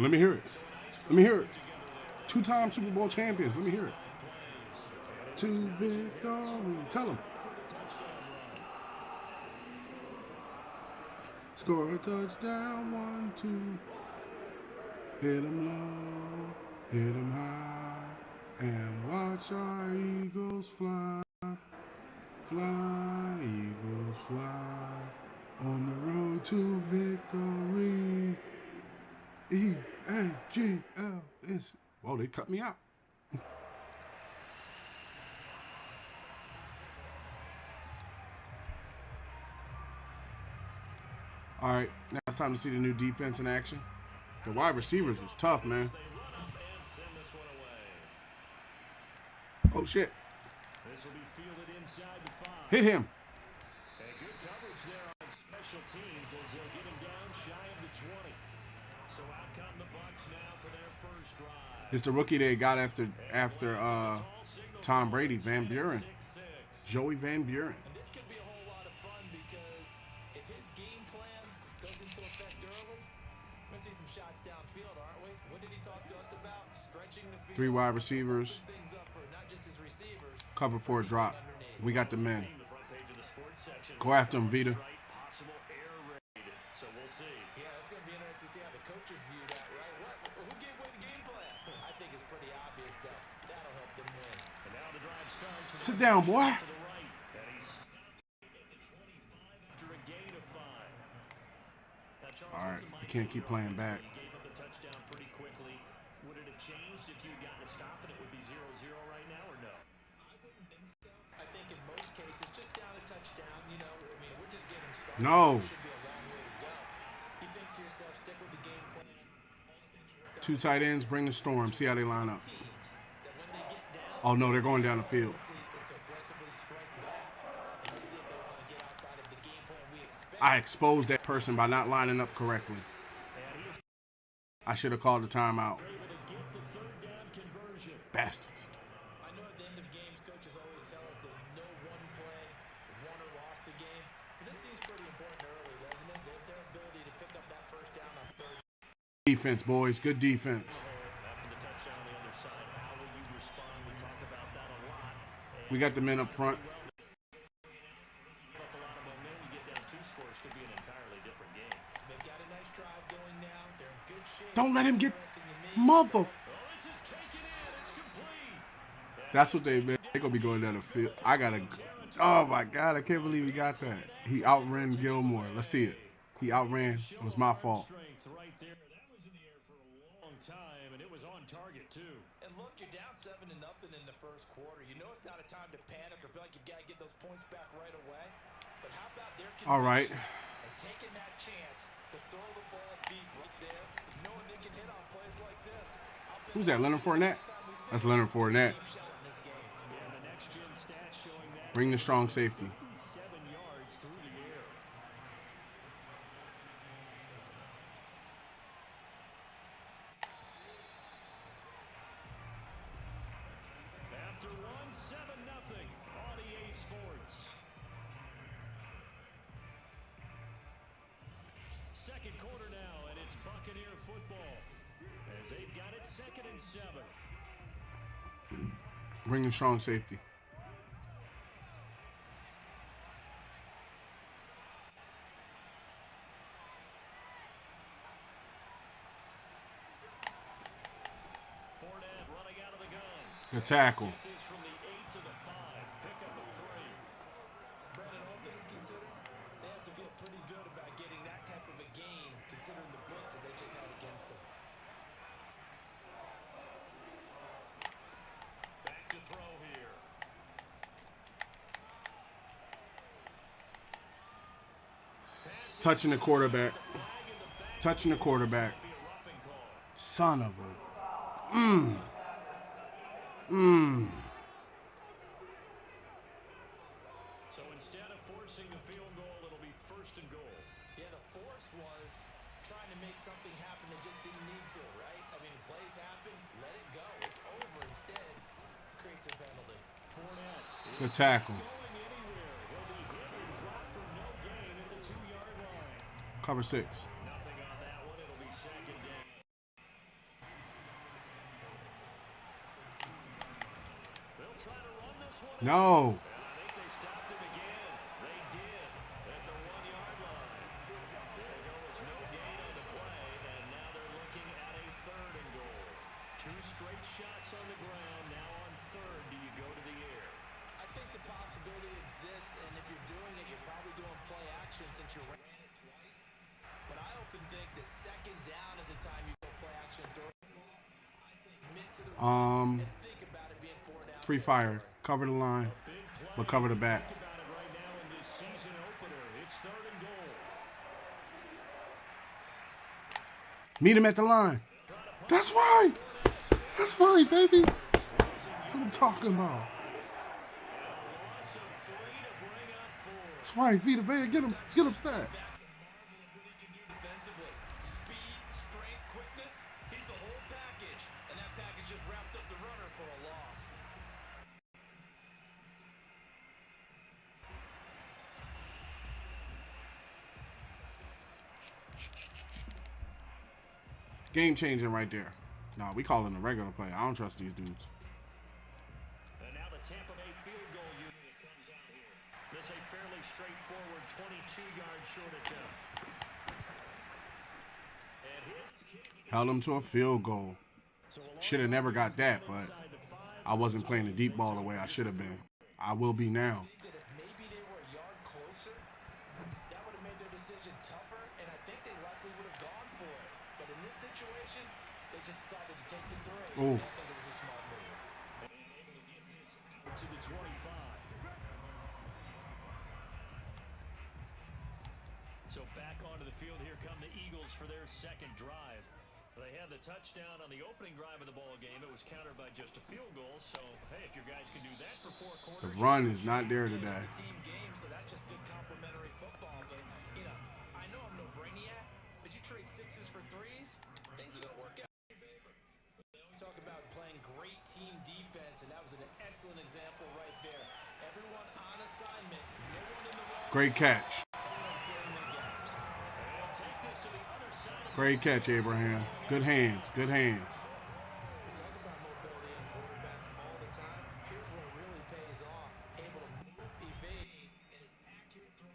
A: Let me hear it. Let me hear it. 2-time Super Bowl champions. Let me hear it. To victory. Tell them. Score a touchdown, 1-2. Hit them low, hit them high, and watch our Eagles fly. Fly, Eagles fly, on the road to victory. E-A-G-L-S. Whoa, they cut me out. All right, now it's time to see the new defense in action. The wide receivers was tough, man.
C: They run up and send this one away.
A: Oh, shit.
C: This will be fielded inside the 5.
A: Hit him.
C: And good coverage there on special teams as they'll get him down shy of the 20. So out come the Bucs now for their first drive.
A: It's the rookie they got after Tom Brady, Van Buren.
C: 6-6.
A: Joey Van Buren.
D: And this could be a whole lot of fun because if his game plan goes into effect early, we're going to see some shots downfield, aren't we? What did he talk to us about? Stretching the field.
A: 3 wide receivers.
D: Things up for not just his receivers.
A: Cover for a drop. We got the men.
C: The front page of the sports section.
A: Go after him, Vita.
C: Right, possible air raid. So we'll see.
D: Yeah, it's going to be interesting to see how the coaches view that, right? Who gave away the game plan? I think it's pretty obvious that that'll help them win.
C: And now the drive starts. with
A: Sit
C: a
A: down,
C: shot
A: boy.
C: To the right. And he's stopped at the 25 after a gain of 5. Now, Charles,
A: All right,
C: what's the
A: you can't keep
C: mindset
A: playing
C: of the
A: back.
C: offense? He gave up the touchdown pretty quickly. Would it have changed if you had gotten a stop and it would be 0-0 right now, or
A: No.
D: Should be a long way to go. You think to yourself, stick with the game plan.
A: Two tight ends, bring the storm. See how they line up.
D: Teams that when they get down,
A: Oh, no, they're going down the field.
D: is to aggressively strike back. And let's see if they want to get outside of the game plan we expect.
A: I exposed that person by not lining up correctly. I should have called the timeout. Bastards.
D: I know at the end of games, coaches always tell us that no one play won or lost a game. But this seems pretty important early, doesn't it? Their ability to pick up that first down on third.
A: Defense, boys. Good defense.
C: After the touchdown on the other side, how will you respond? We talk about that a lot.
A: We got the men up front.
C: Give up a lot of momentum. You get down 2 scores, could be an entirely different game.
D: So they've got a nice drive going now. They're in good shape.
A: Don't let him get
D: Interesting to me.
A: mother.
C: Oh, this is taken in. It's complete.
A: That's what they gonna be going down the field. I gotta. Oh my God! I can't believe he got that. He outran Gilmore. Let's see it. He outran. It was my fault.
C: Strength right there. That was in the air for a long time, and it was on target too.
D: And look, you're down 7-0 in the first quarter. You know it's not a time to panic or feel like you've got to get those points back right away. But how about their
A: All right.
D: and taking that chance to throw the ball deep right there, knowing they can hit on plays like this.
A: Who's that? Leonard Fournette? That's Leonard Fournette.
C: Yeah, the next gen stats showing that
A: Bring the strong safety.
C: 57 yards through the air. After one, 7-0 on EA Sports. Second quarter now, and it's Buccaneer football as they've got it 2nd and 7.
A: Bring the strong safety.
C: Fournette running out of the gun.
A: The tackle.
C: Get this from the 8 to the 5. Pick up a 3.
D: Brandon, all things considered, they have to feel pretty good about getting that type of a gain, considering the blitz that they just had against them.
C: Back to throw here.
A: Touching the quarterback. Touching the quarterback.
C: Be a roughing call.
A: Son of a.
C: So instead of forcing the field goal, it'll be 1st and goal.
D: Yeah, the force was trying to make something happen that just didn't need to, right? I mean, plays happen, let it go. It's over. Instead, it creates a penalty.
C: Fournette
A: Good tackle.
C: going anywhere. He'll be hit and dropped for no gain at the 2-yard line.
A: Cover 6.
C: Nothing on that one. It'll be 2nd down. They'll try to run this one.
A: No.
C: I think they stopped him again. They did at the 1-yard line. There goes no gain on the play, and now they're looking at a 3rd and goal. 2 straight shots on the ground. Now on 3rd, do you go to the air?
D: I think the possibility exists, and if you're doing it, you're probably doing play action since you ran it twice. But I often think that 2nd down is a time you go play action. Throw the ball. I say commit to the run and think about it being 4 down.
A: Free fire. Cover the line, but cover the back.
C: Think about it right now in this season opener. It's 3rd and goal.
A: Meet him at the line. That's right. That's right, baby. That's what I'm talking about.
C: Loss of 3 to bring up 4.
A: That's right. Vita Vea, get him stat.
D: Defensively, speed, strength, quickness, he's the whole package. And that package just wrapped up the runner for a loss.
A: Game changing right there. Nah, we call it a regular play. I don't trust these dudes.
C: And now the Tampa Bay field goal unit comes out here. This a fairly straightforward 22-yard short attempt. And his kick
A: Held him to a field goal. Should have never got that, but I wasn't playing the deep ball the way I should have been. I will be now.
D: That if maybe they were a yard closer, that would have made their decision tougher, and I think they likely would have gone for it. But in this situation, they just decided to take the 3.
A: Oh.
D: I think it was a smart move.
C: able to get this out to the 25. So back onto the field here come the Eagles for their second drive. They had the touchdown on the opening drive of the ball game. It was countered by just a field goal. So, hey, if your guys can do that for 4 quarters.
A: The run is not there today.
D: It's a team game, so that's just good complimentary football. But, you know, I know I'm no brainiac, but you trade 6s for 3s, things are going to work out. Let's talk about playing great team defense, and that was an excellent example right there. Everyone on assignment, no one in the wrong.
A: Great catch. Great catch, Abraham. Good hands. Good hands.
D: We talk about mobility in quarterbacks all the time. Here's where it really pays off. Able to move, evade, and his accurate throw.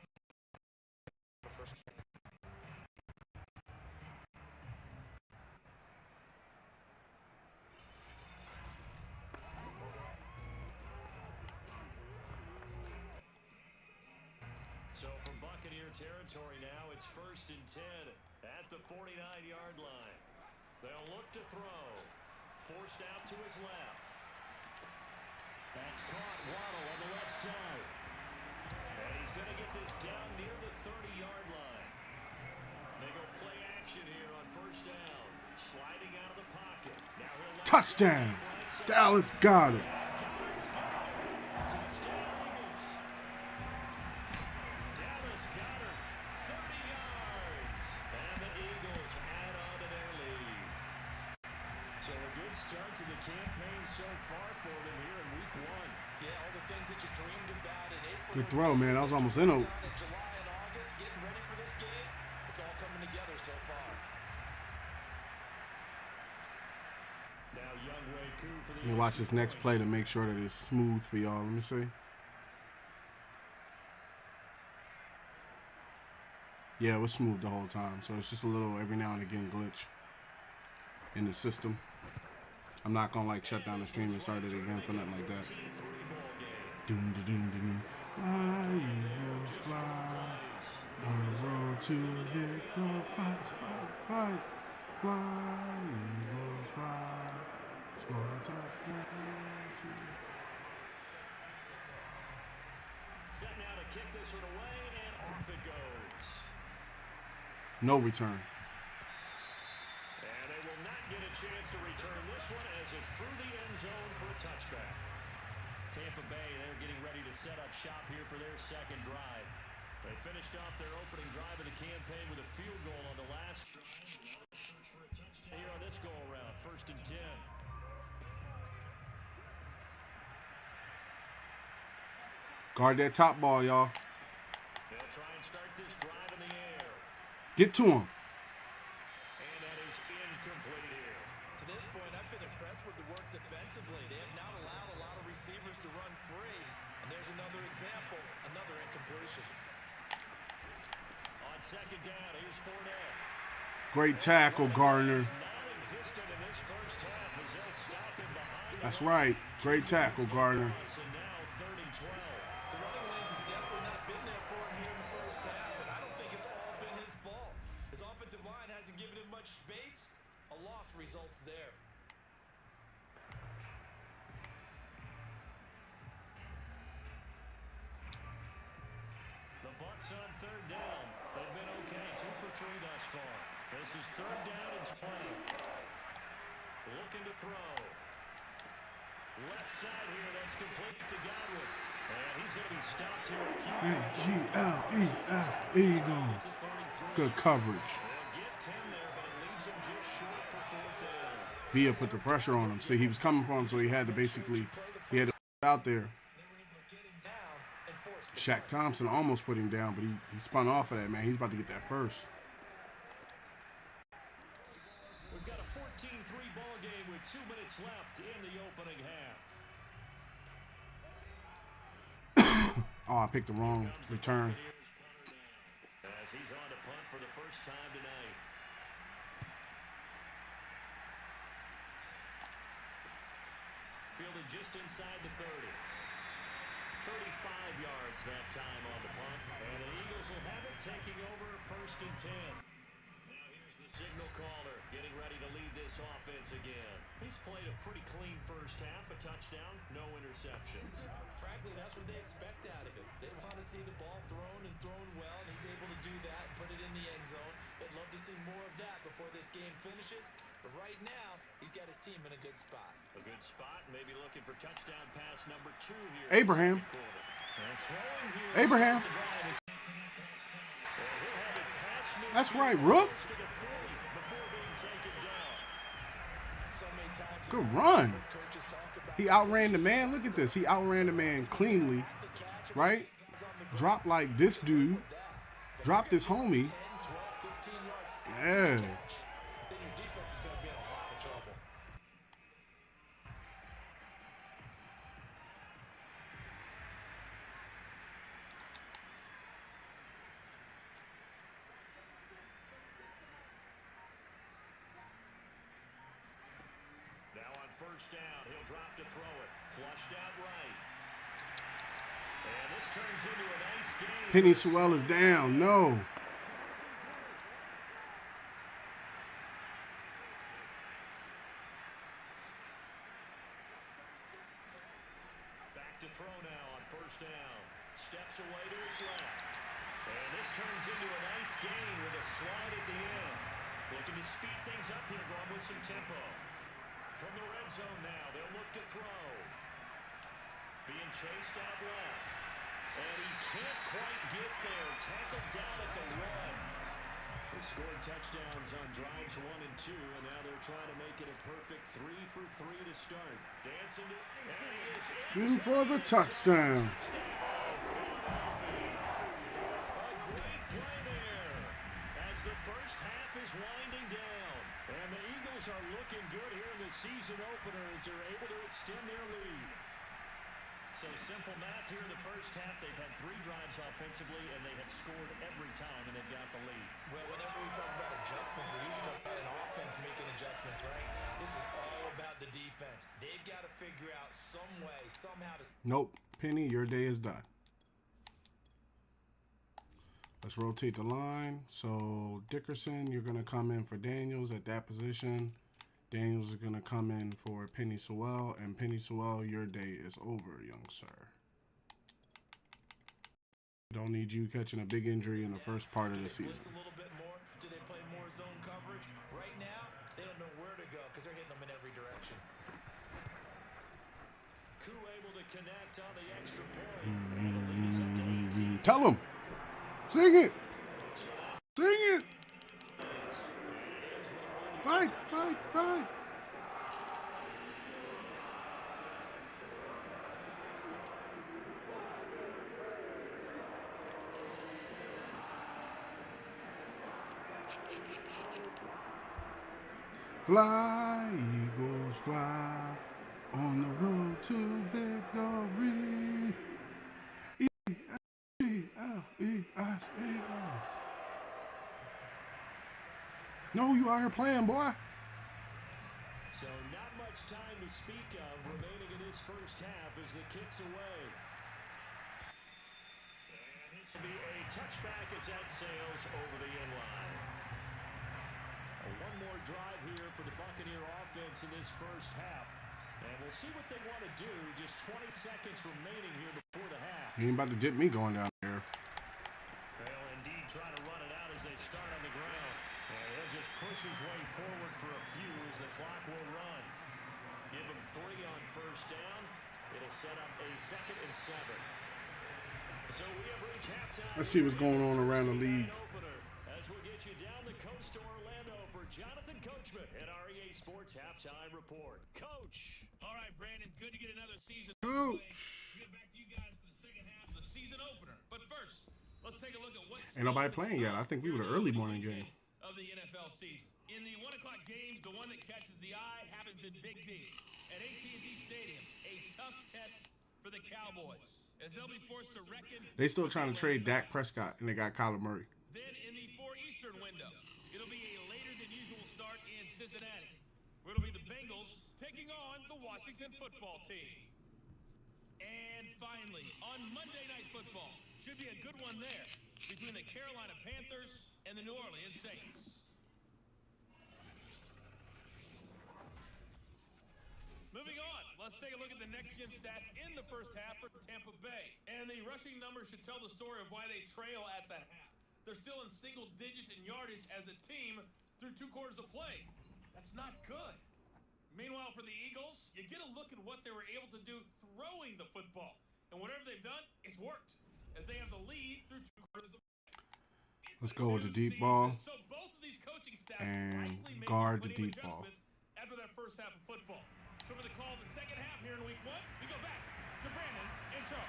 C: So from Buccaneer territory now, it's 1st and 10 at the 49-yard line. They'll look to throw. Forced out to his left. That's caught. Waddle on the left side. And he's going to get this down near the 30-yard line. They go play action here on 1st down. Sliding out of the pocket. Now he'll
A: Touchdown. Dallas got it.
C: Start to the campaign so far for them here in week 1.
D: Yeah, all the things that you dreamed about in April.
A: Good throw, man. That was almost in.
D: In July and August, getting ready for this game. It's all coming together so far.
C: Now Young Wei Koo for the.
A: Let me watch this next play to make sure that it's smooth for y'all. Let me see. Yeah, it was smooth the whole time. So it's just a little every now and again glitch in the system. I'm not gonna like shut down the stream and start it again for nothing like that. Doom da doom da doom. Fly, Eagles, fly. On the road to victory. Fight, fight, fight. Fly, Eagles, fly. Score a touchdown.
C: Set now to kick this one away, and off it goes.
A: No return.
C: And they will not get a chance to return this one as it's through the end zone for a touchback. Tampa Bay, they're getting ready to set up shop here for their second drive. They finished off their opening drive of the campaign with a field goal on the last drive. Here on this go-around, 1st and 10.
A: Guard that top ball, y'all.
C: They'll try and start this drive in the air.
A: Get to him.
C: And that is incomplete here.
D: To this point, I've been impressed with the work defensively. They have not allowed a lot of receivers to run free. And there's another example, another incompletion.
C: On 2nd down, here's Fournette.
A: Great tackle, Gardner.
C: Non-existent in this first half as they'll stop him behind.
A: That's right. Great tackle, Gardner.
C: And now 3rd and 12.
D: The running lanes have definitely not been there for him here in the first half, and I don't think it's all been his fault. His offensive line hasn't given him much space. A loss results there.
C: The Bucs on 3rd down. They've been okay, 2 for 3 thus far. This is 3rd down and 20. Looking to throw. Left side here, that's complete to Godwin. And he's going to be stopped here.
A: G-L-E-S, Eagles. Good coverage.
C: They'll get 10 there, but it leaves him just short for 4th down.
A: Villa put the pressure on him. See, he was coming for him, so he had to basically, he had to out there. Shaq Thompson almost put him down, but he spun off of that, man. He's about to get that first.
C: We've got a 14-3 ball game with 2 minutes left in the opening half.
A: Oh, I picked the wrong return.
C: As he's on to punt for the first time tonight. Fielded just inside the 30. 35 yards that time on the punt. And the Eagles will have it taking over 1st and 10. Now here's the signal caller getting ready to lead this this offense again. He's played a pretty clean first half, a touchdown, no interceptions.
D: Frankly, that's what they expect out of him. They want to see the ball thrown and thrown well, and he's able to do that and put it in the end zone. They'd love to see more of that before this game finishes. But right now, he's got his team in a good spot.
C: A good spot, maybe looking for touchdown pass number 2 here.
A: Abraham. Abraham. That's right, Rook. Good run. He outran the man. Look at this. He outran the man cleanly, right? Dropped like this dude. Dropped his homie. Yeah.
C: First down, he'll drop to throw it. Flushed out right. And this turns into a nice game.
A: Penny Sewell is down. No.
C: Back to throw now on first down. Steps away to his left. And this turns into a nice gain with a slide at the end. Looking to speed things up here, going with some tempo. From the red zone now, they'll look to throw. Being chased out left. And he can't quite get there. Tackled down at the 1. They scored touchdowns on drives 1 and 2, and now they're trying to make it a perfect 3 for 3 to start. Dancing to, and he is
A: in for the touchdown.
C: A great play there as the first half is winding down. And the Eagles are looking good here in the season opener as they're able to extend their lead. So simple math here in the first half. They've had 3 drives offensively, and they have scored every time, and they've got the lead.
D: Well, whenever we talk about adjustments, we usually talk about an offense making adjustments, right? This is all about the defense. They've got to figure out some way, somehow to...
A: Nope. Penny, your day is done. Let's rotate the line. So Dickerson, you're going to come in for Daniels at that position. Daniels is going to come in for Penny Sewell. And Penny Sewell, your day is over, young sir. Don't need you catching a big injury in the first part of the season.
D: A little bit more. Do they play more zone coverage? Right now, they don't know where to go because they're hitting them in every direction.
C: Koo able to connect on the extra point.
A: Tell him. Sing it. Sing it. Fight, fight, fight. Fly, Eagles, fly on the road to victory. E-L-E-S-E-S. No, you out here playing, boy.
C: So not much time to speak of remaining in this first half as the kick's away. And this will be a touchback as that sails over the end line. One more drive here for the Buccaneer offense in this first half. And we'll see what they want to do. Just 20 seconds remaining here before the half.
A: You ain't about to dip me going down there.
C: They'll indeed try to run it out as they start on the ground. And he'll just push his way forward for a few as the clock will run. Give him 3 on first down. It'll set up a 2nd and 7. So we have reached halftime.
A: Let's see what's going on around the league.
C: As we'll get you down the coast to Orlando for Jonathan Coachman at REA Sports Halftime Report. Coach.
B: All right, Brandon, good to get another season.
A: Coach.
B: Get back to you guys for the second half of the season opener. But first, let's take a look at what's
A: Ain't nobody playing yet. I think we were the early morning game.
B: Of the NFL season. In the 1 o'clock games, the one that catches the eye happens in Big D at AT&T Stadium. A tough test for the Cowboys as they'll be forced to reckon.
A: They still trying to trade Dak Prescott, and they got Kyler Murray.
B: Then in the 4 Eastern window, it'll be a later than usual start in Cincinnati, where it'll be the Bengals taking on the Washington football team. And finally, on Monday Night Football, should be a good one there between the Carolina Panthers and the New Orleans Saints. let's take a look at the next-gen stats in the first half for Tampa Bay. And the rushing numbers should tell the story of why they trail at the half. They're still in single digits in yardage as a team through 2 quarters of play. That's not good. Meanwhile, for the Eagles, you get a look at what they were able to do throwing the football. And whatever they've done, it's worked, as they have the lead through 2 quarters of play.
A: Let's go with the deep ball
B: So both of these coaching staffs
A: and
B: likely
A: guard the
B: made
A: deep ball.
B: after that first half of football. So for the call of the second half here in week 1, we go back to Brandon and Charles.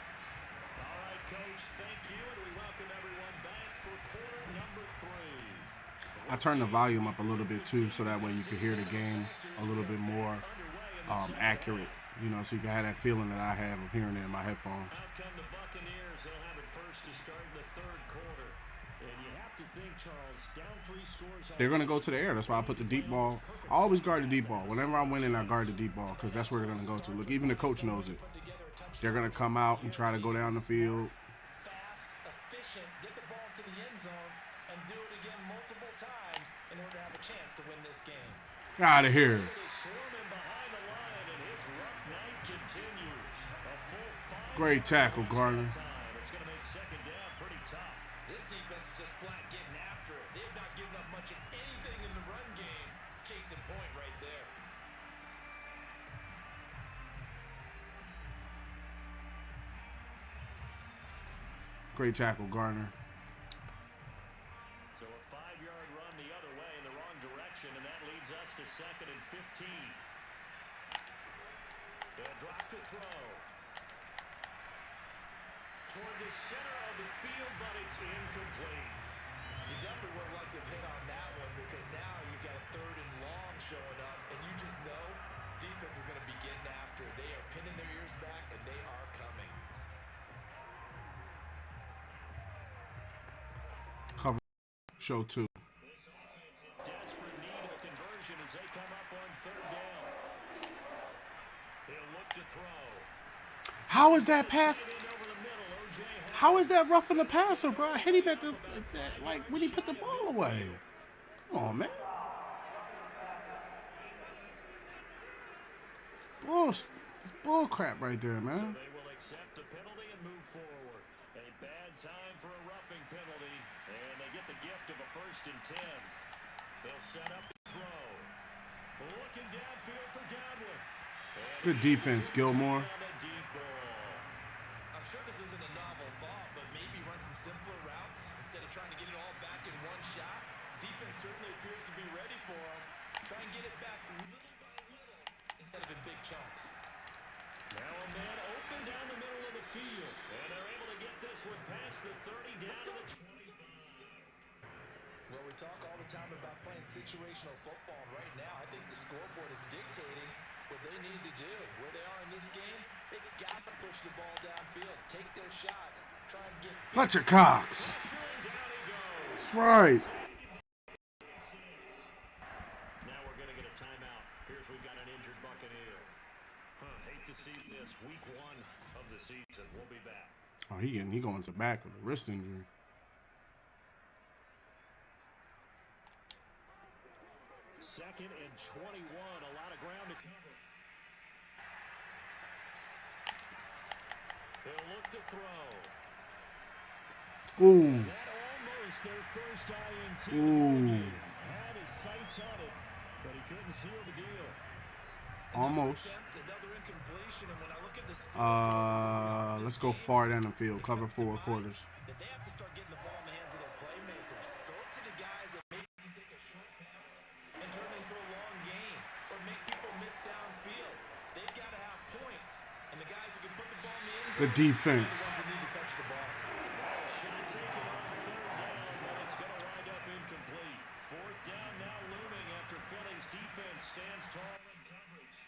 C: All right, Coach, thank you, and we welcome everyone back for quarter number 3.
A: I turned the volume up a little bit too, so that way you could hear the game a little bit more accurate. You know, so you can have that feeling that I have of hearing it in my headphones.
C: Out come the Buccaneers. They'll have it first to start in the 3rd quarter. And you have to think, Charles, down 3 scores.
A: They're going to go to the air. That's why I put the deep ball. I always guard the deep ball. Whenever I'm winning, I guard the deep ball because that's where they're going to go to. Look, even the coach knows it. They're going to come out and try to go down the field.
D: Fast, efficient, get the ball to the end zone, and do it again multiple times in order to have a chance to win this game.
A: Out of here. Great tackle, Garner.
C: It's going to make second down pretty tough.
D: This defense is just flat getting after it. They've not given up much of anything in the run game. Case in point right there.
A: Great tackle, Garner.
C: So a 5-yard run the other way in the wrong direction, and that leads us to 2nd and 15. They'll drop to throw. Toward the center of the field, but it's incomplete.
D: You definitely would have liked to hit on that one because now you've got a 3rd and long showing up, and you just know defense is going to be getting after it. They are pinning their ears back, and they are coming.
A: Cover. Show 2.
C: This offense in desperate need of a conversion as they come up on 3rd down. They'll look to throw.
A: How is that pass? How is that roughing the passer, bro? I hit him at the like when he put the ball away. Come on, man. It's bull crap right there, man.
C: They will accept the penalty and move forward. A bad time for a roughing penalty, and they get the gift of a 1st and 10. They'll set up the throw. Looking downfield for Godwin.
A: Good defense, Gilmore.
D: I'm sure this isn't a novel thought, but maybe run some simpler routes instead of trying to get it all back in one shot. Defense certainly appears to be ready for them. Try and get it back little by little instead of in big chunks.
C: Now a man open down the middle of the field, and they're able to get this one past the 30 down to the 25.
D: Well, we talk all the time about playing situational football, and right now I think the scoreboard is dictating what they need to do. Where they are in this game, they've got to push the ball downfield, take their shots, try and get...
A: Fletcher Cox. That's right.
C: Now we're going to get a timeout. Here's we've got an injured Buccaneer. Hate to see this. Week 1 of the season. We'll be back.
A: Oh, he going to back with a wrist injury.
C: Second and 21. A lot of ground to cover. They'll look to throw.
A: Ooh.
C: That almost their first INT.
A: Ooh.
C: Had his sights on it, but he couldn't seal the deal.
A: Almost.
D: Another incompletion, and when I look at the
A: Let's go far down the field. Cover 4 quarters.
D: that they have to start getting the ball in the hands of their playmakers. Throw it to the guys that maybe can take a short pass and turn it into a long gain or make people miss downfield. They've got to have points, and the guys who can put the ball in the end zone
A: Good defense.
D: are the ones that need to touch the ball.
C: Shot taken on 3rd down, but it's going to wind up incomplete. 4th down now looming after Philly's defense stands tall in coverage.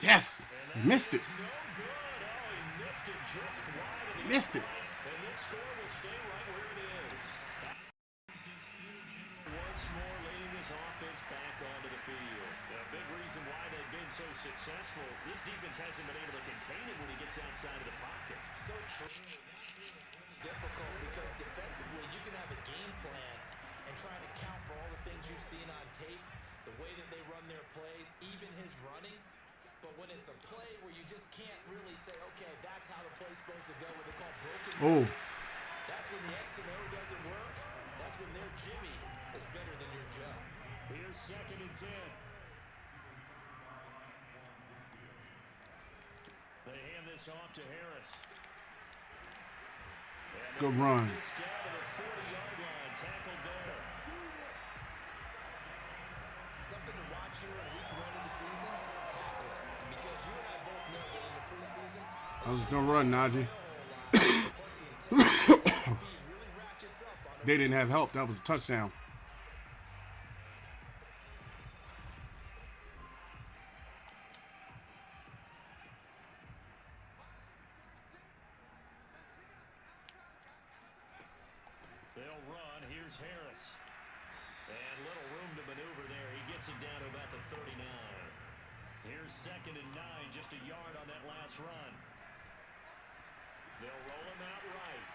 A: Yes. He missed it.
C: No good. Oh, he missed it just wide.
A: Missed it.
C: And this score will stay right where it is. Once more leading this offense back onto the field. A big reason why they've been so successful. This defense hasn't been able to contain him when he gets outside of the pocket.
D: So true. Difficult because defensively you can have a game plan and try to count for all the things you've seen on tape. The way that their plays, even his running. But when it's a play where you just can't really say, okay, that's how the play's supposed to go, what they call broken plays, that's when the X and O doesn't work. That's when their Jimmy is better than your Joe.
C: Here's 2nd and 10. They hand this off to Harris.
A: Good run.
C: This down to the 40-yard line, tackled there.
D: Something to watch here in week 1 of the season, tackle it. Because you and I both know that in the preseason,
A: That was a good run, Najee. They didn't have help. That was a touchdown.
C: They'll run. Here's Harris. And little room to maneuver there. He gets it down to about the 39. Here's 2nd and 9, just a yard on that last run. They'll roll him out right.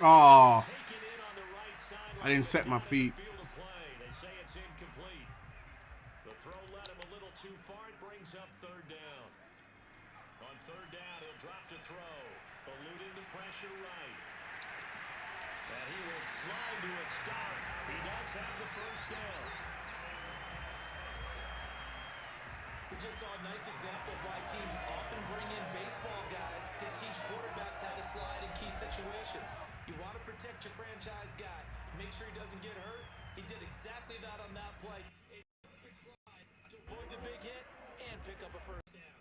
A: Oh,
C: Taken in on the right side.
A: I didn't set my feet.
C: Field of play. They say it's incomplete. The throw led him a little too far. It brings up 3rd down. On 3rd down, he'll drop to throw. Eluding the pressure right. And he will slide to a start. He does have the 1st down.
D: We just saw a nice example of why teams often bring in baseball guys to teach quarterbacks how to slide in key situations. You want to protect your franchise guy. Make sure he doesn't get hurt. He did exactly that on that play. A perfect slide to avoid the big hit and pick up a 1st down.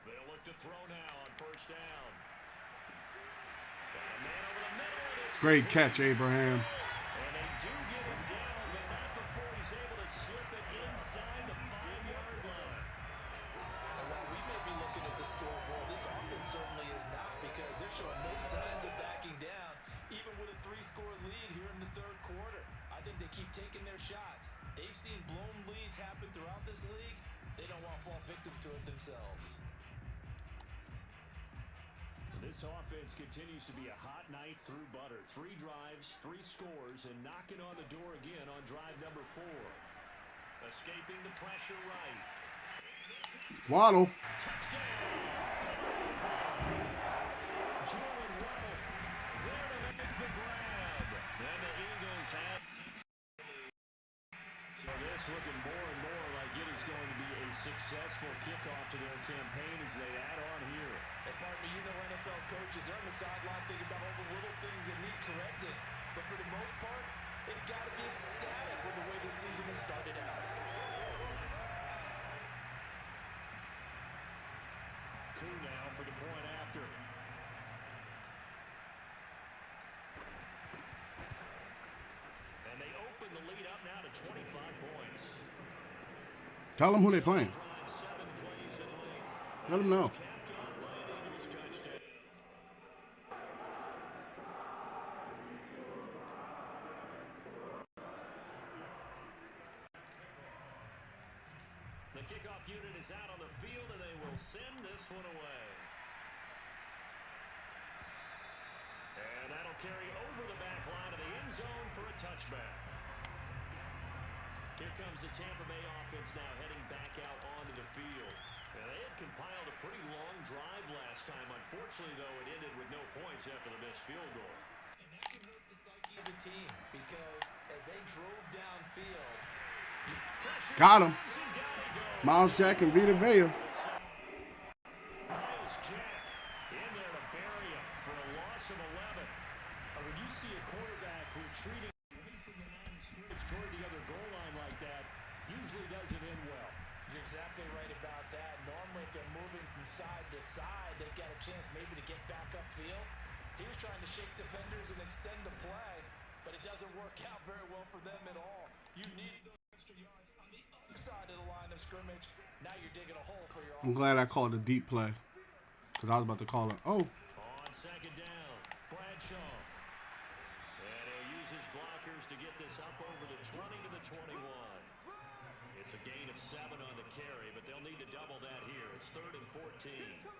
C: They'll look to throw now on 1st down. Got a man over the middle. And it's
A: Great catch, Abraham.
C: And they do get him down, but not before he's able to slip it inside the 5-yard line.
D: And while we may be looking at the scoreboard, this offense certainly is not, because they're showing no signs of backing down, even with a 3-score lead here in the 3rd quarter. I think they keep taking their shots. They've seen blown leads happen throughout this league. They don't want to fall victim to it themselves.
C: This offense continues to be a hot knife through butter. 3 drives, 3 scores, and knocking on the door again on drive number 4. Escaping the pressure right.
A: Waddle.
C: Touchdown! Jalen Waddle there to make the grab. And the Eagles have... So this looking more and more like it is going to be a successful kickoff to their campaign as they add on here.
D: And partner, you know NFL coaches are on the sideline thinking about all the little things that need correcting. But for the most part, they've got to be ecstatic with the way this season has started out.
C: Coup now for the point after. And they open the lead up now to 25 points.
A: Tell them who they're playing. Let them know.
C: The kickoff unit is out on the field, and they will send this one away. And that'll carry over the back line of the end zone for a touchback. Here comes the Tampa Bay offense now heading back out onto the field. And they had compiled a pretty long drive last time. Unfortunately, though, it ended with no points after the missed field goal.
D: And that can hurt the psyche of the team, because as they drove downfield,
A: Got him. Miles Jack and Vita Vea.
C: Miles Jack in there to bury him for a loss of 11. When you see a quarterback retreating away from the line of scrimmage toward the other goal line like that, usually doesn't end well.
D: you're exactly right about that. Normally, if they're moving from side to side, they've got a chance maybe to get back upfield. He was trying to shake defenders and extend the play, but it doesn't work out very well for them at all. You need those extra yards on the other side of the line of scrimmage. Now you're digging a hole for your
A: I'm glad I called a deep play, because I was about to call it. Oh.
C: On 2nd down, Bradshaw. And he'll use his blockers to get this up over the 20 to the 21. It's a gain of 7 on the carry, but they'll need to double that here. It's 3rd and 14.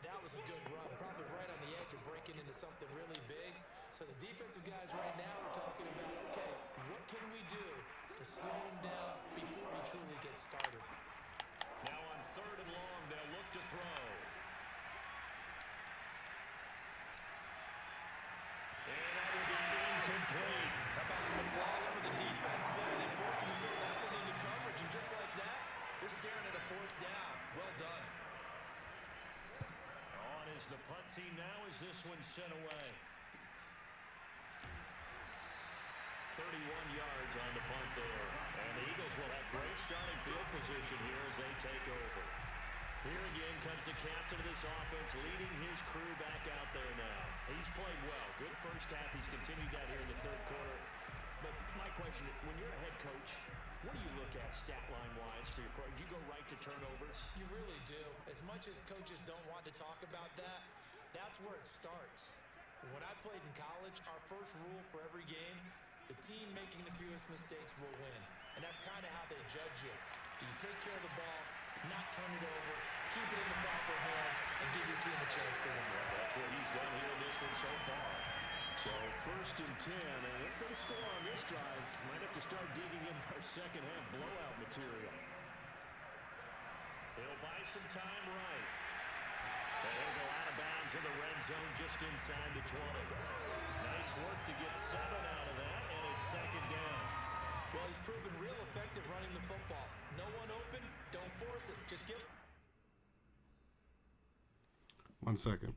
D: That was a good run, probably right on the edge of breaking into something really big. So the defensive guys right now are talking about, okay, what can we do to slow him down before he truly gets started?
C: Now on 3rd and long, they'll look to throw. And that will be incomplete.
D: How about some applause for the defense there? They forced him to throw that one into coverage, and just like that, they're staring at a 4th down. Well done.
C: On is the punt team now as this one's sent away. 31 yards on the punt there. And the Eagles will have great starting field position here as they take over. Here again comes the captain of this offense, leading his crew back out there now. He's played well. Good first half. He's continued that here in the 3rd quarter. But my question, when you're a head coach, what do you look at stat line-wise for your pro? Do you go right to turnovers?
D: You really do. As much as coaches don't want to talk about that, that's where it starts. When I played in college, our first rule for every game, the team making the fewest mistakes will win. And that's kind of how they judge you. Do you take care of the ball, not turn it over, keep it in the proper hands, and give your team a chance to win?
C: That's what he's done here in this one so far. So 1st and 10, and if they score on this drive, might have to start digging in our second half blowout material. He'll buy some time right. And he'll go out of bounds in the red zone just inside the 20. Nice work to get 7 out of that, and it's 2nd down.
D: Well, he's proven real effective running the football. No one open, don't force it. Just give.
A: 1 second.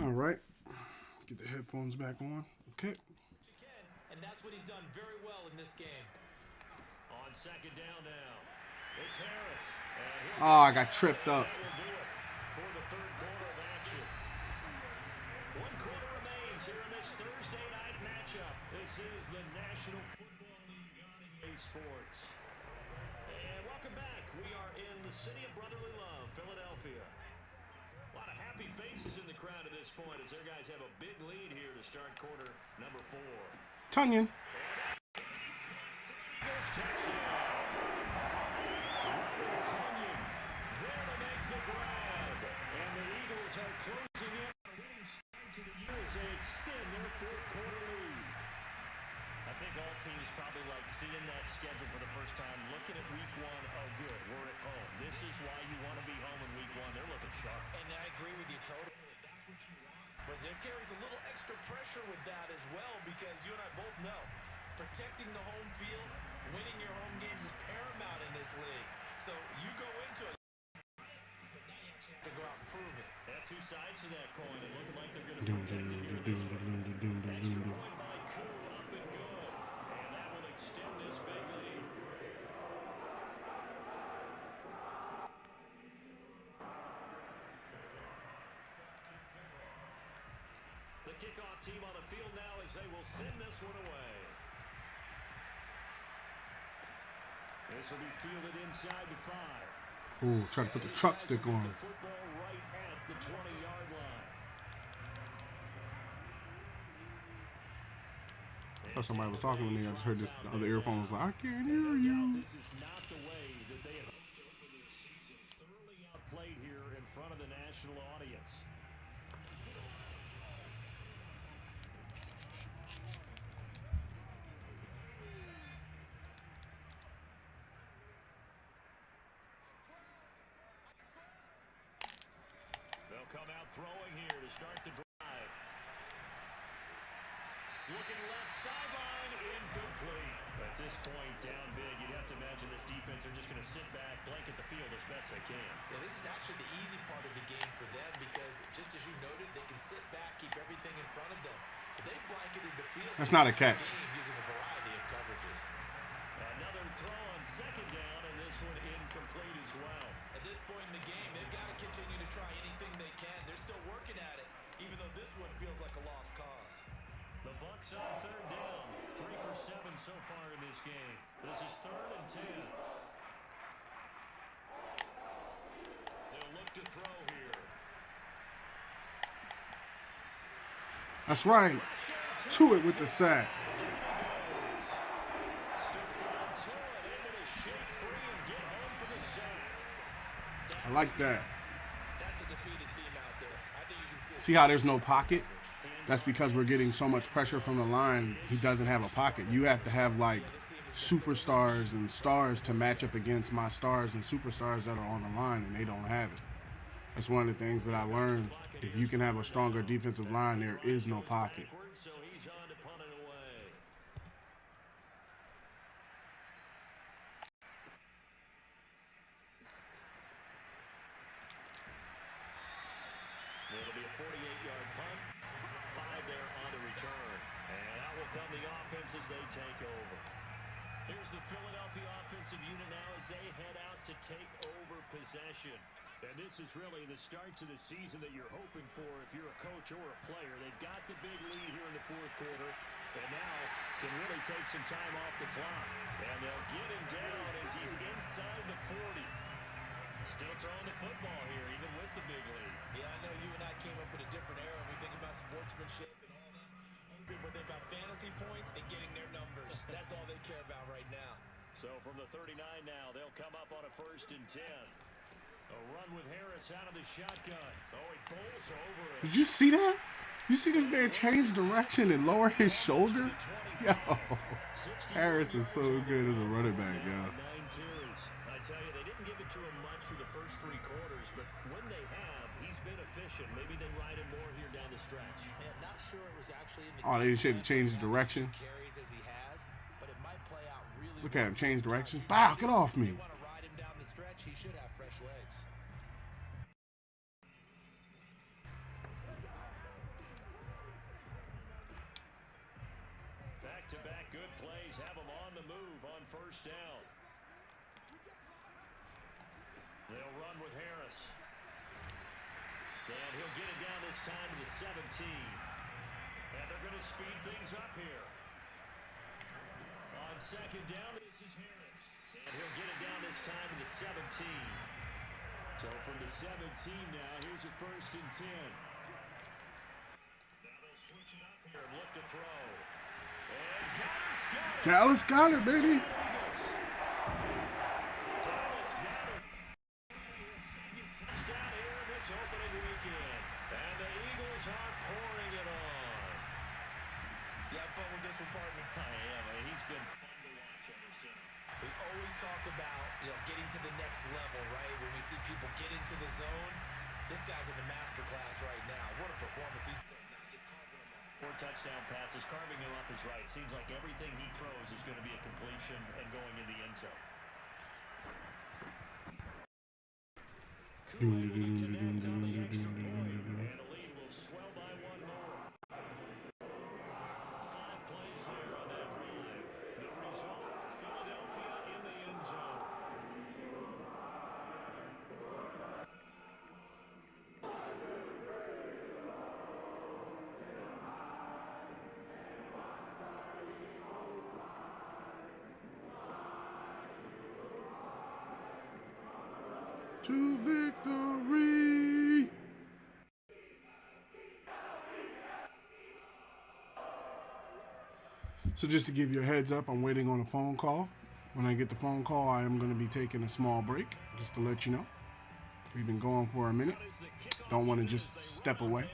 A: All right. Get the headphones back on. Okay.
D: You can, and that's what he's done very well in this game.
C: On 2nd down now, it's Harris.
A: Oh, I got tripped up.
C: That will do it for the 3rd quarter of action. 1 quarter remains here in this Thursday night matchup. This is the National Football League on EA Sports. And welcome back. We are in the city of brotherly love, Philadelphia. A lot of happy faces in the crowd at this point as their guys have a big lead here to start quarter number 4.
A: Tunyon.
C: Eagles touchdown. Robert Tunyon there to make the grab. And the Eagles are closing in on a winning start to the year as they extend their 4th quarter lead.
B: I think all teams probably like seeing that schedule for the first time, looking at week 1, oh good, we're at home. This is why you want to be home in week 1. They're looking sharp.
D: And I agree with you totally. That's what you want. But there carries a little extra pressure with that as well, because you and I both know protecting the home field, winning your home games is paramount in this league. So you go into it, but now you actually have to go out and prove it.
C: At 2 sides to that coin, and looking like they're going to protect it here in this one. Extra point by Coon, up and good. And that will extend this big lead. The kickoff team on the field now as they will send this one away. This will be fielded inside the 5.
A: Ooh, try to put the truck stick on.
C: The football right at the 20-yard line.
A: I thought somebody was talking to me. I just heard this. The other earphone was like, I can't hear you.
C: This is not the way that they had hoped to open this season. Thoroughly outplayed here in front of the national audience. They'll come out throwing here to start the drive. Looking left sideline, incomplete. At this point, down big, you'd have to imagine this defense are just going to sit back, blanket the field as best they can.
D: Yeah, this is actually the easy part of the game for them because, just as you noted, they can sit back, keep everything in front of them. But they blanketed the field.
A: That's not a catch.
D: Using a variety of coverages.
C: Another throw on 2nd down, and this one incomplete as well.
D: At this point in the game, they've got to continue to try anything they can. They're still working at it, even though this one feels like a lost cause.
C: The The Bucs on third down. 3 for 7 so far in this game. This is 3rd and 10. They'll look to throw here.
A: That's right. To it with the sack. I like that.
D: That's a defeated team out there. I think you can
A: See how there's no pocket? That's because we're getting so much pressure from the line. He doesn't have a pocket. You have to have like superstars and stars to match up against my stars and superstars that are on the line, and they don't have it. That's one of the things that I learned. If you can have a stronger defensive line, there is no pocket.
C: So he's on to punt it away. It'll be a 48-yard punt. 5 there on the return. And out will come the offense as they take over. Here's the Philadelphia offensive unit now as they head out to take over possession. And this is really the start to the season that you're hoping for if you're a coach or a player. They've got the big lead here in the 4th quarter, and now can really take some time off the clock. And they'll get him down as he's inside the 40. Still throwing the football here, even with the big lead.
D: Yeah, I know you and I came up with a different era. We think about sportsmanship and all that. Other people think about fantasy points and getting their numbers. That's all they care about right now.
C: So from the 39 now, they'll come up on a 1st and 10. A run with Harris out of the shotgun. Oh, he bowls over it.
A: Did you see that? You see this man change direction and lower his shoulder? Yo, Harris is so good as a running back, yo.
C: 9 carries. I tell you, they didn't give it to him much for the first 3 quarters, but when they have, he's been efficient. Maybe they ride him more here down the stretch.
D: Yeah, not sure it was actually in the
A: Oh, they should have changed the direction.
D: carries as he has, but it might play out really
A: Look at him change direction. Wow, get off me.
D: You want to ride him down the stretch, he should have fresh legs.
C: Back-to-back good plays have him on the move on 1st down. They'll run with Harris. And he'll get it down this time to the 17. And they're going to speed things up here. On 2nd down, this is Harris. And he'll get it down this time to the 17. So from the 17 now, here's a 1st and 10. Now they'll switch it up here and look to throw. And Goddard's got it.
A: Dallas got it, baby.
C: Dallas got it. His 2nd touchdown here in this opening weekend. And the Eagles are pouring it on.
D: You have fun with this one, partner?
C: I am. He's been fun to watch ever since.
D: We always talk about, getting to the next level, right? When we see people get into the zone, this guy's in the master class right now. What a performance he's putting out, just carving them up.
C: 4 touchdown passes, carving him up is right. Seems like everything he throws is going to be a completion and going in the end zone. And the lead will swell by 1 more. 5 plays there on that drive. The result, Philadelphia in the end zone.
A: To victory. So just to give you a heads up, I'm waiting on a phone call. When I get the phone call, I am going to be taking a small break, just to let you know. We've been going for a minute. Don't want to just step away.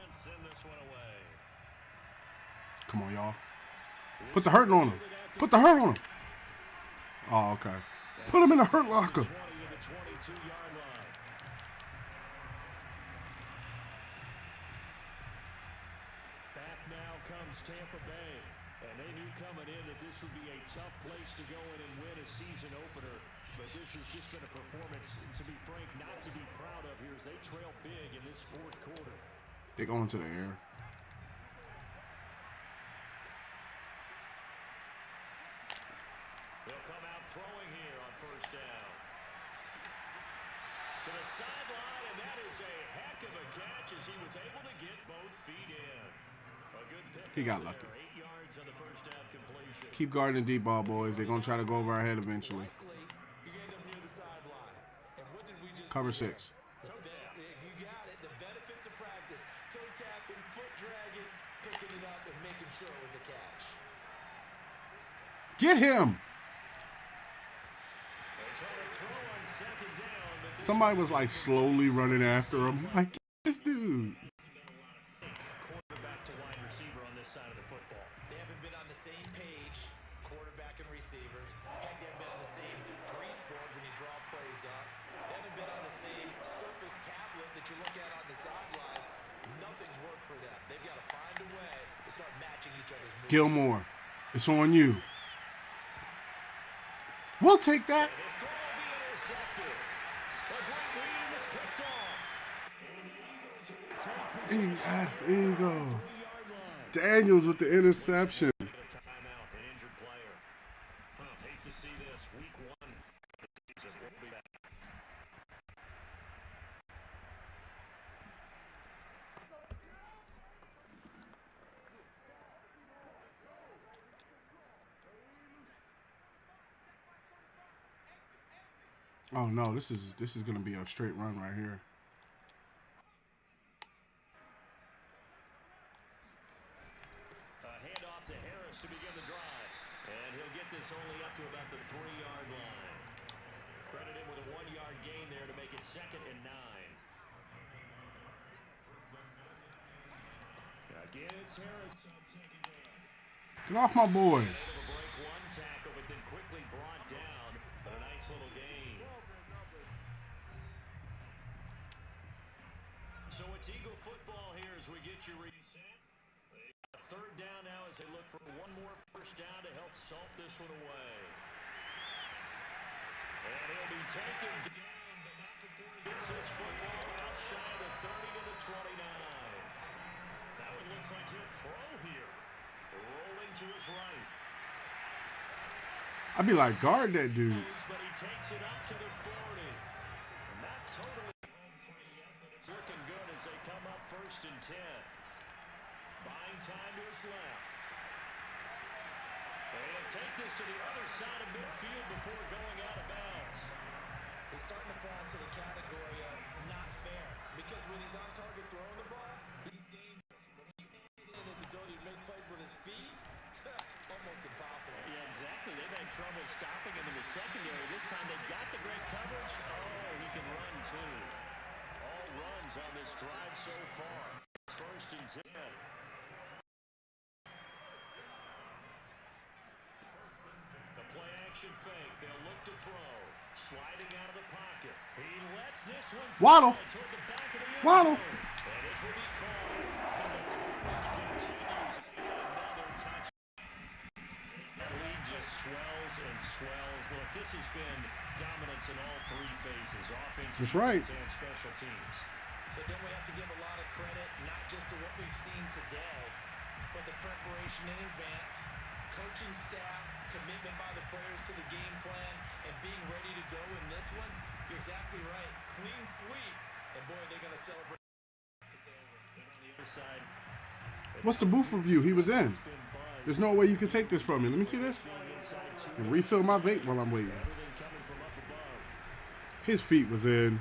A: Come on, y'all. Put the hurt on him. Put the hurt on him. Oh, okay. Put him in the hurt locker.
C: 22-yard line. Back now comes Tampa Bay. And they knew coming in that this would be a tough place to go in and win a season opener. But this has just been a performance, to be frank, not to be proud of here as they trail big in this 4th quarter.
A: They're going to the air.
C: They'll come out throwing here on 1st down. To the sideline, and that is a heck of a catch as he was able to get both feet in. A good pick.
A: He got lucky.
C: 8 yards
A: Keep guarding the deep ball, boys. They're going to try to go over our head eventually.
D: You're going to end up near the sideline. And what did we just
A: Cover
D: see?
A: 6.
D: You got it. The benefits of practice. Toe tapping, foot dragging, picking it up, and making sure it was a catch.
A: Get him! Somebody was like slowly running after him. Like, this dude.
C: Quarterback to wide receiver on this side of the football.
D: They haven't been on the same page, quarterback and receivers. Heck, they haven't been on the same grease board when you draw plays up. They haven't been on the same surface tablet that you look at on the sidelines. Nothing's worked for them. They've got to find a way to start matching each other's moves.
A: Gilmore, it's on you. We'll take that.
C: This ball will be intercepted. A great read, it's picked off.
A: Yes, Eagles. Daniels with the interception.
C: A timeout, an injured player. Hate to see this. Week 1 of the season. We'll be back.
A: Oh no, this is gonna be a straight run right here.
C: A handoff to Harris to begin the drive. And he'll get this only up to about the 3-yard line. Credit him with a 1-yard gain there to make it 2nd and 9. Again, it's Harris on 2nd down.
A: Get off my boy.
C: Able to break 1 tackle, but then quickly brought down. But a nice little gain. So it's Eagle football here as we get you reset. A 3rd down now as they look for one more 1st down to help salt this one away. And he'll be taken down, but not before he gets this football out shy of the 30 to the 29. That one looks like he'll throw here. Rolling to his right.
A: I'd be like, guard that dude.
C: But he takes it up to the 40. And not totally home free yet, but it's looking good as they come up 1st and 10. Buying time to his left. And he'll take this to the other side of midfield before going out of bounds.
D: He's starting to fall into the category of not fair. Because when he's on target throwing the ball, he's dangerous. When you add in his ability to make plays with his feet, almost impossible.
C: Yeah, exactly. They've had trouble stopping him in the secondary. This time they got the great coverage. Oh, he can run too. All runs on this drive so far. 1st and 10. The play action fake. They'll look to throw. Sliding out of the pocket. He lets this one
A: Waddle.
C: fly toward the back of the end
A: Waddle.
C: zone. And this will be called. And the carnage continues. It's another touchdown. That lead just swells and swells. Look, this has been dominance in all 3 phases. Offense,
A: That's right.
C: defense, and special teams.
D: So don't we have to give a lot of credit, not just to what we've seen today, but the preparation in advance, coaching staff, commitment by the players to the game plan, and being ready to go in this one? You're exactly right. Clean sweep. And boy, they're going to celebrate. It's over. And on the other side,
A: What's the booth review he was in? There's no way you can take this from me. Let me see this. And refill my vape while I'm waiting.
C: everything coming from up above.
A: His feet was in.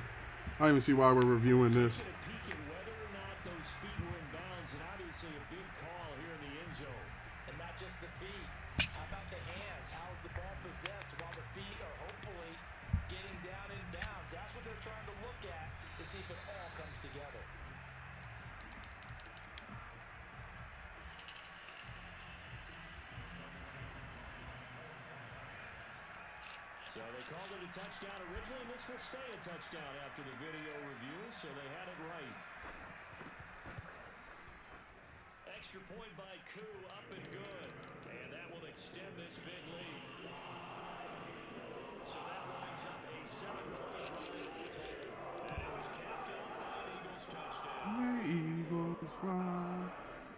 A: I don't even see why we're reviewing this.
C: Peeking whether or not those feet were in bounds, and obviously a big call here in the end zone.
D: and not just the feet. How about the hands? How's the ball possessed while the feet are hopefully getting down in bounds? That's what they're trying to look at to see if it all comes together.
C: So they called it a touchdown originally, and this will stay a touchdown after the video review, so they had it right. Extra point by Koo, up and good. And that will extend this big lead. So that lines up a 7-point run. And it was capped off by an Eagles touchdown.
A: The Eagles fly.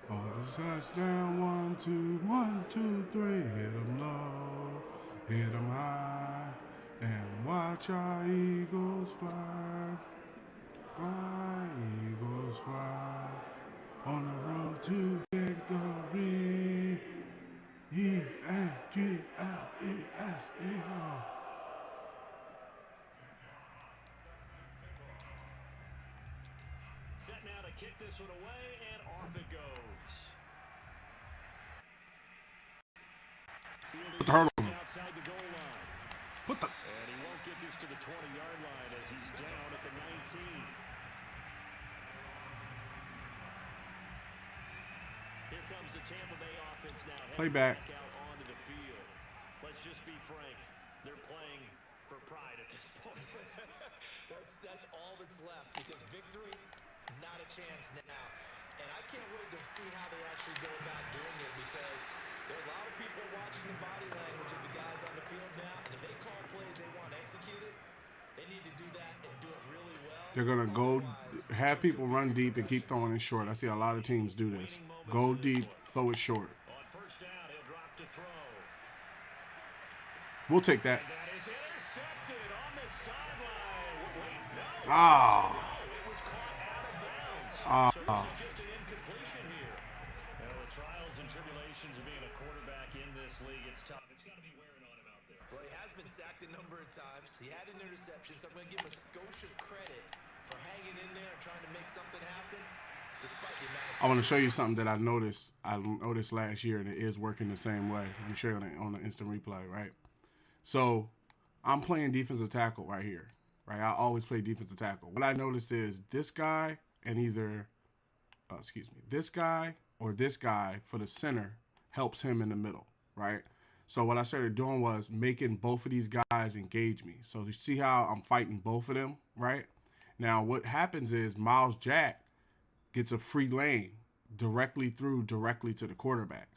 A: Oh, the touchdown. 1, 2, 1, 2, 3. Hit 'em low, hit 'em high, and watch our Eagles fly. Fly, Eagles fly. On the road to victory. E-A-G.
C: this one away, and off it goes.
A: Put the hurdle on him.
C: Outside the goal line.
A: Put the...
C: And he won't get this to the 20-yard line as he's down at the 19. Here comes the Tampa Bay offense now.
A: Play back.
C: Out onto the field. Let's just be frank. They're playing for pride at this point.
D: that's all that's left because victory, not a chance now. And I can't wait to see how they actually go about doing it because there are a lot of people watching the body language of the guys on the field now. And if they call plays they want executed, they need to do that and do it really well.
A: They're going to go have people run deep and keep throwing it short. I see a lot of teams do this. Go deep, throw it short.
C: On first down, he'll drop to throw.
A: We'll take that.
C: And that is intercepted on the sideline. Wait, no.
A: Ah.
C: It was caught out of bounds.
A: Ah.
C: So this is just an incompletion here. Now, the trials and tribulations of being a quarterback in this league, it's tough. It's got to be wearing on him out there.
D: Well, he has been sacked a number of times. He had an interception, so I'm going to give him a skosh of credit for hanging in there and trying to make something happen. Despite the amount of
A: I want to show you something that I noticed last year, and it is working the same way. Let me show you on the instant replay, right? So I'm playing defensive tackle right here, right? I always play defensive tackle. What I noticed is this guy and either, this guy or this guy for the center helps him in the middle, right? So what I started doing was making both of these guys engage me. So you see how I'm fighting both of them, right? Now what happens is Miles Jack gets a free lane directly to the quarterback.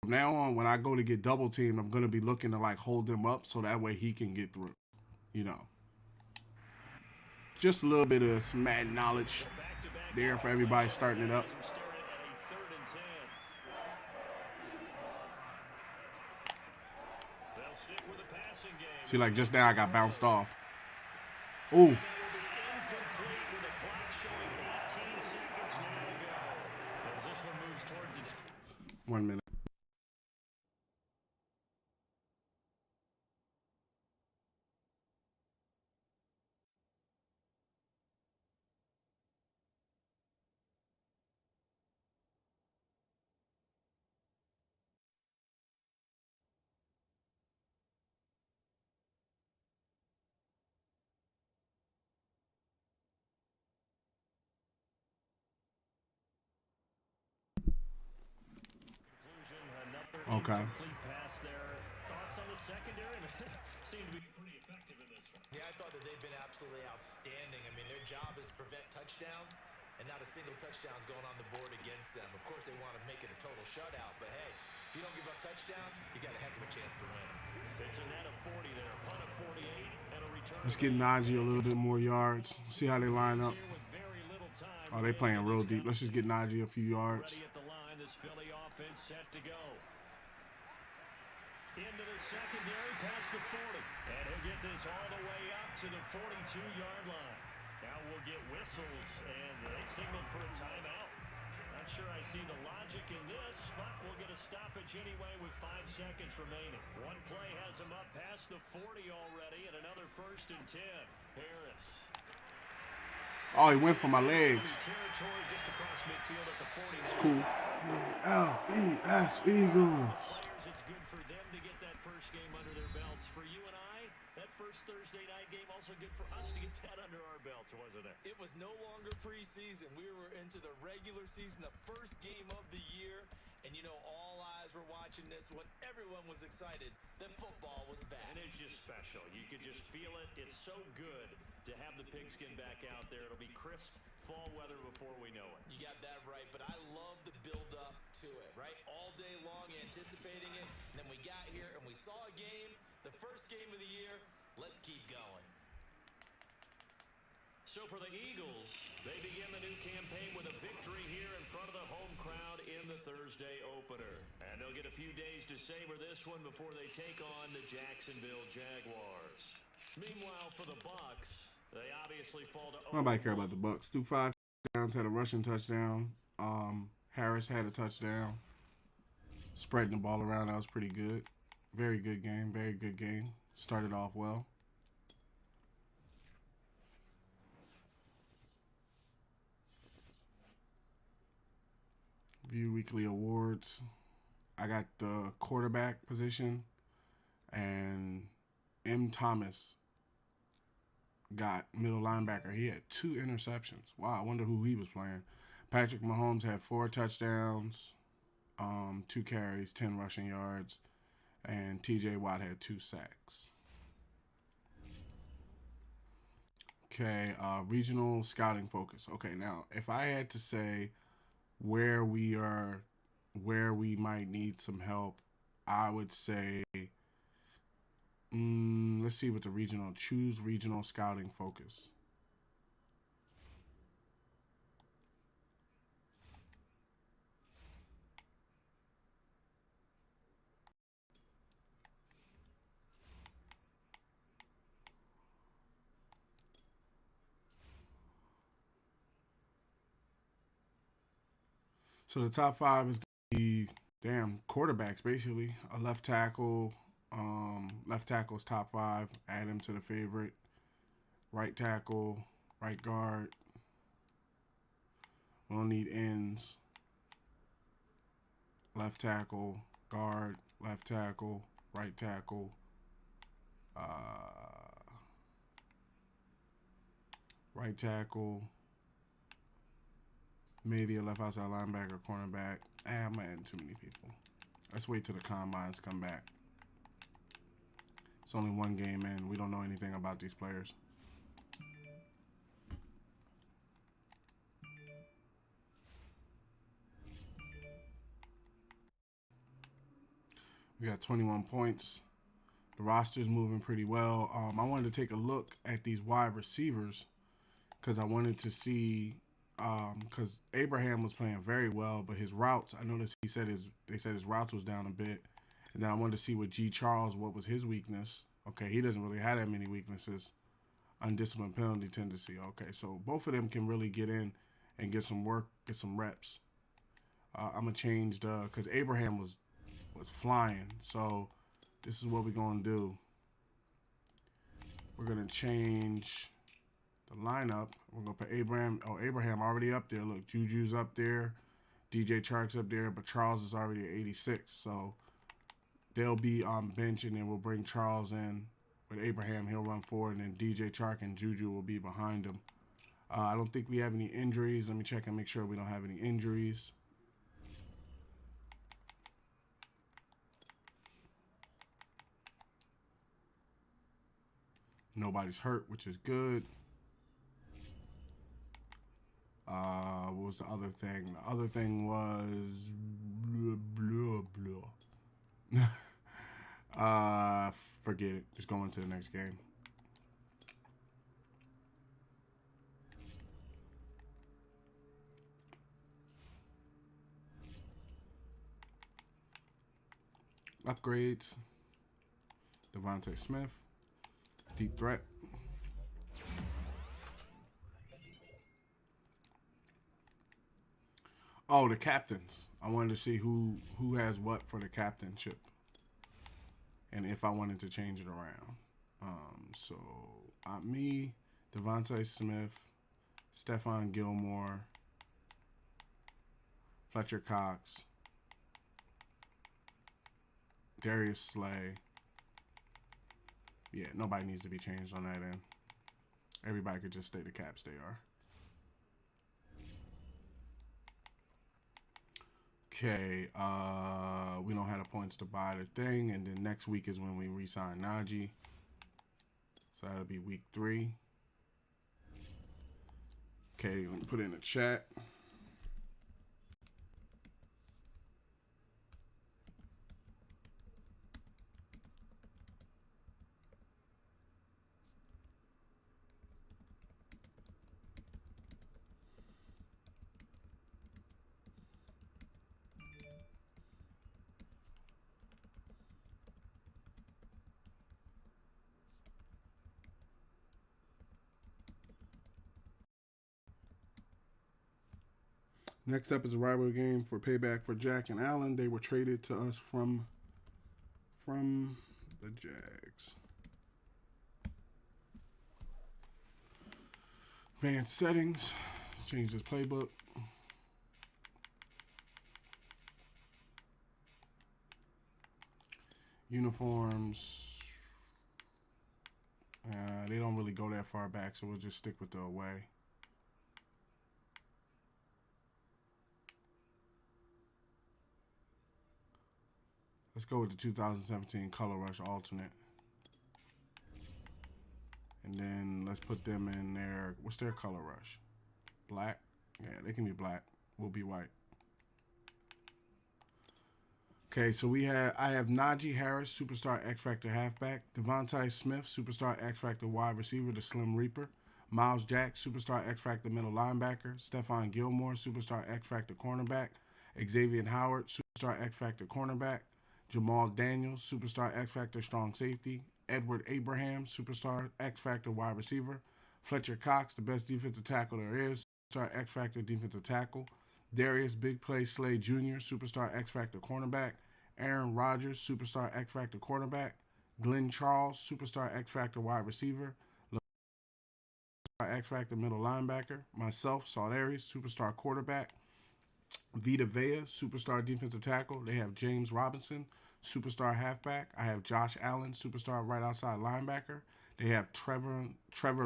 A: From now on, when I go to get double teamed, I'm going to be looking to like hold him up so that way he can get through, you know. Just a little bit of some Madden knowledge there for everybody starting it up. See, like just now I got bounced off. Ooh. 1 minute. Okay.
C: Pass there. Thoughts on the secondary? Seem to be pretty effective in this one.
D: Yeah, I thought that they've been absolutely outstanding. I mean, their job is to prevent touchdowns, and not a single touchdown's going on the board against them. Of course, they want to make it a total shutout, but hey, if you don't give up touchdowns, you got a heck of a chance to win.
C: It's a net of 40 there, punt of 48, and a return.
A: Let's get Najee a little bit more yards. See how they line up. Oh, they playing real deep. Let's just get Najee a few yards.
C: Ready at the line, this Philly offense set to go. Into the secondary, past the 40. And he'll get this all the way up to the 42-yard line. Now we'll get whistles, and they signaled for a timeout. Not sure I see the logic in this, but we'll get a stoppage anyway with 5 seconds remaining. One play has him up past the 40 already, and another 1st and 10. Harris.
A: Oh, he went for my legs.
C: Territory just across midfield at the 40.
A: It's cool. L-E-S Eagles.
C: It's good for them to get that first game under their belts. For you and I, that first Thursday night game also good for us to get that under our belts, wasn't it?
D: It was no longer preseason. We were into the regular season, the first game of the year. And, you know, all eyes were watching this when everyone was excited that football was back.
C: And it's just special. You could just feel it. It's so good to have the pigskin back out there. It'll be crisp fall weather before we know it.
D: You got that right, but I love the build-up to it, right? All day long anticipating it, and then we got here and we saw a game, the first game of the year. Let's keep going.
C: So for the Eagles, they begin the new campaign with a victory here in front of the home crowd in the Thursday opener. And they'll get a few days to savor this one before they take on the Jacksonville Jaguars. Meanwhile, for the Bucs, they obviously fall to...
A: Nobody care about the Bucs. Threw 5 touchdowns, had a rushing touchdown. Harris had a touchdown. Spreading the ball around, that was pretty good. Very good game, very good game. Started off well. View weekly awards. I got the quarterback position, and M. Thomas got middle linebacker. He had 2 interceptions. Wow, I wonder who he was playing. Patrick Mahomes had 4 touchdowns, 2 carries, 10 rushing yards, and T.J. Watt had 2 sacks. Okay, regional scouting focus. Okay, now if I had to say where we might need some help, I would say, let's see what choose regional scouting focus. So the top 5 is going to be, quarterbacks, basically. A left tackle, left tackle's top 5, add him to the favorite. Right tackle, right guard. We don't need ends. Left tackle, guard, left tackle, right tackle. Right tackle. Maybe a left outside linebacker, cornerback. I'm adding too many people. Let's wait till the combines come back. It's only 1 game in. We don't know anything about these players. We got 21 points. The roster's moving pretty well. I wanted to take a look at these wide receivers because I wanted to see, because Abraham was playing very well, but his routes, I noticed they said his routes was down a bit. And then I wanted to see with G. Charles, what was his weakness. Okay, he doesn't really have that many weaknesses. Undisciplined penalty tendency. Okay, so both of them can really get in and get some work, get some reps. I'm going to change because Abraham was flying. So this is what we're going to do. We're going to change the lineup. We're going to put Abraham already up there. Look, Juju's up there. DJ Chark's up there, but Charles is already at 86. So they'll be on bench, and then we'll bring Charles in with Abraham. He'll run forward, and then DJ Chark and Juju will be behind him. I don't think we have any injuries. Let me check and make sure we don't have any injuries. Nobody's hurt, which is good. What was the other thing? The other thing was forget it. Just go into the next game. Upgrades. Devontae Smith. Deep threat. Oh, the captains. I wanted to see who has what for the captainship, and if I wanted to change it around. So me, Devontae Smith, Stephon Gilmore, Fletcher Cox, Darius Slay. Yeah, nobody needs to be changed on that end. Everybody could just stay the caps they are. Okay, we don't have the points to buy the thing, and then next week is when we re-sign Najee. So that'll be week 3. Okay, let me put it in the chat. Next up is a rivalry game for payback for Jack and Allen. They were traded to us from the Jags. Advanced settings. Change this playbook. Uniforms. They don't really go that far back, so we'll just stick with the away. Let's go with the 2017 Color Rush alternate. And then let's put them in there. What's their Color Rush? Black? Yeah, they can be black. We'll be white. Okay, so I have Najee Harris, Superstar X Factor halfback. Devontae Smith, Superstar X Factor wide receiver, the Slim Reaper. Miles Jack, Superstar X Factor middle linebacker. Stephon Gilmore, Superstar X Factor cornerback. Xavier Howard, Superstar X Factor cornerback. Jamal Daniels, Superstar X Factor strong safety. Edward Abraham, Superstar X Factor wide receiver. Fletcher Cox, the best defensive tackle there is, Superstar X Factor defensive tackle. Darius Big Play Slay Jr., Superstar X Factor cornerback. Aaron Rodgers, Superstar X Factor quarterback. Glenn Charles, Superstar X Factor wide receiver. X Factor middle linebacker. Myself, Saul Aries, Superstar quarterback. Vita Vea, Superstar defensive tackle. They have James Robinson, Superstar halfback. I have Josh Allen, Superstar right outside linebacker. They have Trevor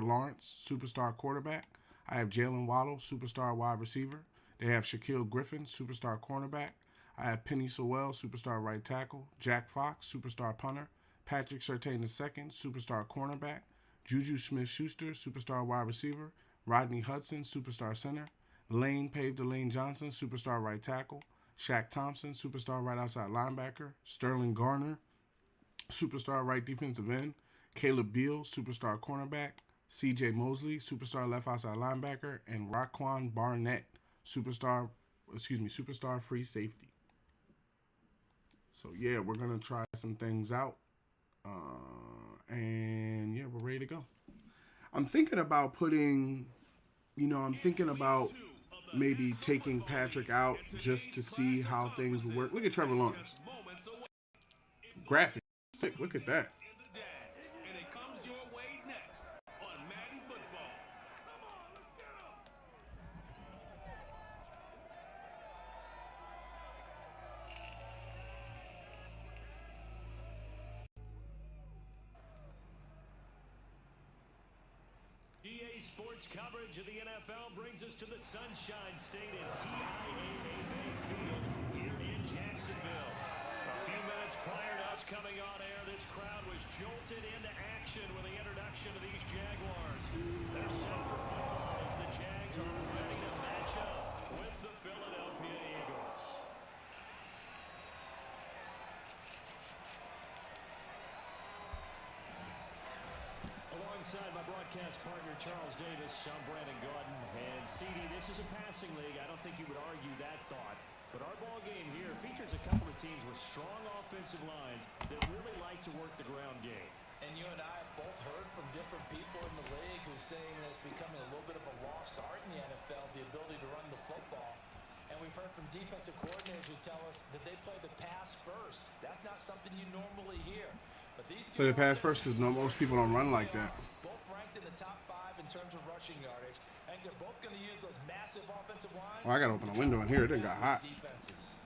A: Lawrence, Superstar quarterback. I have Jalen Waddle, Superstar wide receiver. They have Shaquille Griffin, Superstar cornerback. I have Penny Sewell, Superstar right tackle. Jack Fox, Superstar punter. Patrick Surtain II, Superstar cornerback. Juju Smith-Schuster, Superstar wide receiver. Rodney Hudson, Superstar center. Lane Pave Delane Johnson, Superstar right tackle. Shaq Thompson, Superstar right outside linebacker. Sterling Garner, Superstar right defensive end. Caleb Beal, Superstar cornerback. C.J. Mosley, Superstar left outside linebacker. And Raquan Barnett, Superstar free safety. So, yeah, we're going to try some things out. And, yeah, we're ready to go. I'm thinking about maybe taking Patrick out just to see how things will work. Look at Trevor Lawrence. Graphic. Sick. Look at that.
B: And it comes your way next on Madden Football.
C: EA Sports coverage of the NFL brings us to the Sunshine State at TIAA Bank Field here in Jacksonville. A few minutes prior to us coming on air, this crowd was jolted into action with the introduction of these Jaguars. They're set for football as the Jags are ready to match up with the Philadelphia Eagles. Alongside my broadcast partner, Charles Davis, I'm Brandon Gordon. And CD, this is a passing league. I don't think you would argue that thought. But our ball game here features a couple of teams with strong offensive lines that really like to work the ground game.
D: And you and I have both heard from different people in the league who are saying that it's becoming a little bit of a lost art in the NFL, the ability to run the football. And we've heard from defensive coordinators who tell us that they play the pass first. That's not something you normally hear. But these two
A: Play the pass first because most people don't run like that.
D: both ranked in the top 5 in terms of rushing yardage. I think they're both going to use those massive offensive lines.
A: Oh, I got to open a window in here. It done got hot.
D: Defenses.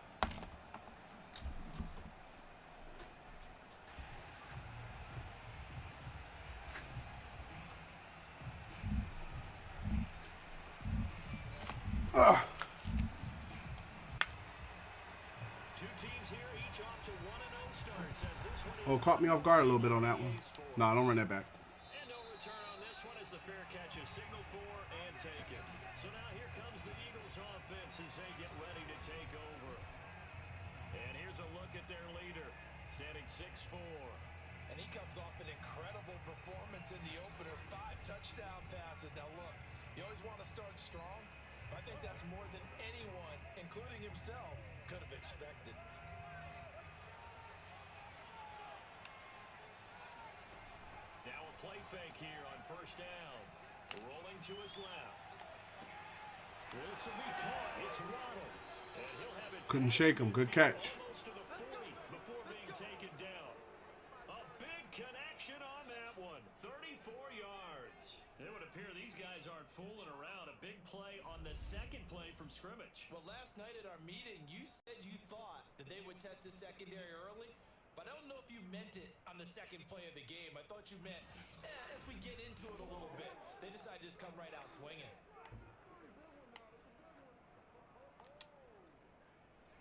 C: Two teams here, each off to 1-0 starts as this one is
A: Oh, caught me off guard a little bit on that one. Nah, don't run that back.
C: And no return on this one as the fair catch is signaled for and taken. So now here comes the Eagles offense as they get ready to take over. And here's a look at their leader, standing 6'4".
D: And he comes off an incredible performance in the opener. 5 touchdown passes. Now look, you always want to start strong. But I think that's more than anyone, including himself, could have expected.
C: Now a play fake here on first down. Rolling to his left. This will be caught. It's Waddle. And he'll have it.
A: Couldn't shake him. Good catch.
C: Almost to the 40 before being taken down. A big connection on that one. 34 yards. It would appear these guys aren't fooling around. A big play on the second play from scrimmage.
D: Well, last night at our meeting, you said you thought that they would test the secondary early, but I don't know if you meant it on the second play of the game. I thought you meant, as we get into it a little bit, they decide to just come right out swinging.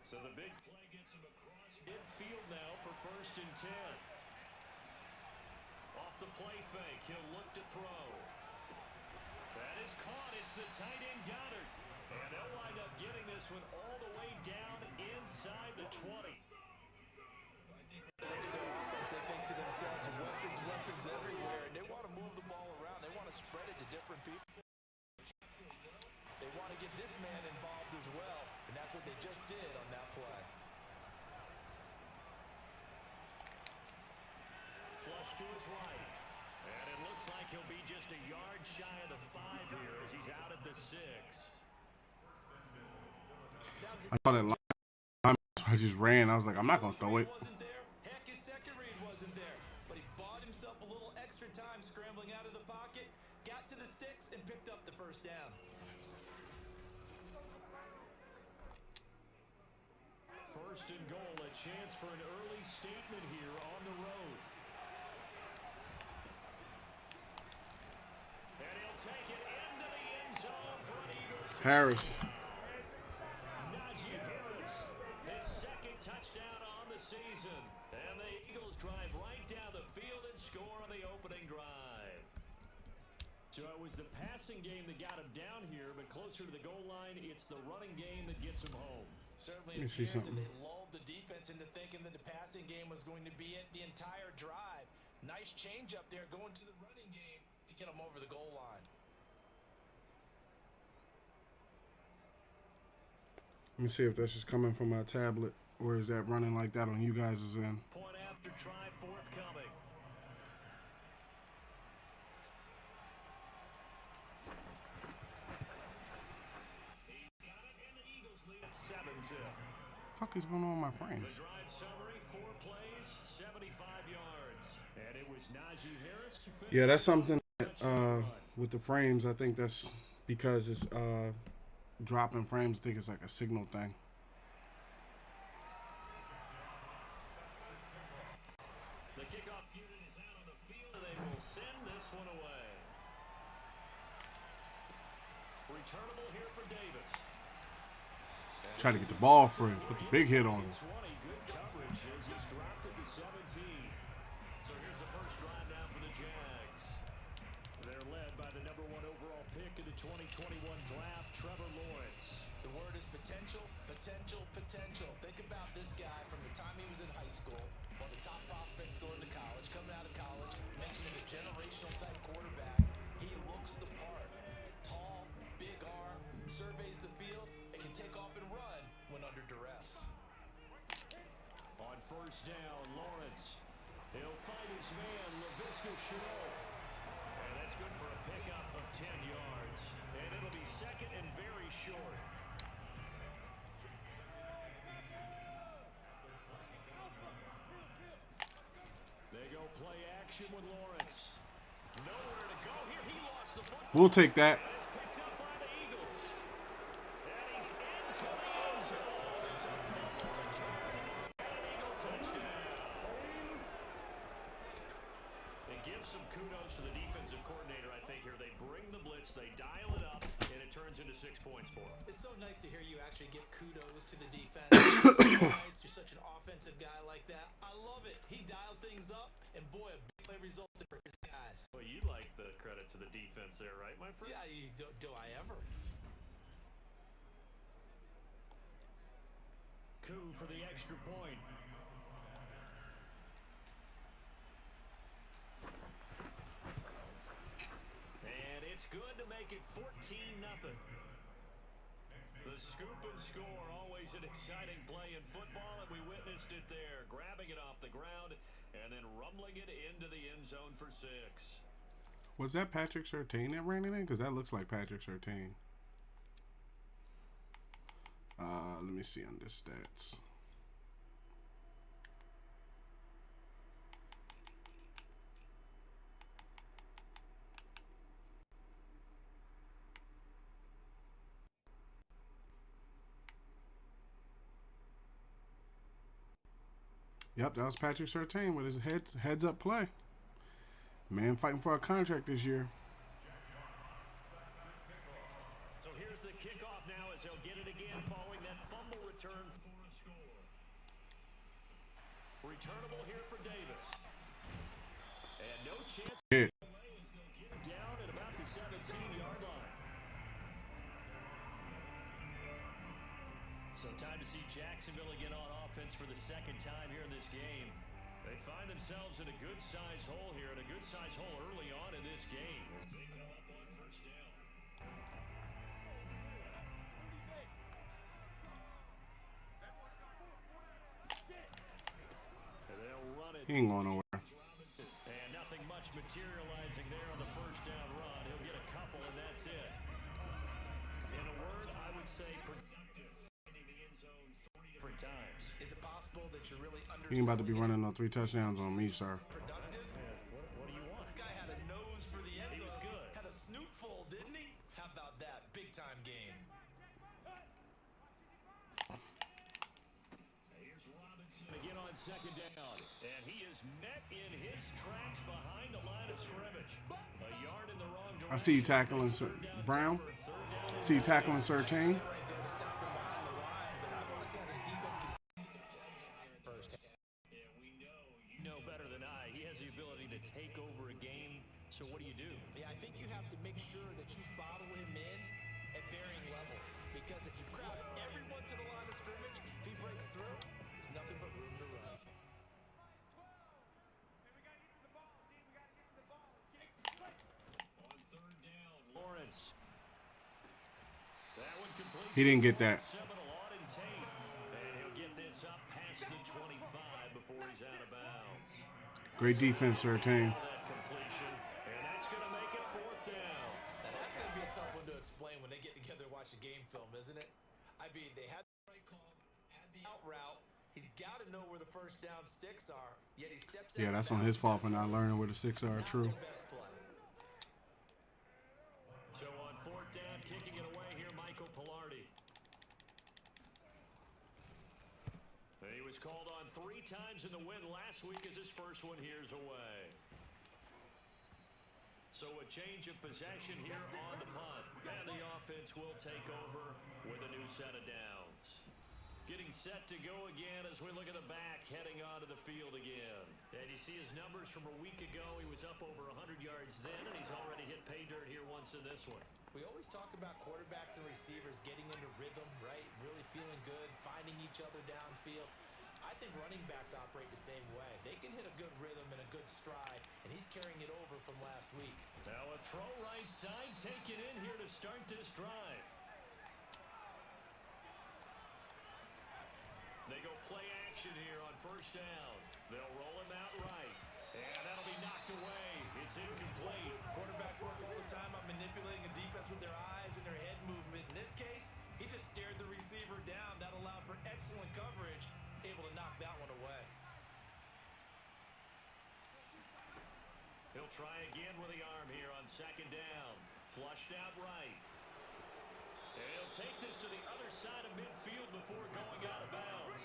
C: So the big play gets him across midfield now for 1st and 10. Off the play fake, he'll look to throw. That is caught. It's the tight end Goddard. And they'll wind up getting this one all the way down inside the 20.
D: They think to themselves, weapons everywhere, and they want to move the ball around. They want to spread it to different people. They want to get this man involved as well, and that's what they just did on that play.
C: Flush to his right. And it looks like he'll be just a yard shy of the 5 here as he's out at the 6.
A: I saw that line. I just ran. I was like, I'm not going to throw it.
D: Wasn't there. Heck, his second read wasn't there. But he bought himself a little extra time scrambling out of the pocket, got to the sticks, and picked up the first down.
C: First and goal, a chance for an early statement here on the road. And he'll take it into the end zone for an Eagles.
A: Harris.
C: Najee Harris, his second touchdown on the season. And the Eagles drive right down the field and score on the opening drive. So it was the passing game that got him down here, but closer to the goal line, it's the running game that gets him home.
D: Certainly
A: Let me see
D: appears that
A: something.
D: they lulled the defense into thinking that the passing game was going to be it the entire drive. Nice change up there going to the running game to get them over the goal line.
A: Let me see if that's just coming from my tablet, or is that running like that on you guys' end?
C: Point after try forthcoming. He's got it, and the Eagles lead at 7-0.
A: Fuck is going on with my
C: The
A: frames?
C: drive summary, 4 plays, 75 yards. And it was Najee Harris who finished
A: Yeah, that's something that,
C: the
A: with the frames. I think that's because it's dropping frames. I think it's like a signal thing.
C: The kickoff unit is out on the field, and they will send this one away. Returnable here for Davis.
A: Try to get the ball free. Put the big hit on him.
C: 20, good coverage as he's dropped at the 17. So here's the first drive now for the Jags. They're led by the number 1 overall pick in the 2021 draft, Trevor Lawrence.
D: The word is potential, potential, potential. Think about this guy from the time he was in high school, one of the top prospects going to college, coming out of college, mentioned him a generational type quarterback. He looks the part. Tall, big arm, surveys the field, and can take off and run when under duress.
C: On first down, Lawrence. He'll find his man, Laviska Shenault. And that's good for a pickup of 10 yards. And it'll be second and very short. They go play action with Lawrence. Nowhere to go here. He lost the football.
A: We'll take that.
C: And it's picked up by the Eagles. And he's into the end zone. It's a fumble return. And an Eagle touchdown. They give some kudos to the defensive coordinator, I think, here. They bring the blitz, they dial it up, and it turns into 6 points for them.
D: It's so nice to hear you actually give kudos to the defense. Nice. You're such an offensive guy like that. I love it. He dialed things up, and boy, a big play resulted for his guys.
C: Well, you like the credit to the defense there, right, my friend?
D: Yeah, do I ever?
C: Coup for the extra point. And it's good to make it 14-0. The scoop and score, always an exciting play in football, and we witnessed it there, grabbing it off the ground and then rumbling it into the end zone for 6.
A: Was that Patrick Surtain that ran it in? Because that looks like Patrick Surtain. Let me see under stats. Yep, that was Patrick Surtain with his heads up play. Man fighting for a contract this year.
C: So here's the kickoff now as they'll get it again following that fumble return for a score. Returnable here for Davis. And no chance
A: Yeah.
C: as they'll get it down at about the 17-yard line. So time to see Jacksonville again on offense for the second time here in this game. They find themselves in a good-sized hole here, and a good-sized hole early on in this game. As they come up on first down. And they'll run it.
A: He ain't going nowhere.
C: And nothing much materializing there on the first down run. He'll get a couple, and that's it. In a word, I would say productive. Finding the end zone 3 different times.
D: Is it possible that you're really under?
A: He ain't about to be running no 3 touchdowns on me, sir.
D: Productive?
C: What do you want?
D: This guy had a nose for the end
C: He was
D: zone.
C: good.
D: Had a snootful, didn't he? How about that? Big time game.
C: Here's Robinson again on second down. And he is met in his tracks behind the line of scrimmage. A yard in the wrong direction.
A: I see you tackling Brown. See you tackling Surtain.
D: Right there to stop him behind the line, but I want to see how this defense continues to play first half.
C: Yeah, we know. You know better than I. He has the ability to take over a game. So what do you do?
D: Yeah, I think you have to make sure that you bottle him in at varying levels. Because if you crowd everyone to the line of scrimmage, if he breaks through, there's nothing but room to run.
C: On third down, Lawrence. That one complete.
A: He didn't get that.
C: Seminole Auden Tate. And he'll get this up past the 25 before he's out of bounds.
A: Great defense, Surtain.
C: That completion, and that's going to make it fourth down.
D: Now that's going to be a tough one to explain when they get together and watch the game film, isn't it? I mean, they had the right call, had the out route. He's got to know where the first down sticks are, yet he steps
A: Yeah, that's on his fault for not learning where the 6 are. True.
D: Best play.
C: So on fourth down, kicking it away here, Michael Pilardi. He was called on 3 times in the win last week as his first one here's away. So a change of possession here on the punt. And the offense will take over with a new set of downs. Getting set to go again as we look at the back, heading onto the field again. And you see his numbers from a week ago. He was up over 100 yards then, and he's already hit pay dirt here once in this one.
D: We always talk about quarterbacks and receivers getting into rhythm, right? Really feeling good, finding each other downfield. I think running backs operate the same way. They can hit a good rhythm and a good stride, and he's carrying it over from last week.
C: Now a throw right side taken in here to start this drive. They go play action here on first down. They'll roll him out right. And that'll be knocked away. It's incomplete.
D: Quarterbacks work all the time on manipulating a defense with their eyes and their head movement. In this case, he just stared the receiver down. That allowed for excellent coverage, able to knock that one away.
C: He'll try again with the arm here on second down. Flushed out right. And he'll take this to the other side of midfield before going out of bounds.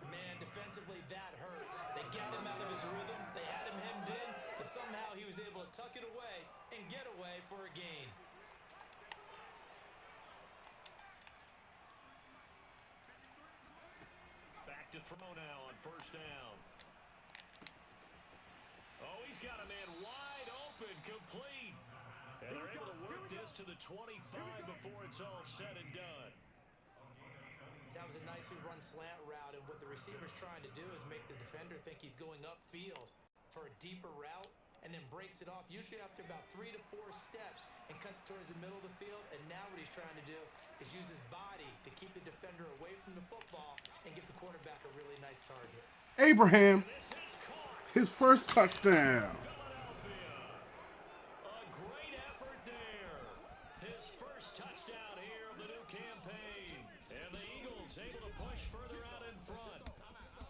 D: Man, defensively, that hurts. They got him out of his rhythm. They had him hemmed in, but somehow he was able to tuck it away and get away for a gain.
C: Back to throw now on first down. Oh, he's got a man wide open, complete. And they're able to work this to the 25 before it's all said and done.
D: That was a nicely run slant route, and what the receiver's trying to do is make the defender think he's going upfield for a deeper route, and then breaks it off, usually after about 3 to 4 steps, and cuts towards the middle of the field. And now what he's trying to do is use his body to keep the defender away from the football and give the quarterback a really nice target.
A: Abraham,
C: This is caught.
A: his first touchdown.
C: Philadelphia. A great effort there. His first touchdown here of the new campaign. And the Eagles able to push further out in front.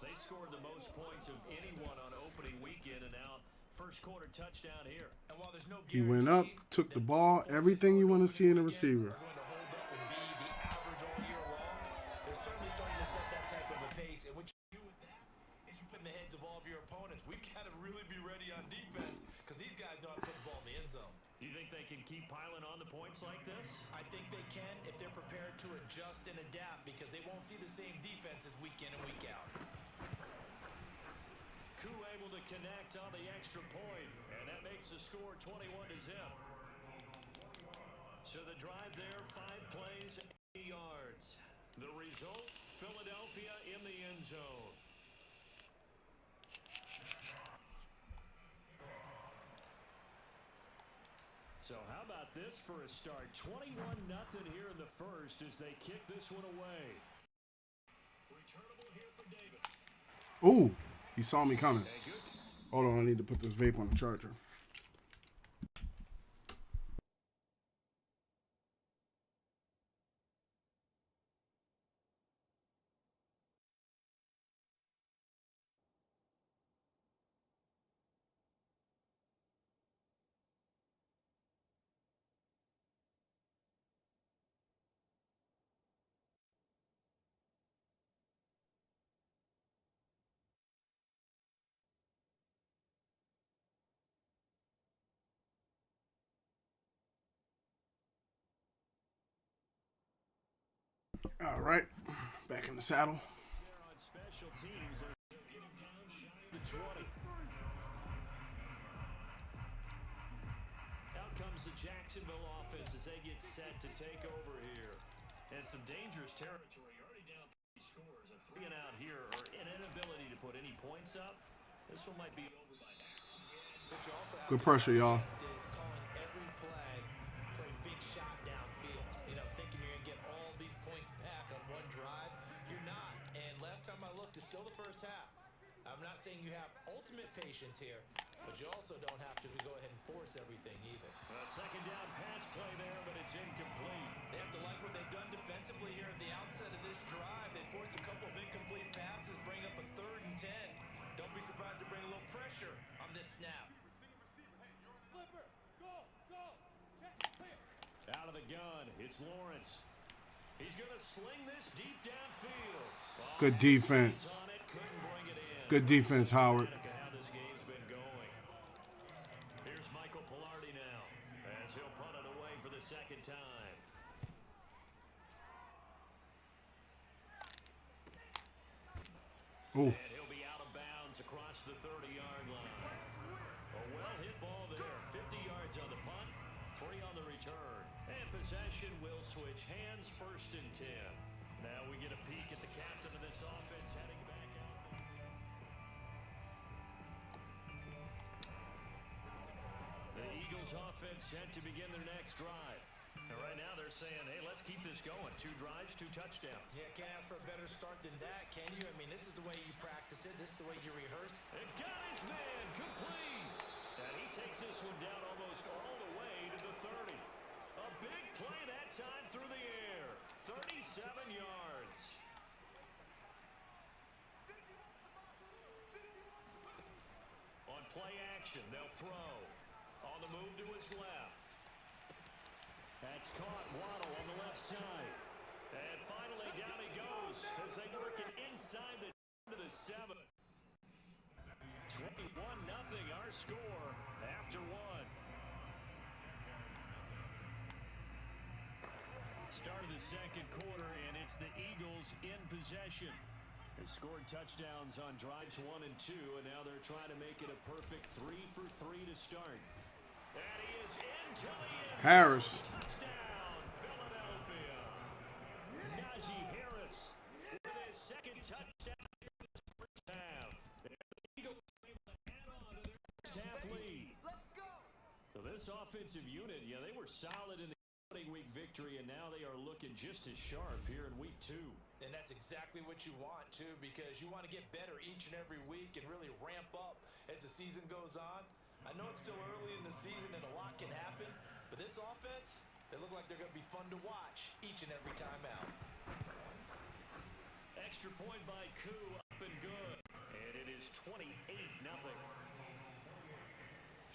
C: They scored the most points of anyone on opening weekend, and now first quarter touchdown here.
D: And while there's no
A: He went up, took the ball, everything you want to see in a receiver.
D: are going to hold up and be the average all year long, they're certainly starting to set that type of a pace And what you do with that is you put in the heads of all of your opponents. We've got to really be ready on defense because these guys know how to put the ball in the end zone.
C: You think they can keep piling on the points like this?
D: I think they can if they're prepared to adjust and adapt because they won't see the same defenses week in and week out.
C: Koo able to connect on the extra point, and that makes the score 21-0. So the drive there, 5 plays, 80 yards. The result, Philadelphia in the end zone. So how about this for a start? 21-0 here in the first as they kick this one away. Returnable here for David.
A: Ooh, he saw me coming. Hold on, I need to put this vape on the charger. All right, back in the saddle.
C: There on special teams as they'll get him down shy of the 20. Out comes the Jacksonville offense as they get set to take over here. And some dangerous territory. Already down 3 scores. A 3 and out here, or an inability to put any points up. This one might be over by now.
D: But you also have
A: Good pressure, y'all.
D: is calling every play for a big shot downfield. You know, thinking you're going to get all these points back on one drive. You're not. And last time I looked, it's still the first half. I'm not saying you have ultimate patience here, but you also don't have to go ahead and force everything either.
C: A second down pass play there, but it's incomplete.
D: They have to like what they've done defensively here at the outset of this drive. They forced a couple of incomplete passes, bring up a 3rd and 10. Don't be surprised to bring a little pressure on this snap.
C: Out of the gun, it's Lawrence. He's going to sling this deep downfield.
A: Good defense.
C: On it, couldn't bring it in.
A: Good defense, Howard.
C: How this game's been going. Here's Michael Pilardi now as he'll punt it away for the second time.
A: Ooh.
C: And he'll be out of bounds across the 30-yard line. A well-hit ball there. 50 yards on the punt, 3 on the return. And possession will switch hands, 1st and 10. Now we get a peek at the captain of this offense heading back out. The Eagles offense set to begin their next drive. And right now they're saying, hey, let's keep this going. 2 drives, 2 touchdowns.
D: Yeah, can't ask for a better start than that, can you? I mean, this is the way you practice it. This is the way you rehearse.
C: And got his man complete. And he takes this one down almost all the way to the 30. A big play that time through the air. 37 yards. On play action, they'll throw. On the move to his left. That's caught. Waddle on the left side. And finally down he goes as they work it inside the to the 7. 21-0 our score after 1. Start of the second quarter, and it's the Eagles in possession. They scored touchdowns on drives 1 and 2, and now they're trying to make it a perfect 3 for 3 to start. And he is into the end.
A: Harris.
C: Touchdown, Philadelphia. Najee Harris with his second touchdown in the first half. And the Eagles are able to add on to their first half lead.
E: Let's go.
C: So this offensive unit, yeah, they were solid in the opening week victory, and now they are looking just as sharp here in week 2.
D: And that's exactly what you want, too, because you want to get better each and every week and really ramp up as the season goes on. I know it's still early in the season and a lot can happen, but this offense, they look like they're going to be fun to watch each and every time out.
C: Extra point by Koo, up and good. And it is 28-0.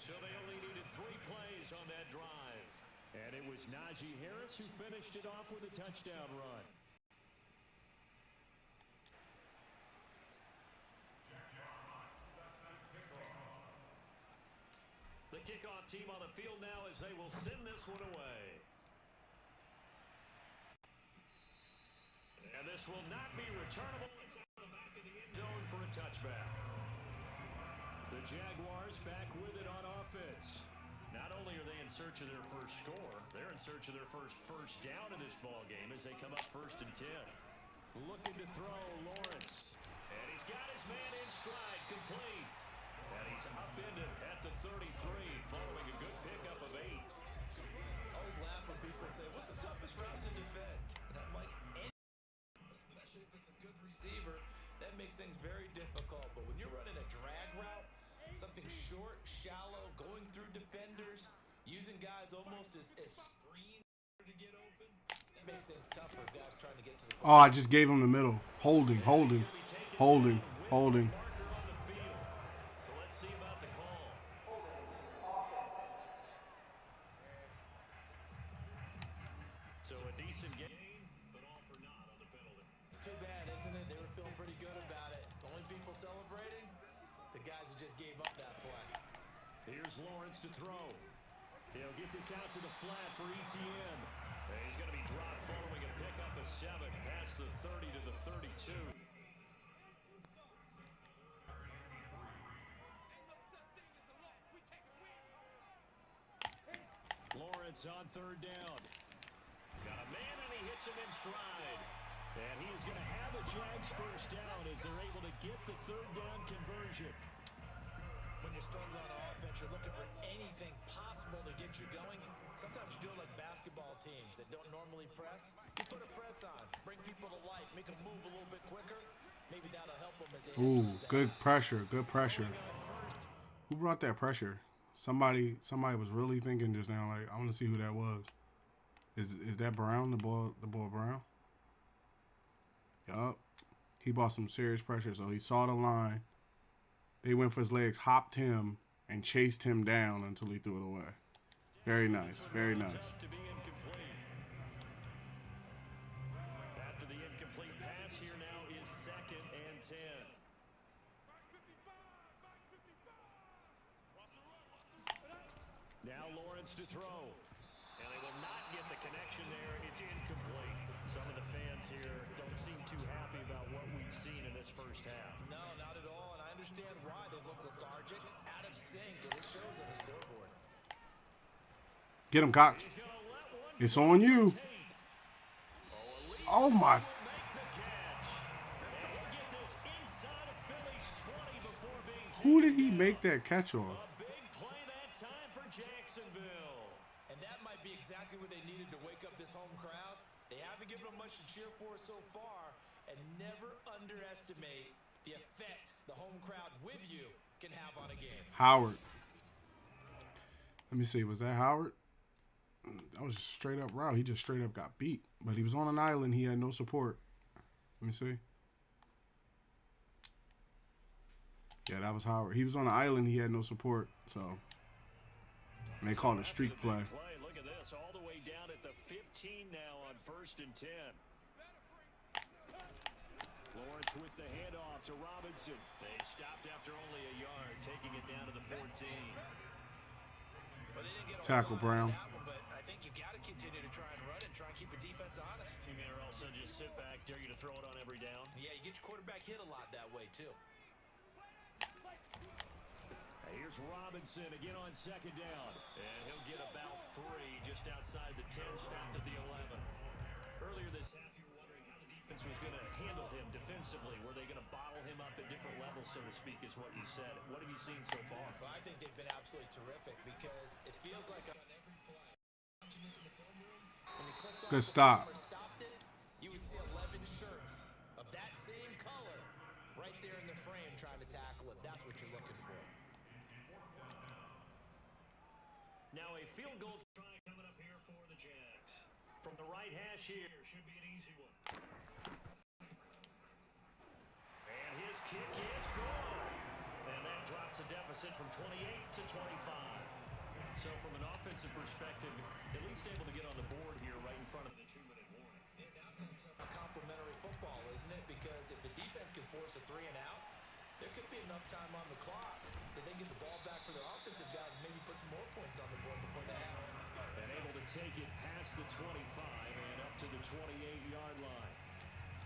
C: So they only needed 3 plays on that drive. And it was Najee Harris who finished it off with a touchdown run. kickoff team on the field now as they will send this one away. And this will not be returnable. It's out the back of the end zone for a touchback. The Jaguars back with it on offense. Not only are they in search of their first score, they're in search of their first down in this ball game as they come up 1st and 10. Looking to throw, Lawrence. And he's got his man in stride, complete. And he's upended at the 33, following a good pickup of 8.
D: I always laugh when people say, what's the toughest route to defend? And I'm like, especially if it's a good receiver, that makes things very difficult. But when you're running a drag route, something short, shallow, going through defenders, using guys almost as screens to get open, that makes things tough for guys trying to get to the
A: Oh, I just gave him the middle. Holding.
C: Marker on the field. So let's see about the call. So a decent game, but all for naught on the penalty.
D: It's too bad, isn't it? They were feeling pretty good about it. The only people celebrating, the guys who just gave up that play.
C: Here's Lawrence to throw. He'll get this out to the flat for Etienne. And he's going to be dropped following a pickup of 7 past the 30 to the 32. Lawrence on 3rd down. Got a man and he hits him in stride. And he is going to have a Jags first down as they're able to get the 3rd down conversion.
D: When you're struggling on offense, you're looking for anything possible to get you going. Sometimes you do it like basketball teams that don't normally press. You put a press on, bring people to life, make them move a little bit quicker. Maybe that'll help them as they
A: Ooh, good pressure. Good pressure. Who brought that pressure? Somebody was really thinking just now, like, I want to see who that was. Is that Brown, the boy Brown? Yup. He brought some serious pressure, so he saw the line. They went for his legs, hopped him, and chased him down until he threw it away. Very nice. Very nice.
C: After the incomplete pass, here now is 2nd and 10. Now Lawrence to throw. And they will not get the connection there. It's incomplete. Some of the fans here don't seem too happy about what we've seen in this first half.
D: No, not at all, and I understand why. They look lethargic, out of sync, and it shows on the scoreboard.
A: Get him, Cox. It's on you. Oh, my. Who did he make that catch on?
C: A big play that time for Jacksonville.
D: And that might be exactly what they needed to wake up this home crowd. They haven't given them much to cheer for so far, and never underestimate the effect the home crowd with you can have on a game.
A: Howard. Let me see. Was that Howard? That was just straight up route. He just straight up got beat. But he was on an island. He had no support. Let me see. Yeah, that was Howard. He was on an island. He had no support. So, and they called it a streak play.
C: Look at this. All the way down at the 15 now on 1st and 10. Lawrence with the handoff to Robinson. They stopped after only a yard, taking it down to the 14.
D: Well, they didn't get a
A: Tackle Brown.
D: that one, but I think you've got to continue to try and run and try and keep the defense honest.
C: Or also just sit back, dare you to throw it on every down.
D: Yeah, you get your quarterback hit a lot that way, too.
C: Here's Robinson again on 2nd down. And he'll get about 3 just outside the 10, stopped at the 11. Earlier this half, you were wondering how the defense was going to handle him defensively. Were they going to bottle him up at different levels, so to speak, is what you said. What have you seen so far?
D: Well, I think they've been absolutely terrific because it feels like on every play, when you clicked on
A: Good
D: the
A: stop.
D: or stopped it, you would see 11 shirts of that same color right there in the frame trying to tackle it. That's what you're looking for.
C: Now a field goal try coming up here for the Jags. From the right hash here, should be an easy one. And his kick is good. And that drops a deficit from 28 to 25. So from an offensive perspective, at least able to get on the board here right in front of the 2-minute warning.
D: Yeah, now it's a complimentary football, isn't it? Because if the defense can force a 3 and out, there could be enough time on the clock that they get the ball back for their offensive guys and maybe put some more points on the board before the half.
C: And able to take it past the 25 and up to the 28-yard line.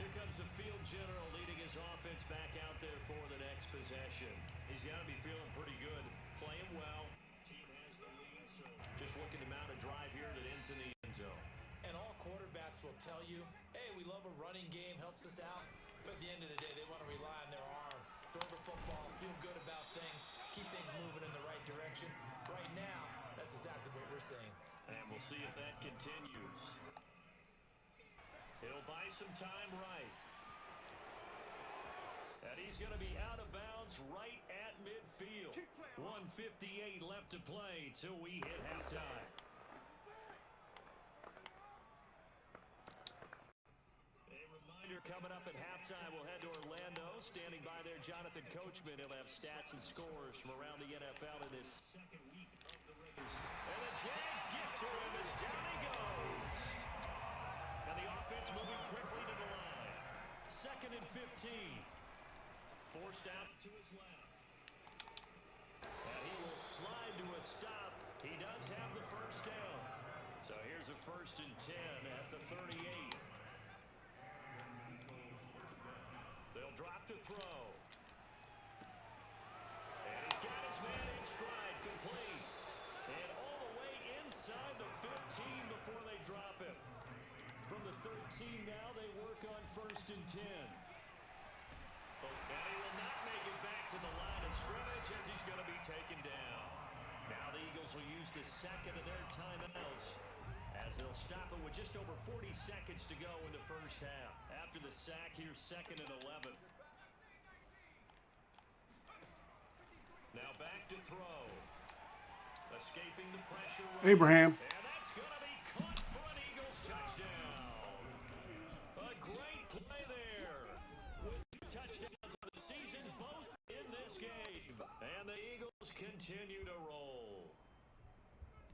C: Here comes the field general leading his offense back out there for the next possession. He's got to be feeling pretty good, playing well. Team has the lead, so just looking to mount a drive here that ends in the end zone.
D: And all quarterbacks will tell you, hey, we love a running game, helps us out. But at the end of the day, they want to rely on their arm, throw the football, feel good about things, keep things moving in the right direction. Right now, that's exactly what we're saying.
C: And we'll see if that continues. He'll buy some time right. And he's going to be out of bounds right at midfield. 1:58 left to play till we hit halftime. A reminder coming up at halftime, we'll head to Orlando. Standing by there, Jonathan Coachman. He'll have stats and scores from around the NFL in this second week of the race. And the Jags get to him as down he goes. And the offense moving quickly to the line. 2nd and 15. Forced out to his left. And he will slide to a stop. He does have the first down. So here's a 1st and 10 at the 38. They'll drop to throw. And he's got his man in stride, complete. And all the way inside the 15 before they drop him. From the 13 now, they work on 1st and 10. And he will not make it back to the line of scrimmage as he's going to be taken down. Now the Eagles will use the second of their timeouts as they'll stop it with just over 40 seconds to go in the first half. After the sack, here's 2nd and 11. Now back to throw. Escaping the pressure.
A: Abraham.
C: And that's going to be caught for an Eagles touchdown. A great play there. With 2 touchdowns of the season, both in this game. And the Eagles continue to roll.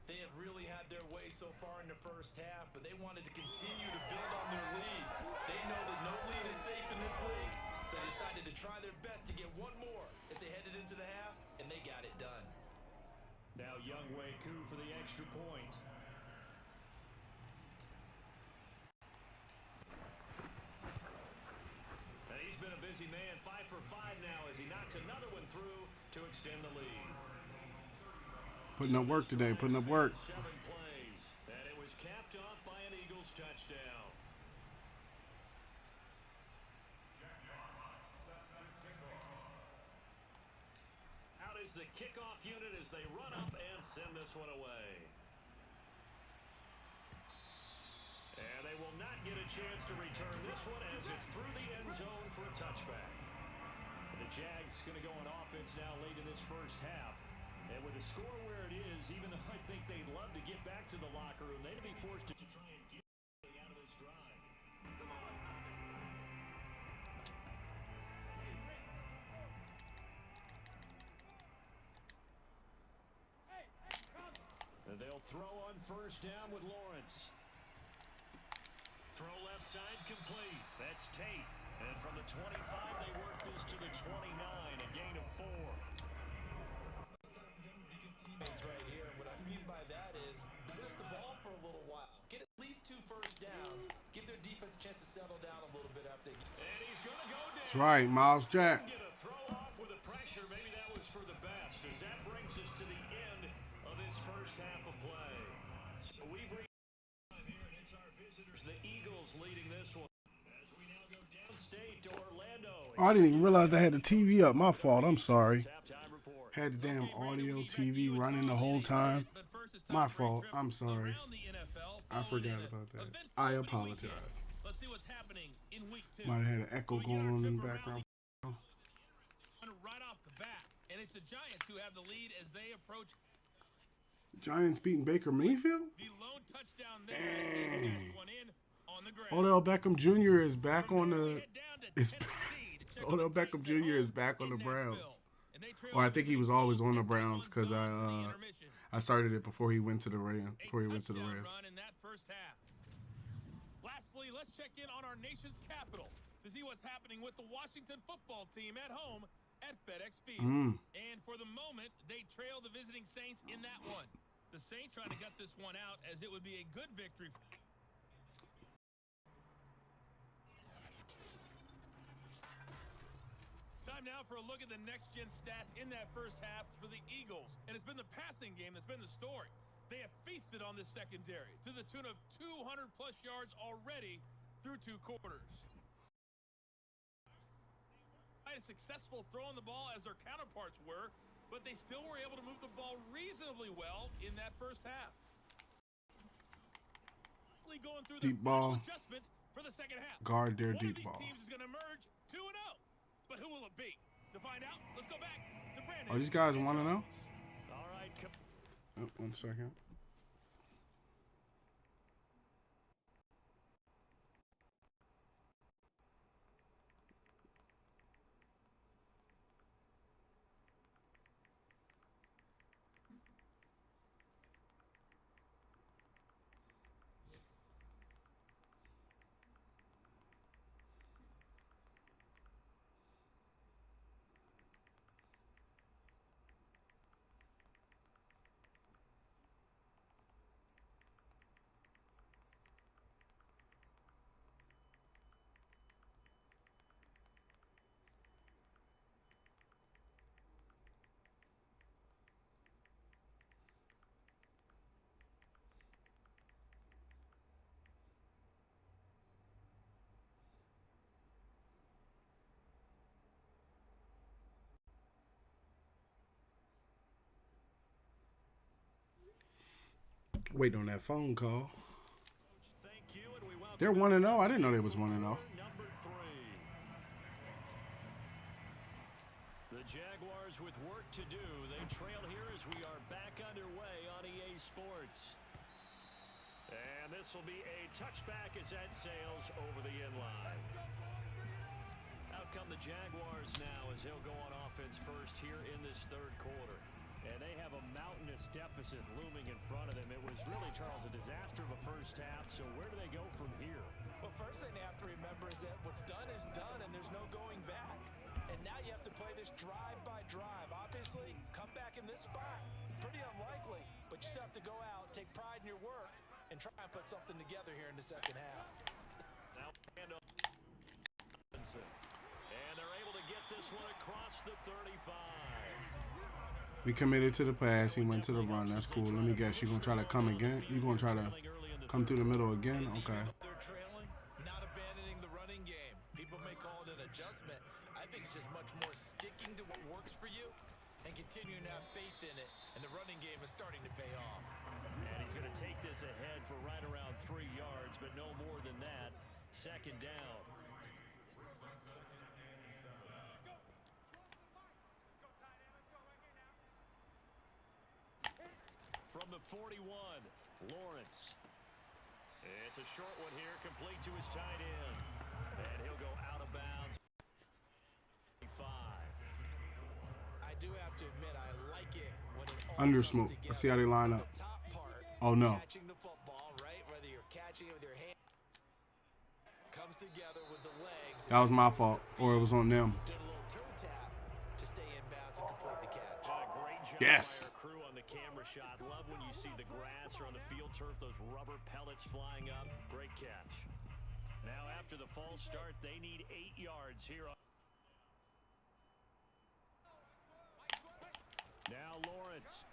D: They have really had their way so far in the first half, but they wanted to continue to build on their lead. They know that no lead is safe in this league, so they decided to try their best to get one more as they headed into the half, and they got it done.
C: Now Younghoe Koo for the extra point. And he's been a busy man, 5 for 5 now as he knocks another one through to extend the lead.
A: Putting up work today, putting up work.
C: 7 plays, and it was capped off by an Eagles touchdown. Out is the kickoff unit as they run up and send this one away. And they will not get a chance to return this one as it's through the end zone for a touchback. And the Jags going to go on offense now late in this first half. And with the score where it is, even though I think they'd love to get back to the locker room, they'd be forced to try and get out of this drive. Come on. And they'll throw on 1st down with Lawrence. Throw left side complete. That's Tate. And from the 25, they work this to the 29, a gain of 4.
D: Teammates right here, and what I mean by that is possess the ball for a little while. Get at least 2 first downs. Give their defense a chance to settle down a little bit after they get.
C: And he's going to go down.
A: That's right, Miles Jack.
C: Get a throw off with the pressure. Maybe that was for the best, as that brings us to the end of this first half of play. So we've reached time here, and it's our visitors, the Eagles, leading this one. As we now go downstate to Orlando.
A: Oh, I didn't even realize I had the TV up. My fault. I'm sorry. Had the damn audio TV running the whole time. My fault. I'm sorry. I forgot about that. I apologize.
B: Let's see what's happening in week 2.
A: Might have had an echo going on in the background.
B: Right off the bat, and it's the Giants who have the lead as they approach.
A: Giants beating Baker Mayfield?
B: The lone touchdown there as they get one in on the ground.
A: Odell Beckham Jr. is back on the. Odell Beckham Jr. is back on the Browns. Or I think he was always on the Browns because I started it before he went to the Rams.
B: Run in that first half. Lastly, let's check in on our nation's capital to see what's happening with the Washington football team at home at FedEx Field. And for the moment, they trail the visiting Saints in that one. The Saints trying to gut this one out as it would be a good victory. Time now for a look at the next-gen stats in that first half for the Eagles. And it's been the passing game that's been the story. They have feasted on this secondary to the tune of 200-plus yards already through 2 quarters. As successful throwing the ball as their counterparts were, but they still were able to move the ball reasonably well in that first half. Going through
A: deep ball.
B: Adjustments for the second half.
A: Guard their
B: deep
A: ball.
B: One of these teams is going to emerge 2-0. But who will it be? To find out, let's go back to Brandon.
A: Oh, these guys want to know?
C: All right.
A: Oh, 1 second. Waiting on that phone call. They're 1-0. I didn't know they was 1-0.
C: Number 3. The Jaguars with work to do. They trail here as we are back underway on EA Sports. And this will be a touchback as that sails over the inline. Out come the Jaguars now as they'll go on offense first here in this third quarter. And they have a mountainous deficit looming in front of them. It was really, Charles, a disaster of a first half. So where do they go from here?
D: Well, first thing they have to remember is that what's done is done, and there's no going back. And now you have to play this drive by drive. Obviously, come back in this spot, pretty unlikely. But you still have to go out, take pride in your work, and try and put something together here in the second half.
C: Now, and they're able to get this one across the 35.
A: We committed to the pass. He went to the run. That's cool. Let me guess. You're going to try to come again? You're going to try to come through the middle again? Okay.
D: They're trailing, not abandoning the running game. People may call it an adjustment. I think it's just much more sticking to what works for you and continuing to have faith in it. And the running game is starting to pay off.
C: And he's going to take this ahead for right around 3 yards, but no more than that. Second down. From the 41, Lawrence. It's a short one here, complete to his tight end. And he'll go out of bounds. 5.
D: I do have to admit, I like it when it all
A: Under
D: comes
A: smoke.
D: together.
A: Let's see how they line up.
D: The top part,
A: Oh, no.
D: catching the football, right? Whether you're catching it with your hand, comes together with the legs.
A: That was my fault, or it was on them.
D: Did a little toe tap to stay in bounds and complete the catch.
C: Great job
A: Yes.
C: by our crew on the camera shot. Love when you see the grass or on the field turf, those rubber pellets flying up. Great catch. Now after the false start, they need 8 yards here. Now Lawrence.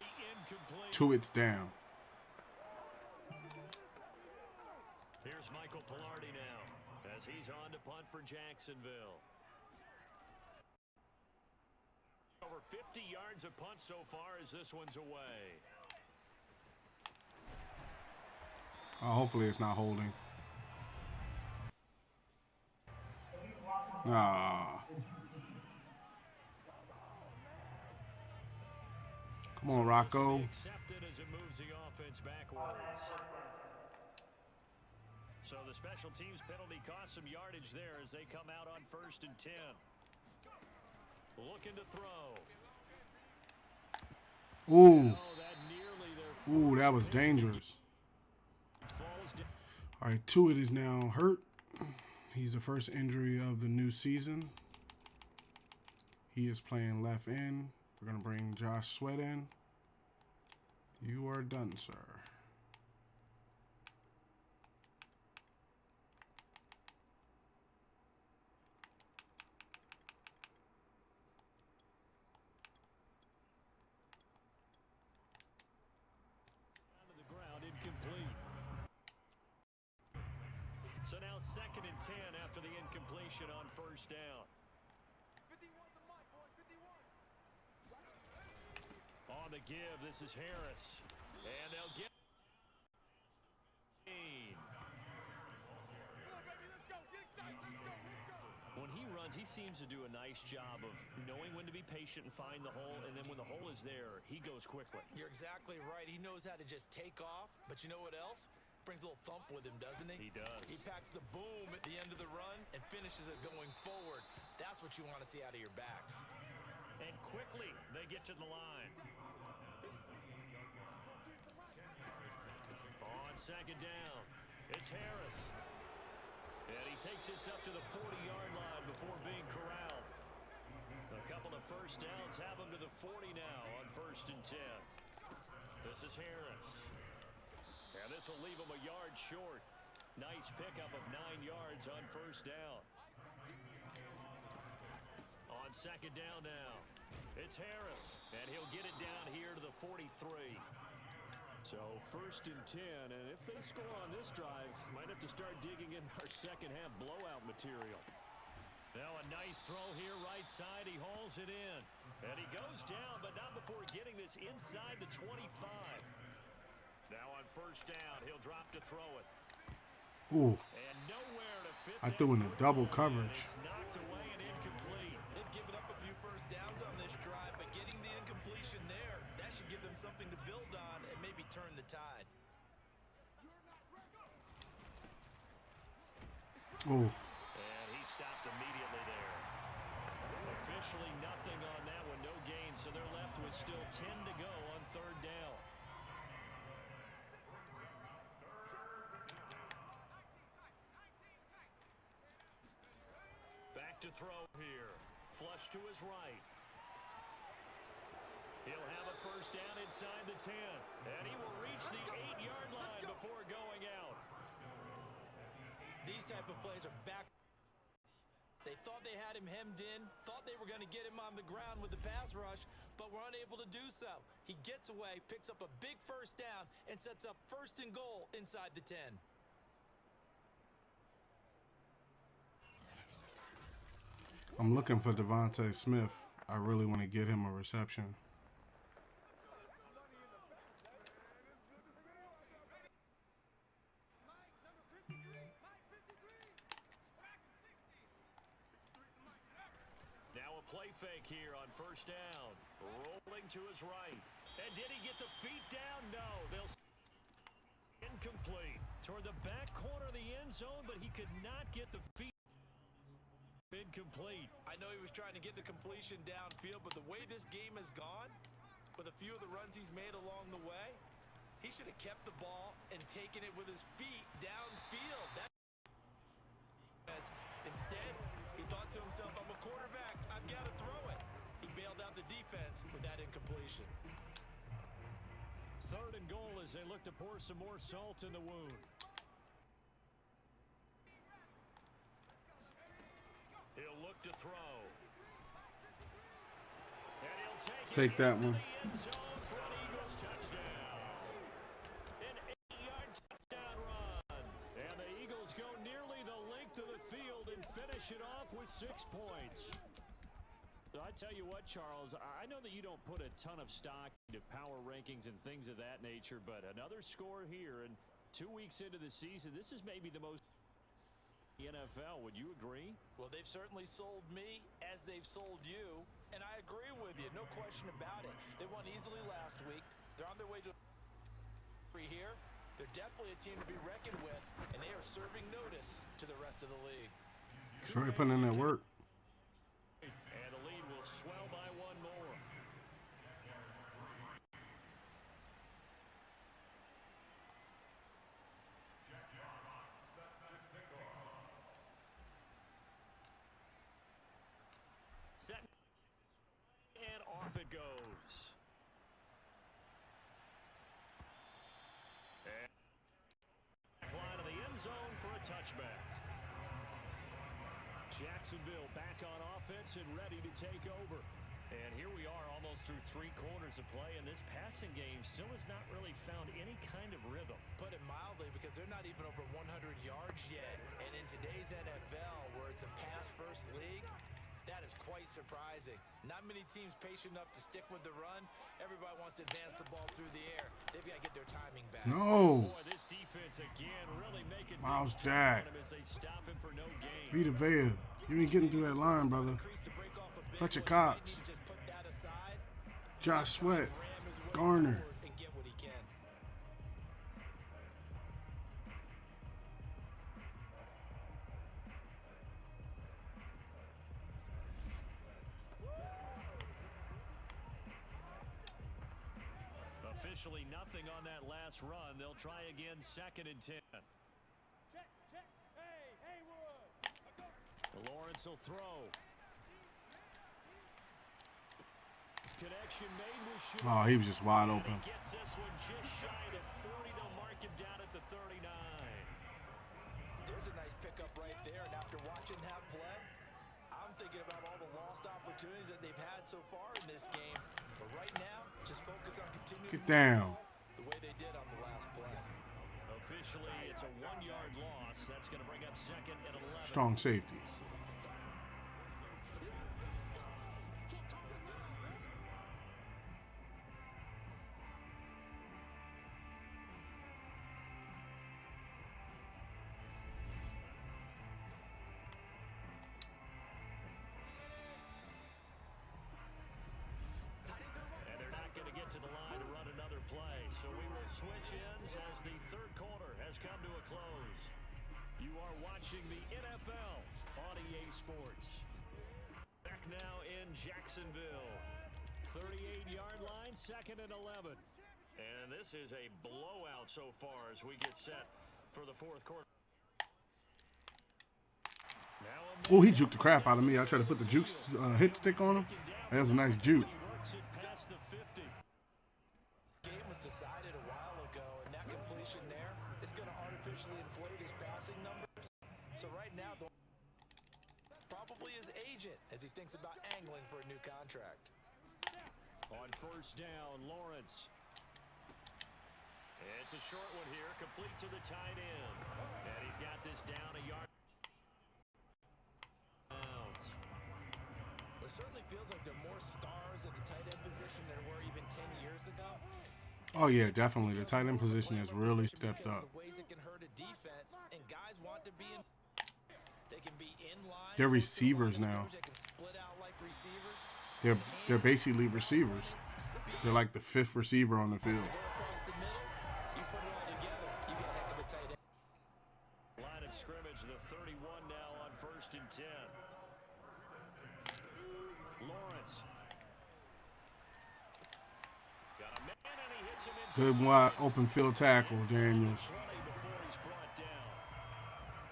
C: Incomplete.
A: Two, it's down.
C: Here's Michael Pilardi now as he's on to punt for Jacksonville. Over 50 yards of punt so far as this one's away.
A: Hopefully it's not holding. Ah. Come on, Rocco.
C: Accepted as it moves the offense backwards. So the special teams penalty cost some yardage there as they come out on 1st and 10. Looking to throw.
A: Ooh.
C: Oh,
A: That was dangerous. All right, Tuitt is now hurt. He's the first injury of the new season. He is playing left end. We're going to bring Josh Sweat in. You are done, sir.
C: To the ground, incomplete. So now 2nd and 10 after the incompletion on first down.
D: 51's the mic, boy. 51.
C: On the give, this is Harris. And they'll get. When he runs, he seems to do a nice job of knowing when to be patient and find the hole, and then when the hole is there, he goes quickly.
D: You're exactly right. He knows how to just take off, but you know what else? Brings a little thump with him, doesn't he?
C: He does.
D: He packs the boom at the end of the run and finishes it going forward. That's what you want to see out of your backs.
C: And quickly, they get to the line. On 2nd down, it's Harris. And he takes this up to the 40-yard line before being corralled. A couple of first downs have him to the 40 now on 1st and 10. This is Harris. And this will leave him a yard short. Nice pickup of 9 yards on 1st down. On 2nd down now, it's Harris. And he'll get it down here to the 43. So 1st and 10, and if they score on this drive, might have to start digging in our second half blowout material. Now a nice throw here right side. He hauls it in. And he goes down, but not before getting this inside the 25. Now on 1st down, he'll drop to throw it.
A: Ooh.
C: And nowhere to fit
A: I threw in a double coverage.
C: It's knocked away and incomplete.
D: They've given up a few first downs on this drive, but getting the incompletion there, that should give them something to build on and maybe turn the tide.
A: Ooh.
C: And he stopped immediately there. Officially nothing on that one, no gain, so they're left with still 10 to go on 3rd down. Back to throw here. Flush to his right. He'll have a first down inside the 10. And he will reach the 8-yard line before going out.
D: These type of plays are back. They thought they had him hemmed in, thought they were going to get him on the ground with the pass rush, but were unable to do so. He gets away, picks up a big first down, and sets up 1st and goal inside the 10.
A: I'm looking for Devontae Smith. I really want to get him a reception.
C: Now a play fake here on 1st down. Rolling to his right. And did he get the feet down? No. They'll incomplete toward the back corner of the end zone, but he could not get the feet. Incomplete.
D: I know he was trying to get the completion downfield, but the way this game has gone, with a few of the runs he's made along the way, he should have kept the ball and taken it with his feet downfield. Instead, he thought to himself, I'm a quarterback, I've got to throw it. He bailed out the defense with that incompletion.
C: 3rd and goal as they look to pour some more salt in the wound. He'll look to throw. And he'll
A: Take that one.
C: End zone for an Eagles touchdown. An 8-yard touchdown run. And the Eagles go nearly the length of the field and finish it off with 6 points. I tell you what, Charles, I know that you don't put a ton of stock into power rankings and things of that nature, but another score here, and 2 weeks into the season, this is maybe the most NFL. Would you agree?
D: Well, they've certainly sold me as they've sold you, and I agree with you, no question about it. They won easily last week. They're on their way to here. They're definitely a team to be reckoned with, and they are serving notice to the rest of the league.
A: Sure, putting in that work.
C: And the lead will swell by 1 more. touchback. Jacksonville back on offense and ready to take over. And here we are almost through 3 quarters of play, and this passing game still has not really found any kind of rhythm.
D: Put it mildly, because they're not even over 100 yards yet. And in today's NFL, where it's a pass-first league, that is quite surprising. Not many teams patient enough to stick with the run. Everybody wants to advance the ball through the air. They've got to get their timing back.
A: No.
C: Boy, this defense again really making
A: Miles Jack.
C: as they stop him for no gain.
A: Vita Vea. You ain't getting through that line, brother. Fletcher Cox. Josh Sweat. Garner.
C: Officially nothing on that last run. They'll try again, 2nd and 10.
B: Check. Hey, Haywood.
C: Lawrence will throw. Connection made with Shaw.
A: Oh, he was just wide open.
C: He gets this one just shy of 40. They'll mark him down at the 39.
D: There's a nice pickup right there. And after watching that play, I'm thinking about all the lost opportunities that they've had so far in this game. But right now, just focus on continuing
A: Get down.
D: the way they did on the last play.
C: Officially, it's a 1-yard loss. That's going to bring up 2nd and 11.
A: Strong safety.
C: To the line to run another play. So we will switch ends as the 3rd quarter has come to a close. You are watching the NFL on EA Sports. Back now in Jacksonville. 38-yard line, 2nd and 11. And this is a blowout so far as we get set for the 4th quarter.
A: Oh, he juked the crap out of me. I tried to put the juke hit stick on him. That was a nice juke.
D: Decided a while ago, and that completion there is going to artificially inflate his passing numbers. So right now, probably his agent as he thinks about angling for a new contract.
C: On 1st down, Lawrence. It's a short one here, complete to the tight end. And he's got this down a yard.
D: It certainly feels like there are more stars at the tight end position than there were even 10 years ago.
A: Oh, yeah, definitely. The tight end position has really stepped up. They're receivers now. They're basically receivers. They're like the 5th receiver on the field.
C: Line of scrimmage, the 31 now on 1st and 10. Lawrence. Got a man and he hits him in.
A: Good wide open field tackle, Daniels.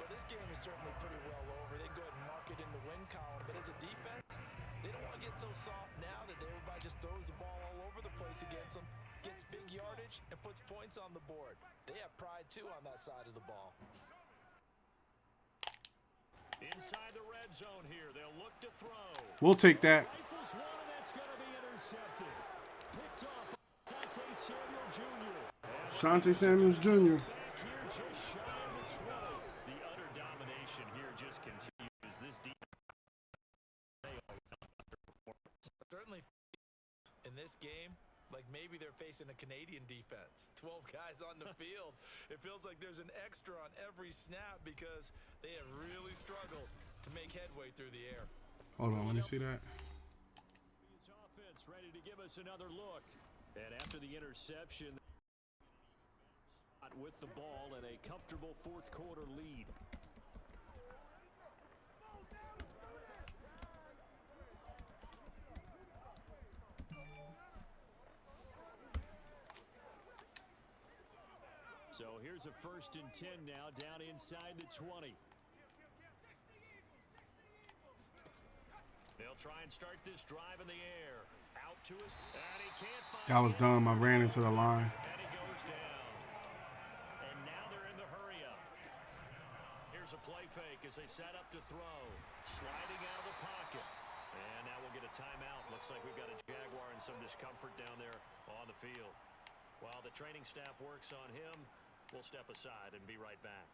D: Well, this game is certainly pretty well over. They go ahead and mark it in the win column, but as a defense, they don't want to get so soft now that everybody just throws the ball all over the place against them, gets big yardage, and puts points on the board. They have pride, too, on that side of the ball.
C: Inside the red zone here, they'll look to throw.
A: We'll take that.
C: Rifles one, and that's going to be intercepted. Picked off
A: Shante Samuels Jr.
C: Back here just shy of the 20. The utter domination here just continues. This defense
D: certainly in this game, like maybe they're facing a Canadian defense. 12 guys on the field. It feels like there's an extra on every snap because they have really struggled to make headway through the air.
A: Hold on, let me see that.
C: His offense ready to give us another look. And after the interception, with the ball and a comfortable 4th quarter lead. So here's a 1st and 10 now, down inside the 20. They'll try and start this drive in the air. Out to his, and he can't find.
A: That was dumb. I ran into the line.
C: And he goes down. And now they're in the hurry up. Here's a play fake as they set up to throw. Sliding out of the pocket. And now we'll get a timeout. Looks like we've got a Jaguar in some discomfort down there on the field. While the training staff works on him, we'll step aside and be right back.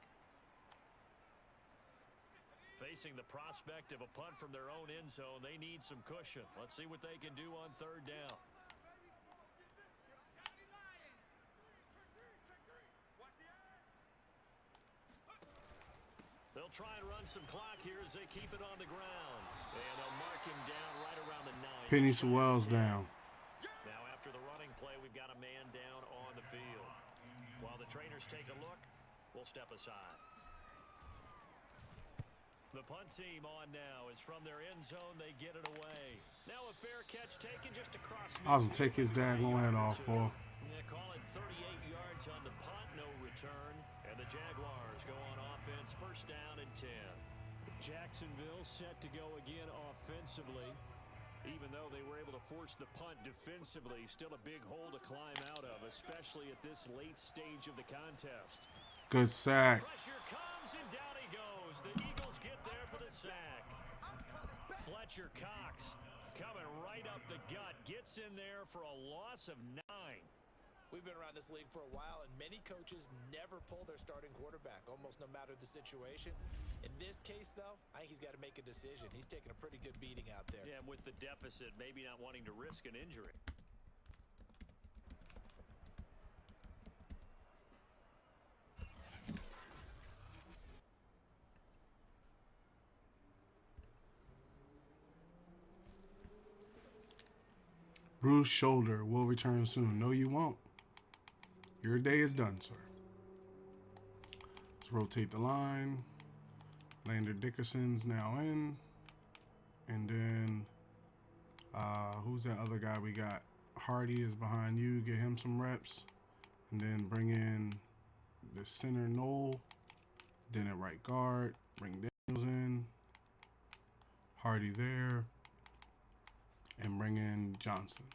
C: Facing the prospect of a punt from their own end zone, they need some cushion. Let's see what they can do on third down. They'll try and run some clock here as they keep it on the ground. And they'll mark him down right around the 9.
A: Penny Sewell's down.
C: Now after the running play, we've got a man down on the field. While the trainers take a look, we'll step aside. The punt team on now is from their end zone. They get it away. Now a fair catch taken just across.
A: I was going to take his daggone head off, boy.
C: Yeah, call it 38 yards on the punt, no return. And the Jaguars go on offense, first down and 10. Jacksonville set to go again offensively. Even though they were able to force the punt defensively, still a big hole to climb out of, especially at this late stage of the contest.
A: Good sack.
C: Pressure comes and down he goes. The Eagles get there for the sack. Fletcher Cox coming right up the gut, gets in there for a loss of 9.
D: We've been around this league for a while, and many coaches never pull their starting quarterback, almost no matter the situation. In this case, though, I think he's got to make a decision. He's taking a pretty good beating out there.
C: Yeah, and with the deficit, maybe not wanting to risk an injury.
A: Bruce shoulder will return soon. No, you won't. Your day is done, sir. Let's rotate the line. Lander Dickerson's now in. And then, who's that other guy we got? Hardy is behind you. Get him some reps. And then bring in the center, Knoll. Then at right guard, bring Daniels in. Hardy there. And bring in Johnson.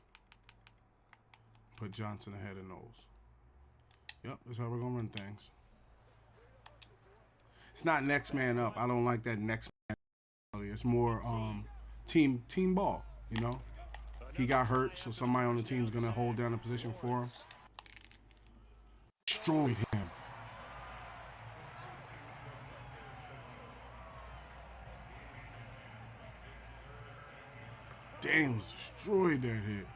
A: Put Johnson ahead of Knowles. Yep, that's how we're going to run things. It's not next man up. I don't like that next man. It's more team ball, you know. He got hurt, so somebody on the team's going to hold down the position for him. Destroyed him. Daniels destroyed that hit.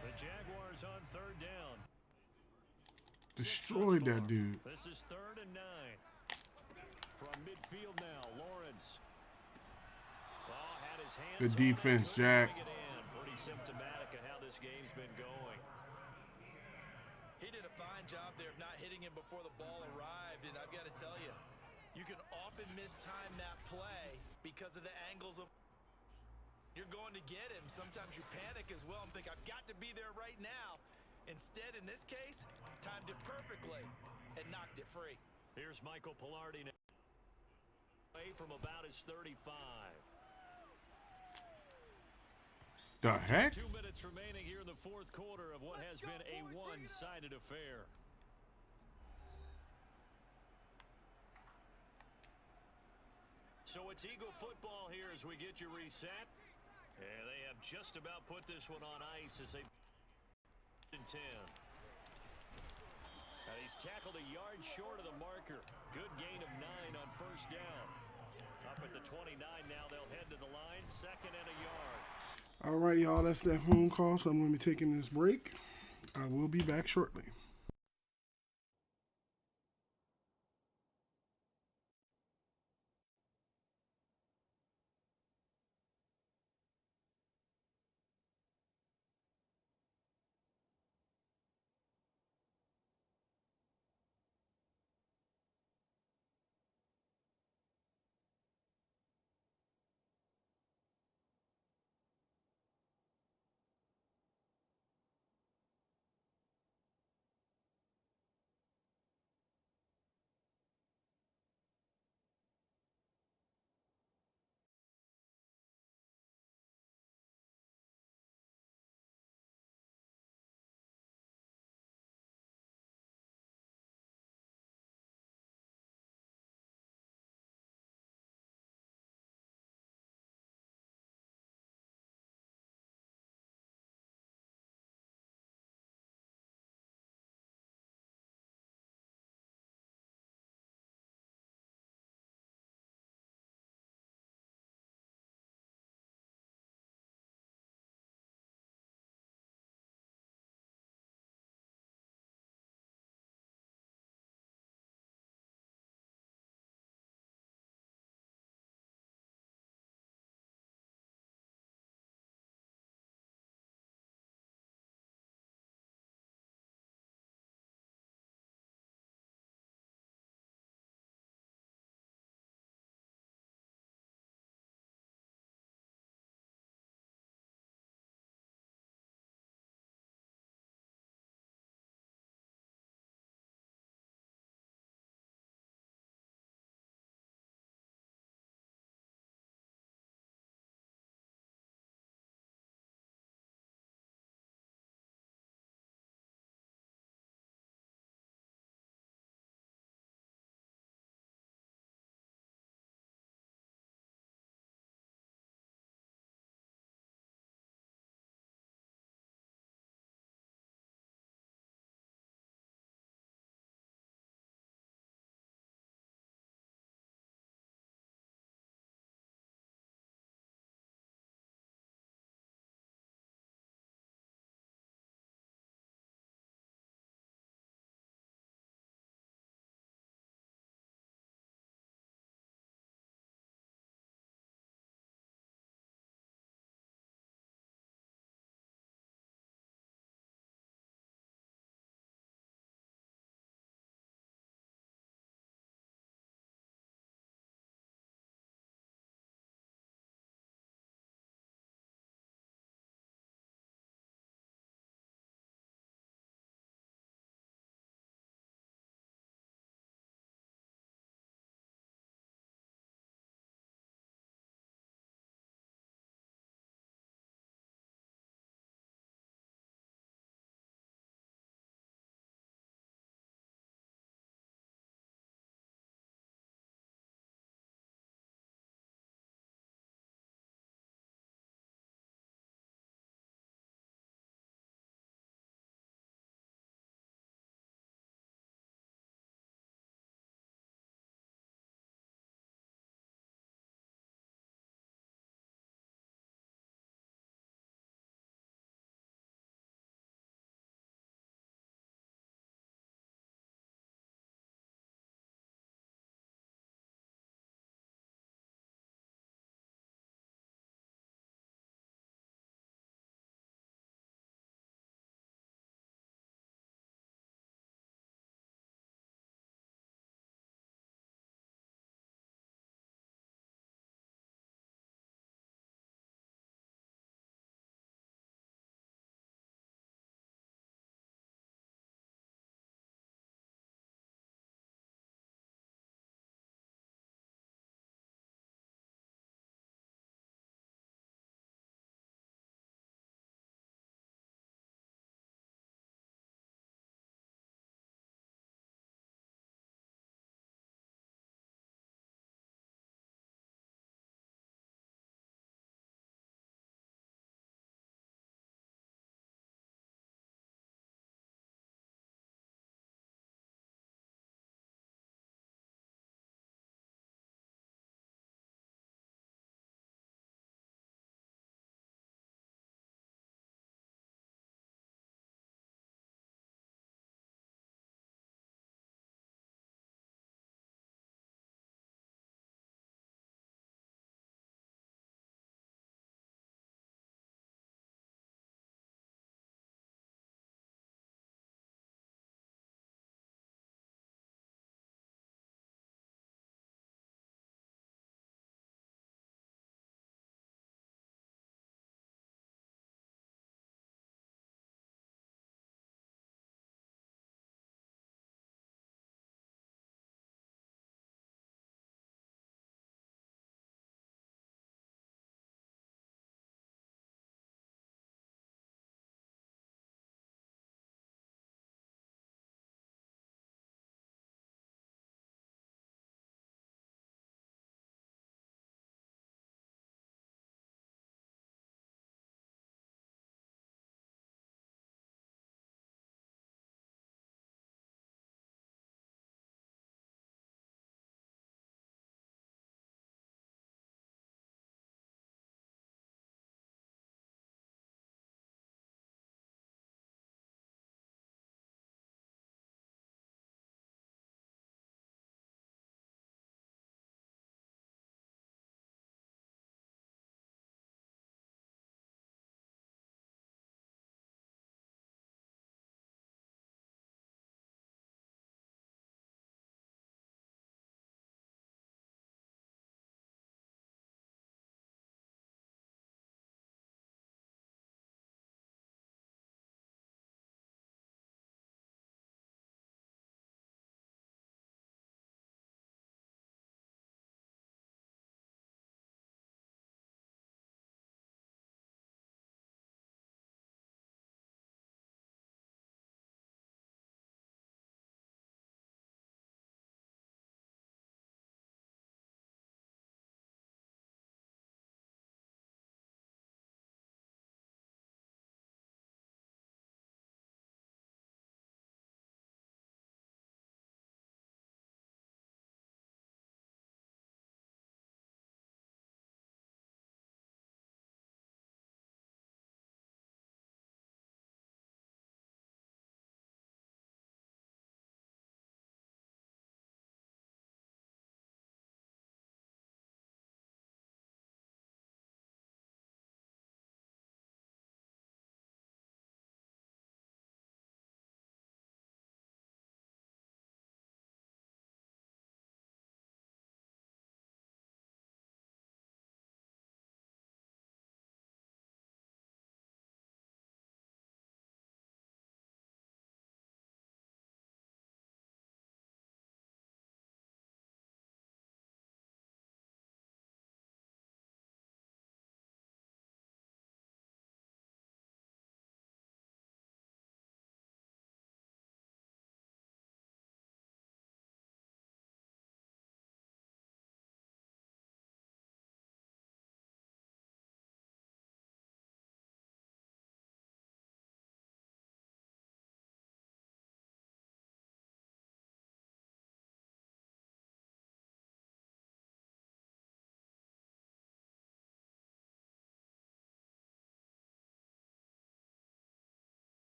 C: The Jaguars on third down.
A: Destroyed that dude.
C: This is 3rd and 9. From midfield now, Lawrence. Had his hands
A: Good defense, Jack.
C: Pretty symptomatic of how this game's been going.
D: He did a fine job there of not hitting him before the ball arrived, and I've got to tell you, you can often mistime that play because of the angles of you're going to get him. Sometimes you panic as well and think, I've got to be there right now. Instead, in this case, timed it perfectly and knocked it free.
C: Here's Michael Pilardi now. Away from about his 35.
A: The heck?
C: 2 minutes remaining here in the 4th quarter of what has been a one-sided affair. So it's Eagle football here as we get you reset. And they have just about put this one on ice as they 10. And he's tackled a yard short of the marker. Good gain of 9 on first down. Up at the 29 now, they'll head to the line, 2nd and a yard.
A: All right, y'all, that's that phone call, so I'm going to be taking this break. I will be back shortly.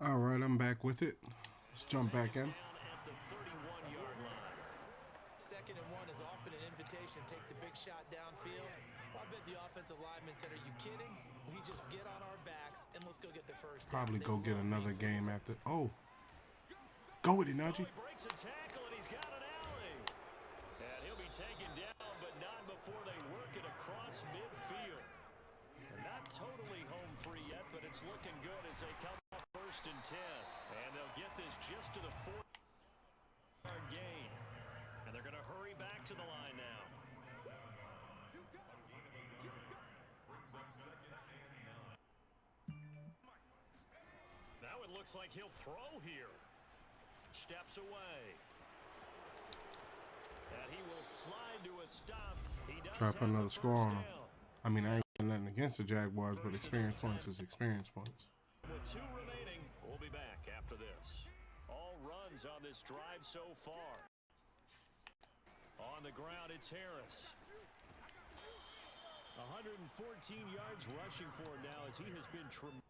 A: All right, I'm back with it. Let's jump back in.
C: Down at the 31-yard line.
D: 2nd and 1 is often an invitation to take the big shot downfield. I bet the offensive lineman said, "Are you kidding? We just get on our backs and let's go get the first down."
A: Probably
D: They
A: go get
D: love
A: another
D: being
A: game
D: physical.
A: after. Oh, go with it,
C: Oh,
A: Najee.
C: he breaks a tackle, and he's got an alley. And he'll be taken down, but not before they work it across midfield. They're not totally home free yet, but it's looking good as they come up 1st and 10. And they'll get this just to the 4-yard gain. And they're going to hurry back to the line now. Now it looks like he'll throw here. Steps away. And he will slide to a stop. He does
A: Try to
C: have
A: put
C: the
A: another score
C: first
A: on them.
C: down.
A: I mean, I ain't got nothing against the Jaguars, but experience points is experience points.
C: With 2 remaining, we'll be back after this. All runs on this drive so far. On the ground, it's Harris. 114 yards rushing for him now as he has been tremendous.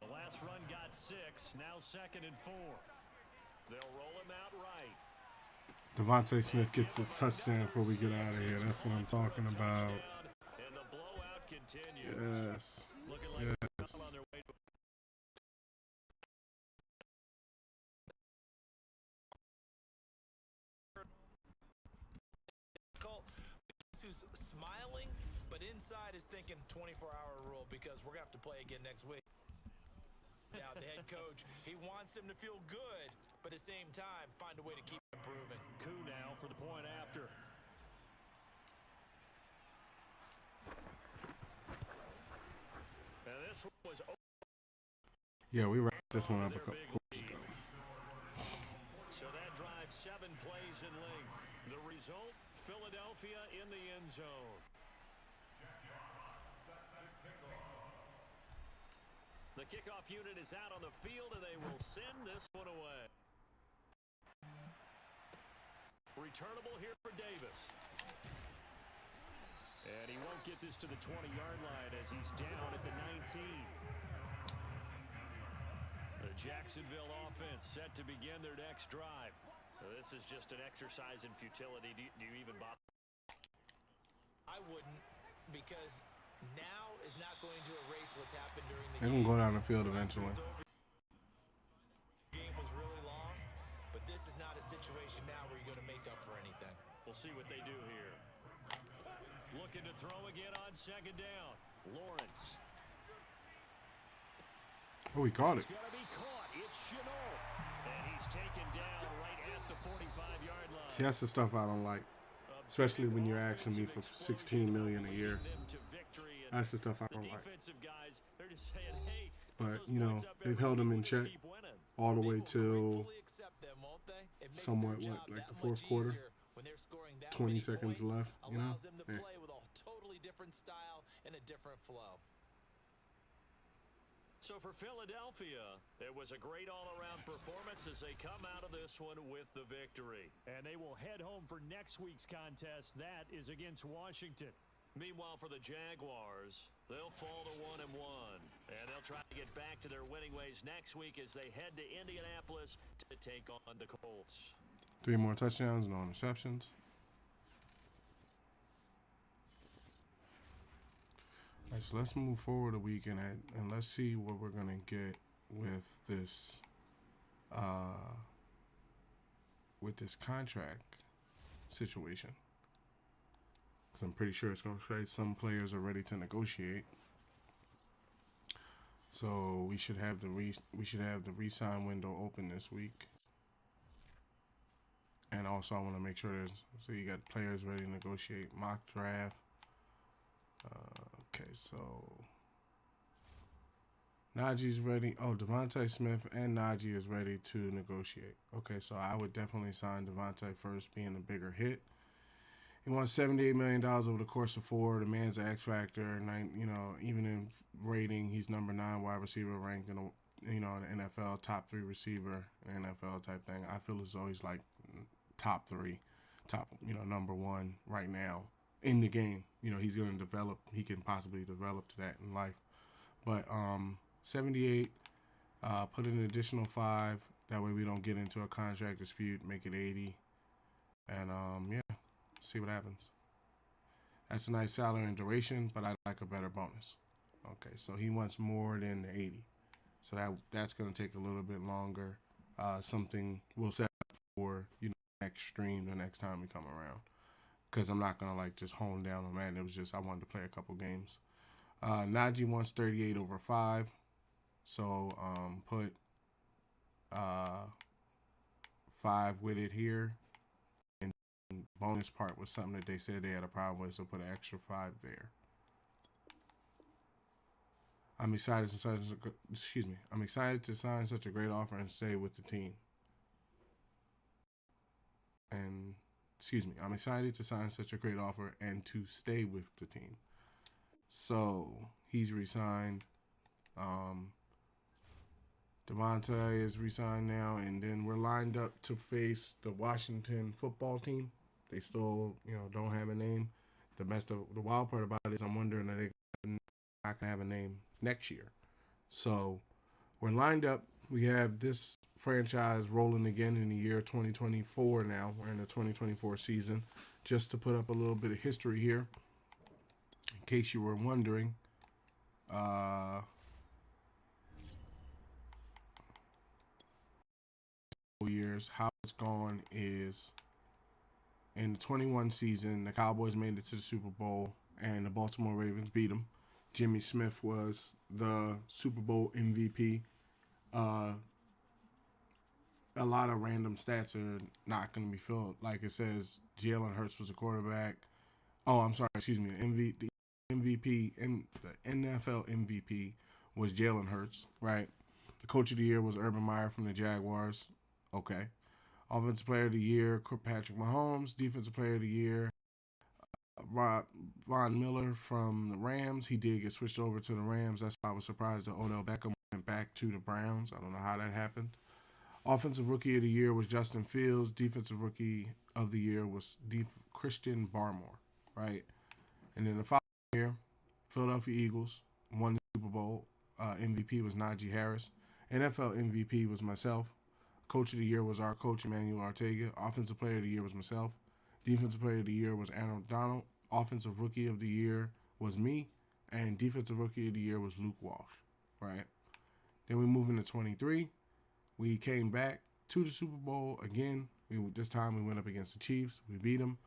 C: The last run got 6, now 2nd and 4. They'll roll him out right.
A: Devontae Smith gets his touchdown before we get out of here. That's what I'm talking about.
C: And the blowout continues.
A: Yes.
C: Looking like
A: Yes.
C: they're on their way to
D: Who's smiling, but inside is thinking 24-hour rule because we're going to have to play again next week. Now, the head coach, he wants him to feel good, but at the same time, find a way to keep improving.
C: Coup now for the point after. And this was
A: Yeah, we wrapped this one up a couple quarters ago.
C: so that drive 7 plays in length. The result, Philadelphia in the end zone. The kickoff unit is out on the field, and they will send this one away. Returnable here for Davis. And he won't get this to the 20-yard line as he's down at the 19. The Jacksonville offense set to begin their next drive. This is just an exercise in futility. Do you even bother?
D: I wouldn't, because now is not going to erase what's happened during the
A: They're
D: game.
A: going to go down the field eventually.
D: The game was really lost, but this is not a situation now where you're going to make up for anything.
C: We'll see what they do here. Looking to throw again on 2nd down. Lawrence.
A: Oh, he caught it.
C: It's going to be caught. It's Chenault. And he's taken down right at the 45-yard line.
A: See, that's the stuff I don't like, especially when you're asking me for $16 million a year. That's the stuff I don't like.
C: Defensive guys, they're just saying, hey,
A: But, you know, they've held him in check all the way till
D: Fully accept them, won't they? It makes
A: somewhat,
D: their
A: what,
D: job
A: like
D: that
A: the fourth
D: much
A: quarter?
D: easier when they're scoring that
A: 20
D: many
A: seconds
D: points,
A: left, you know?
D: allows them to
A: Yeah.
D: play with a totally different style and a different flow.
C: So for Philadelphia, it was a great all-around performance as they come out of this one with the victory. And they will head home for next week's contest. That is against Washington. Meanwhile, for the Jaguars, they'll fall to 1-1. And they'll try to get back to their winning ways next week as they head to Indianapolis to take on the Colts.
A: 3 more touchdowns, no interceptions. All right, so let's move forward a week and let's see what we're going to get with this contract situation. Because I'm pretty sure it's going to say some players are ready to negotiate. So we should have the re-sign window open this week. And also I want to make sure so you got players ready to negotiate. Mock draft. Okay, so Najee's ready. Oh, Devontae Smith and Najee is ready to negotiate. Okay, so I would definitely sign Devontae first, being a bigger hit. He wants $78 million over the course of 4. The man's an X factor. Even in rating, he's number 9 wide receiver ranked in the NFL, top 3 receiver in NFL type thing. I feel as though he's like top 3, number 1 right now in the game. He's going to develop. He can possibly develop to that in life. But 78, Put an additional 5. That way we don't get into a contract dispute. Make it 80, and yeah, see what happens. That's a nice salary and duration, but I like a better bonus. Okay, so he wants more than the 80, so that's going to take a little bit longer. Something we'll set up for next stream the next time we come around, because I'm not gonna like just hone down on that. It was just I wanted to play a couple games. Najee wants 38 over 5, so put 5 with it here. And bonus part was something that they said they had a problem with, so put an extra 5 there. I'm excited to sign. I'm excited to sign such a great offer and stay with the team. And I'm excited to sign such a great offer and to stay with the team. So he's resigned. Devontae is resigned now, and then we're lined up to face the Washington football team. They still, don't have a name. The wild part about it is I'm wondering are they not gonna have a name next year. So we're lined up. We have this franchise rolling again in the year 2024 now. We're in the 2024 season. Just to put up a little bit of history here, in case you were wondering, years, how it's gone is in the 21 season, the Cowboys made it to the Super Bowl, and the Baltimore Ravens beat them. Jimmy Smith was the Super Bowl MVP. A lot of random stats are not going to be filled. Like it says, Jalen Hurts was a quarterback. Oh, I'm sorry. Excuse me. The MVP and the NFL MVP was Jalen Hurts, right? The Coach of the Year was Urban Meyer from the Jaguars. Okay. Offensive Player of the Year, Patrick Mahomes. Defensive Player of the Year, Von Miller from the Rams. He did get switched over to the Rams. That's why I was surprised that Odell Beckham went back to the Browns. I don't know how that happened. Offensive Rookie of the Year was Justin Fields. Defensive Rookie of the Year was Christian Barmore, right? And then the following year, Philadelphia Eagles won the Super Bowl. MVP was Najee Harris. NFL MVP was myself. Coach of the Year was our coach, Emmanuel Ortega. Offensive Player of the Year was myself. Defensive Player of the Year was Aaron Donald. Offensive Rookie of the Year was me. And Defensive Rookie of the Year was Luke Walsh, right? Then we move into 23. We came back to the Super Bowl again. This time we went up against the Chiefs. We beat them.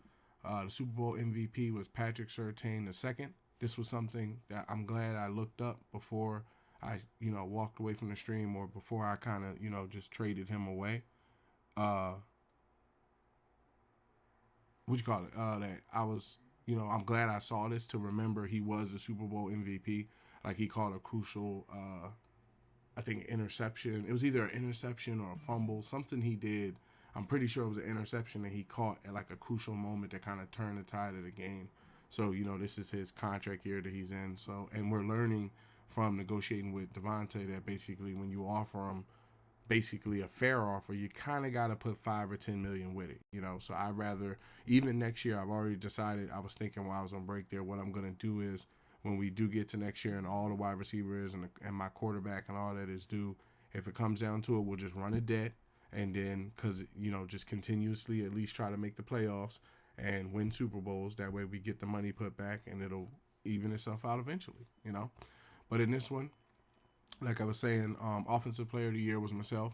A: The Super Bowl MVP was Patrick Surtain II. This was something that I'm glad I looked up before I, walked away from the stream, or before I kind of, just traded him away. What you call it? That I was, I'm glad I saw this to remember he was the Super Bowl MVP. Like he called a crucial, I think, interception. It was either an interception or a fumble, something he did. I'm pretty sure it was an interception that he caught at like a crucial moment that kind of turned the tide of the game. So, this is his contract year that he's in. So, and we're learning from negotiating with Devontae that basically when you offer him basically a fair offer, you kind of got to put 5 or 10 million with it, So I'd rather, even next year, I've already decided, I was thinking while I was on break there, what I'm going to do is when we do get to next year and all the wide receivers and my quarterback and all that is due, if it comes down to it, we'll just run a debt. And then, because, just continuously at least try to make the playoffs and win Super Bowls. That way we get the money put back and it'll even itself out eventually, But in this one, like I was saying, Offensive Player of the Year was myself.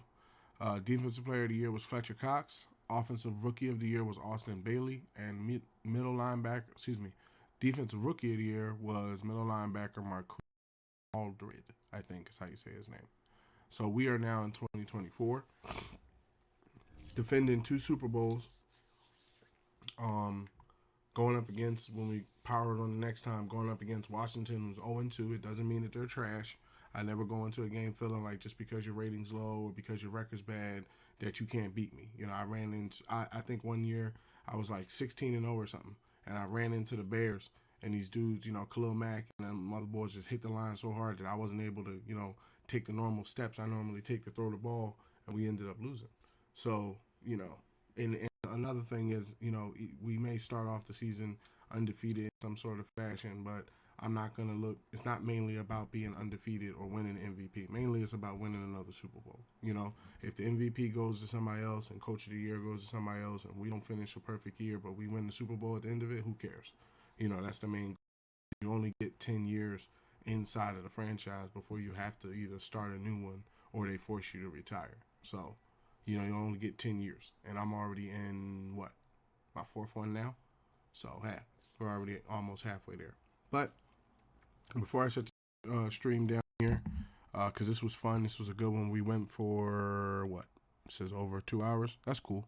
A: Defensive Player of the Year was Fletcher Cox. Offensive Rookie of the Year was Austin Bailey. And Defensive Rookie of the Year was middle linebacker Mark Aldred, I think is how you say his name. So we are now in 2024, defending 2 Super Bowls. Going up against, when we powered on the next time, going up against Washington, who's 0-2. It doesn't mean that they're trash. I never go into a game feeling like just because your rating's low or because your record's bad that you can't beat me. I think one year I was like 16-0 or something, and I ran into the Bears, and these dudes, Khalil Mack and them motherboards just hit the line so hard that I wasn't able to, take the normal steps I normally take to throw the ball, and we ended up losing. So, and another thing is, we may start off the season undefeated in some sort of fashion, but I'm not going to look. It's not mainly about being undefeated or winning MVP. Mainly, it's about winning another Super Bowl. You know, if the MVP goes to somebody else and Coach of the Year goes to somebody else, and we don't finish a perfect year, but we win the Super Bowl at the end of it, who cares? You know, that's the main. You only get 10 years inside of the franchise before you have to either start a new one or they force you to retire. So, you know, you only get 10 years, and I'm already in what, my fourth one now. So, hey, we're already almost halfway there. But before I shut the stream down here, because this was fun, this was a good one. We went for what? It says over 2 hours. That's cool.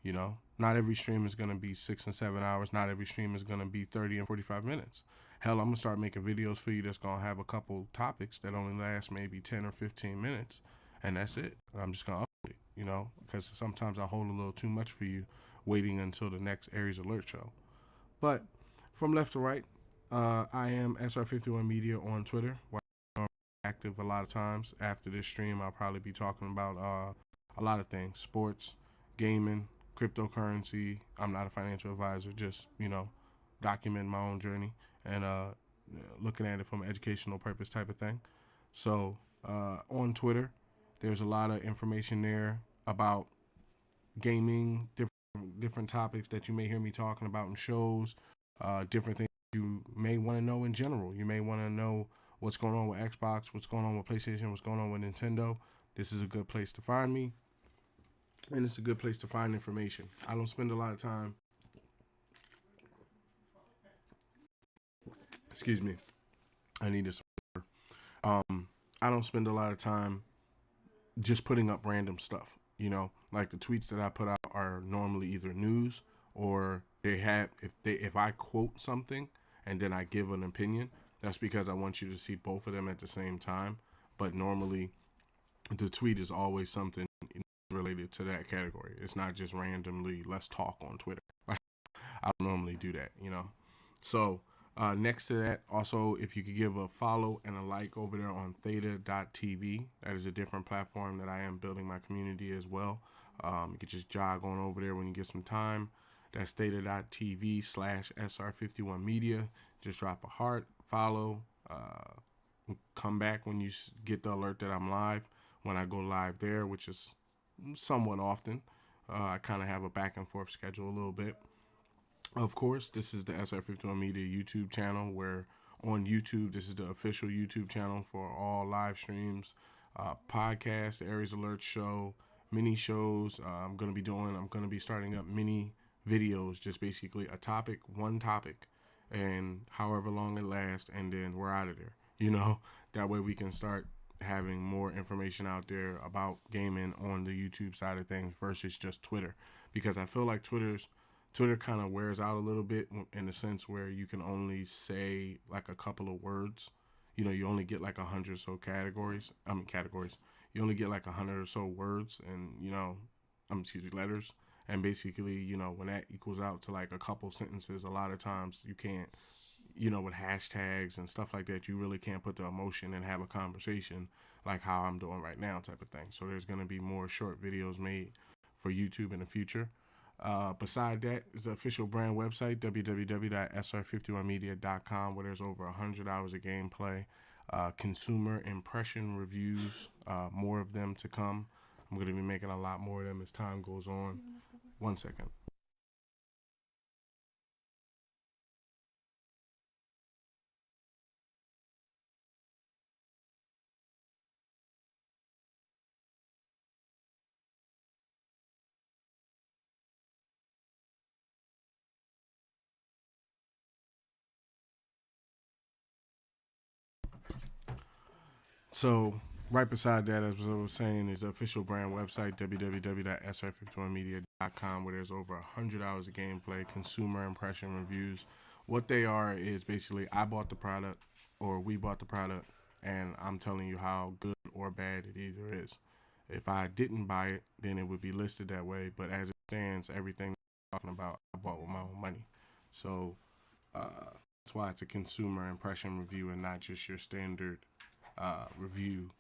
A: You know, not every stream is going to be 6 and 7 hours. Not every stream is going to be 30 and 45 minutes. Hell, I'm going to start making videos for you that's going to have a couple topics that only last maybe 10 or 15 minutes. And that's it. I'm just going to upload it, you know, because sometimes I hold a little too much for you waiting until the next Aries Alert show. But from left to right, I am SR51 Media on Twitter. I'm active a lot of times. After this stream, I'll probably be talking about a lot of things: sports, gaming, cryptocurrency. I'm not a financial advisor, just, you know, document my own journey and looking at it from an educational purpose type of thing. So on Twitter, there's a lot of information there about gaming, different topics that you may hear me talking about in shows, different things you may want to know in general. You may want to know what's going on with Xbox, what's going on with PlayStation, what's going on with Nintendo. This is a good place to find me, and it's a good place to find information. I don't spend a lot of time. Excuse me. I need this. I don't spend a lot of time just putting up random stuff. You know, like the tweets that I put out are normally either news or they have if I quote something and then I give an opinion, that's because I want you to see both of them at the same time. But normally the tweet is always something related to that category. It's not just randomly let's talk on Twitter. I don't normally do that, you know. So next to that, also, if you could give a follow and a like over there on theta.tv, that is a different platform that I am building my community as well. You could just jog on over there when you get some time. That's theta.tv/SR51media. Just drop a heart, follow, come back when you get the alert that I'm live. When I go live there, which is somewhat often, I kind of have a back and forth schedule a little bit. Of course, this is the SR51 Media YouTube channel, where on YouTube, this is the official YouTube channel for all live streams, podcasts, the Aries Alert show, mini shows. I'm going to be starting up mini videos, just basically a topic, one topic, and however long it lasts, and then we're out of there. You know, that way we can start having more information out there about gaming on the YouTube side of things versus just Twitter, because I feel like Twitter kind of wears out a little bit in the sense where you can only say like a couple of words. You know, you only get like 100 or so categories. You only get like 100 or so words and, you know, letters. And basically, you know, when that equals out to like a couple sentences, a lot of times you can't, you know, with hashtags and stuff like that, you really can't put the emotion and have a conversation like how I'm doing right now type of thing. So there's going to be more short videos made for YouTube in the future. Beside that is the official brand website, www.sr51media.com, where there's over 100 hours of gameplay, consumer impression reviews, more of them to come. I'm going to be making a lot more of them as time goes on. 1 second. So right beside that, as I was saying, is the official brand website, www.sr51media.com, where there's over 100 hours of gameplay, consumer impression reviews. What they are is basically I bought the product or we bought the product, and I'm telling you how good or bad it either is. If I didn't buy it, then it would be listed that way. But as it stands, everything I'm talking about, I bought with my own money. So that's why it's a consumer impression review and not just your standard review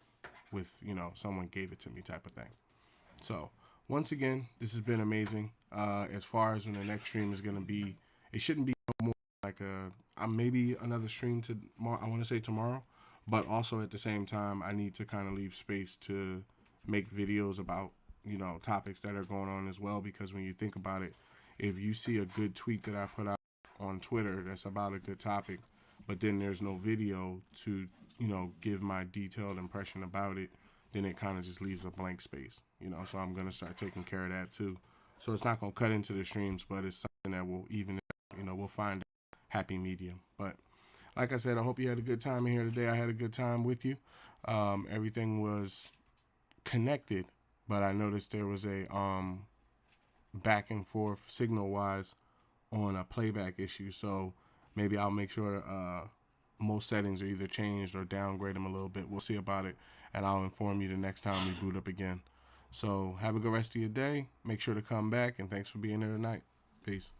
A: with, you know, someone gave it to me type of thing. So once again, this has been amazing. As far as when the next stream is going to be, it shouldn't be no more like maybe another stream tomorrow. I want to say tomorrow, but also at the same time, I need to kind of leave space to make videos about topics that are going on as well. Because when you think about it, if you see a good tweet that I put out on Twitter that's about a good topic, but then there's no video to give my detailed impression about it, then it kind of just leaves a blank space. So I'm gonna start taking care of that too. So it's not gonna cut into the streams, but it's something that will even. We'll find a happy medium. But like I said, I hope you had a good time in here today. I had a good time with you. Everything was connected, but I noticed there was a back and forth signal wise on a playback issue. So maybe I'll make sure most settings are either changed or downgrade them a little bit. We'll see about it, and I'll inform you the next time we boot up again. So have a good rest of your day. Make sure to come back, and thanks for being here tonight. Peace.